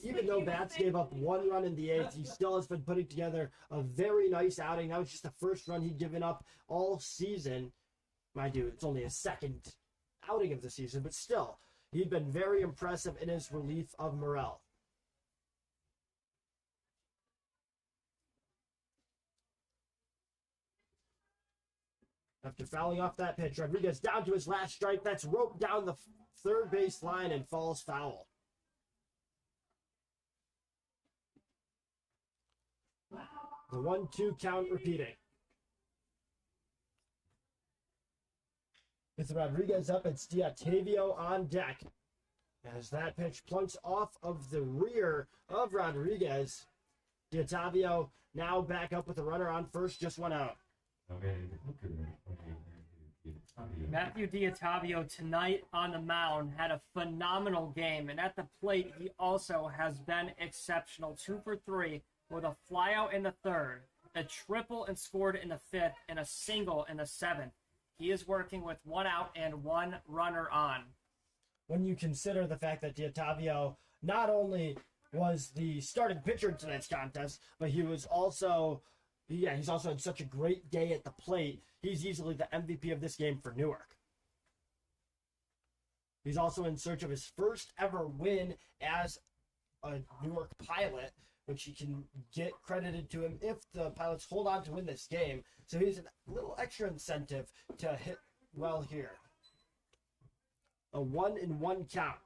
Even though Bats gave up 1 run in the 8th, he still has been putting together a very nice outing. That was just the first run he'd given up all season. Mind you, it's only his 2nd outing of the season, but still, he'd been very impressive in his relief of Morel. After fouling off that pitch, Rodriguez down to his last strike. That's roped down the third base line and falls foul. The 1-2 count repeating. With Rodriguez up, it's Diatavio on deck. As that pitch plunks off of the rear of Rodriguez. Diatavio now back up with a runner on first, just 1 out. Matthew Diatavio tonight on the mound had a phenomenal game, and at the plate he also has been exceptional. 2 for 3 with a flyout in the 3rd, a triple and scored in the 5th, and a single in the 7th. He is working with 1 out and 1 runner on. When you consider the fact that Diatavio not only was the starting pitcher in tonight's contest, but he was also, he's also had such a great day at the plate. He's easily the MVP of this game for Newark. He's also in search of his first ever win as a Newark Pilot, which he can get credited to him if the Pilots hold on to win this game. So he's a little extra incentive to hit well here. A 1-1 count.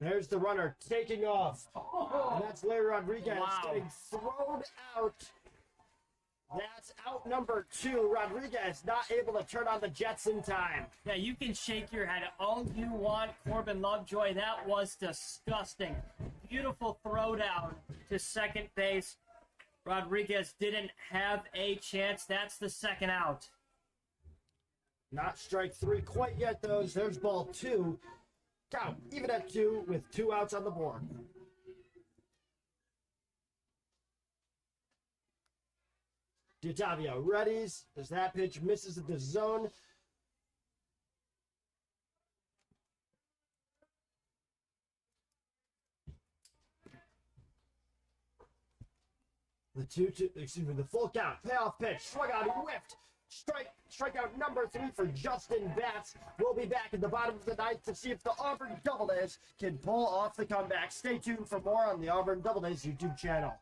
There's the runner taking off. And that's Larry Rodriguez Wow. getting thrown out That's out number 2. Rodriguez not able to turn on the Jets in time. Yeah, you can shake your head all you want, Corbin Lovejoy. That was disgusting. Beautiful throwdown to second base. Rodriguez didn't have a chance. That's the second out. Not strike 3 quite yet, though. There's ball 2. Count even at 2 with 2 outs on the board. D'Ottavio readies as that pitch misses the zone. The full count, payoff pitch, swung out, whiffed. Strikeout number 3 for Justin Batts. We'll be back at the bottom of the ninth to see if the Auburn Doubledays can pull off the comeback. Stay tuned for more on the Auburn Doubledays YouTube channel.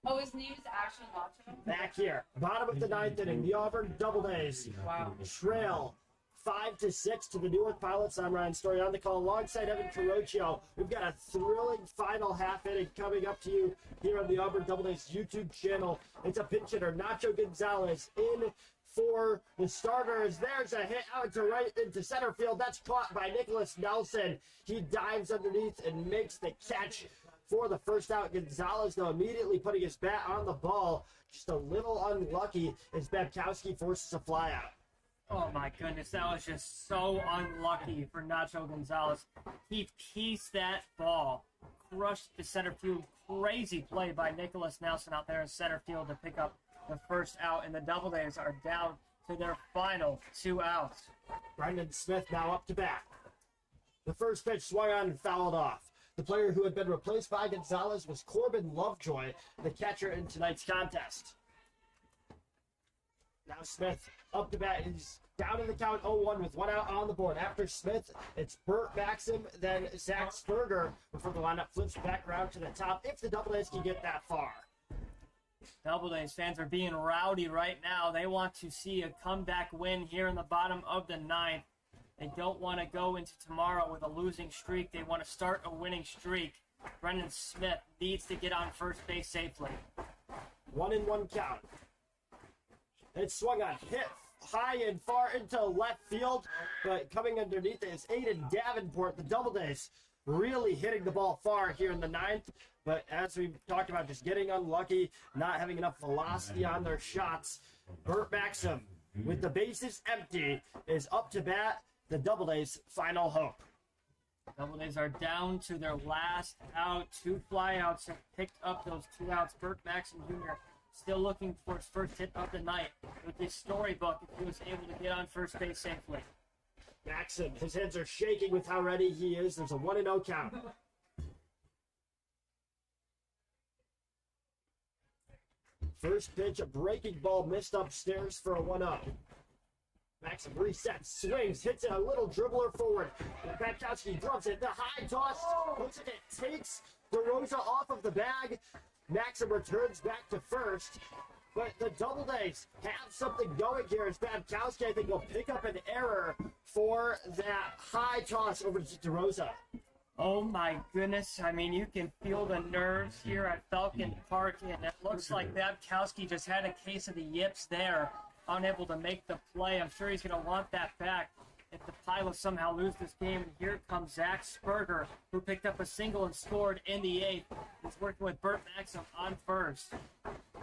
Oh, his name is actually Nacho? Back here, bottom of the ninth inning, the Auburn Doubledays Wow. trail 5-6 to the Newark Pilots. I'm Ryan Story on the call alongside Evan Carocchio. We've got a thrilling final half inning coming up to you here on the Auburn Doubledays YouTube channel. It's a pinch hitter, Nacho Gonzalez, in for the starters. There's a hit out to right into center field. That's caught by Nicholas Nelson. He dives underneath and makes the catch for the first out. Gonzalez, though, immediately putting his bat on the ball. Just a little unlucky as Babkowski forces a fly out. Oh my goodness, that was just so unlucky for Nacho Gonzalez. He pieced that ball, crushed the center field. Crazy play by Nicholas Nelson out there in center field to pick up the first out, and the Doubledays are down to their final 2 outs. Brendan Smith now up to bat. The first pitch swung on and fouled off. The player who had been replaced by Gonzalez was Corbin Lovejoy, the catcher in tonight's contest. Now Smith up to bat. He's down in the count 0-1 with 1 out on the board. After Smith, it's Burt Maxim, then Zach Sperger before the lineup flips back around to the top if the Doubledays can get that far. Doubledays fans are being rowdy right now. They want to see a comeback win here in the bottom of the ninth. They don't want to go into tomorrow with a losing streak. They want to start a winning streak. Brendan Smith needs to get on first base safely. 1-1 count. It's swung on, hit high and far into left field, but coming underneath is Aiden Davenport. The Doubledays really hitting the ball far here in the ninth, but as we've talked about, just getting unlucky, not having enough velocity on their shots. Burt Maxim, with the bases empty, is up to bat. The Doubledays' final hope. Doubledays are down to their last out. 2 flyouts have picked up those 2 outs. Burt Maxim Jr. still looking for his first hit of the night with his storybook if he was able to get on first base safely. Maxim, his hands are shaking with how ready he is. There's a 1-0 count. First pitch, a breaking ball missed upstairs for a 1-0. Maxim resets, swings, hits it, a little dribbler forward. Babkowski drops it, the high toss, looks like it takes DeRosa off of the bag. Maxim returns back to first. But the Doubledays have something going here as Babkowski, I think, will pick up an error for that high toss over to DeRosa. Oh my goodness. I mean, you can feel the nerves here at Falcon Park, and it looks like Babkowski just had a case of the yips there, unable to make the play. I'm sure he's going to want that back if the Pilots somehow lose this game. And here comes Zach Sperger, who picked up a single and scored in the 8th. He's working with Burt Maxim on first.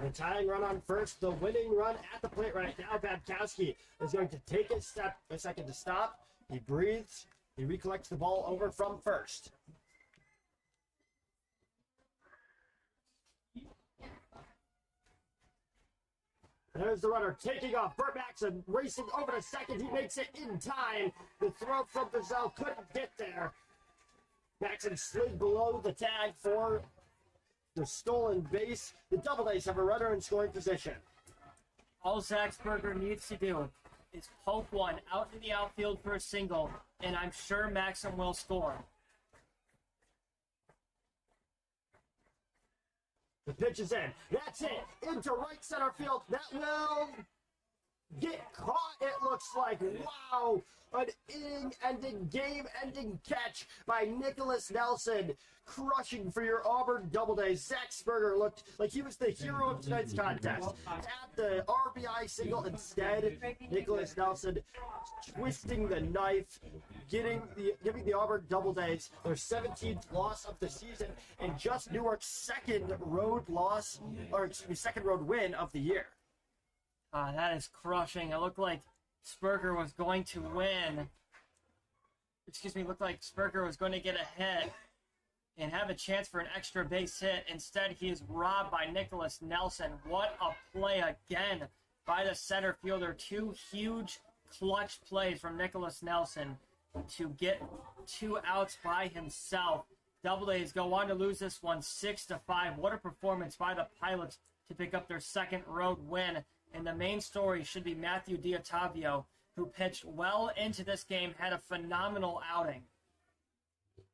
The tying run on first, the winning run at the plate right now. Babkowski is going to take a second to stop. He breathes. He recollects the ball over from first. There's the runner taking off. Burt Maxim racing over to second. He makes it in time. The throw from Brazil couldn't get there. Maxim slid below the tag for the stolen base. The Doubledays have a runner in scoring position. All Zach Sperger needs to do is poke one out in the outfield for a single, and I'm sure Maxim will score. The pitch is in. That's it. Into right center field. That will get caught, it looks like. Wow. An inning-ending, game-ending catch by Nicholas Nelson. Crushing for your Auburn Doubledays. Zach Sperger looked like he was the hero of tonight's contest. At the RBI single instead, Nicholas Nelson twisting the knife, giving the Auburn Doubledays their 17th loss of the season and just Newark's second road win of the year. That is crushing. It looked like Sperger was going to win. Looked like Sperger was going to get ahead and have a chance for an extra base hit. Instead, he is robbed by Nicholas Nelson. What a play again by the center fielder. Two huge clutch plays from Nicholas Nelson to get 2 outs by himself. Doubledays go on to lose this one 6-5. What a performance by the Pilots to pick up their second road win. And the main story should be Matthew D'Ottavio, who pitched well into this game, had a phenomenal outing.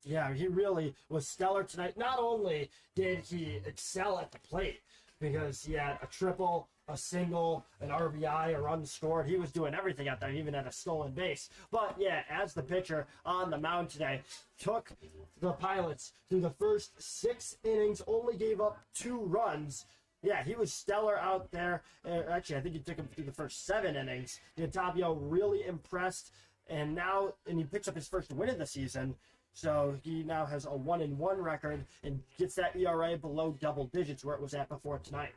Yeah, he really was stellar tonight. Not only did he excel at the plate, because he had a triple, a single, an RBI, a run scored. He was doing everything out there, even had a stolen base. But yeah, as the pitcher on the mound today, took the Pilots through the first 6 innings, only gave up 2 runs. Yeah, he was stellar out there. Actually, I think he took him through the first 7 innings. D'Ottavio really impressed, and he picks up his first win of the season. So he now has a 1-1 record and gets that ERA below double digits where it was at before tonight.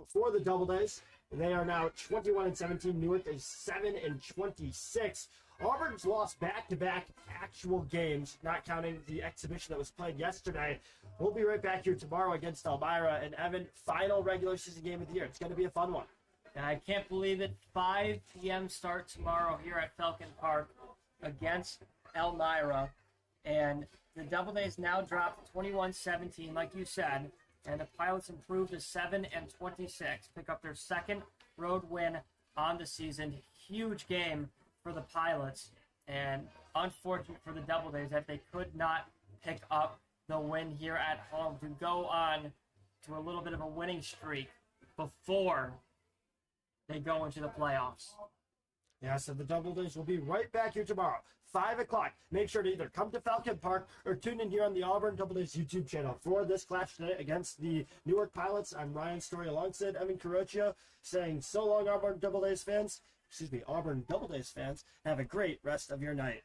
For the Doubledays, they are now 21-17. Newark is 7-26. Auburn's lost back-to-back actual games, not counting the exhibition that was played yesterday. We'll be right back here tomorrow against Elmira and Evan, final regular season game of the year. It's going to be a fun one. And I can't believe it. 5 p.m. start tomorrow here at Falcon Park against Elmira. And the Doubledays now dropped 21-17, like you said. And the Pilots improved to 7-26, pick up their second road win on the season. Huge game for the Pilots, and unfortunate for the Doubledays that they could not pick up the win here at home to go on to a little bit of a winning streak before they go into the playoffs. Yeah, so the Doubledays will be right back here tomorrow, 5 o'clock. Make sure to either come to Falcon Park or tune in here on the Auburn Doubledays YouTube channel for this clash today against the Newark Pilots. I'm Ryan Story alongside Evan Carocchio saying so long, Auburn Doubledays fans. Auburn Doubledays fans. Have a great rest of your night.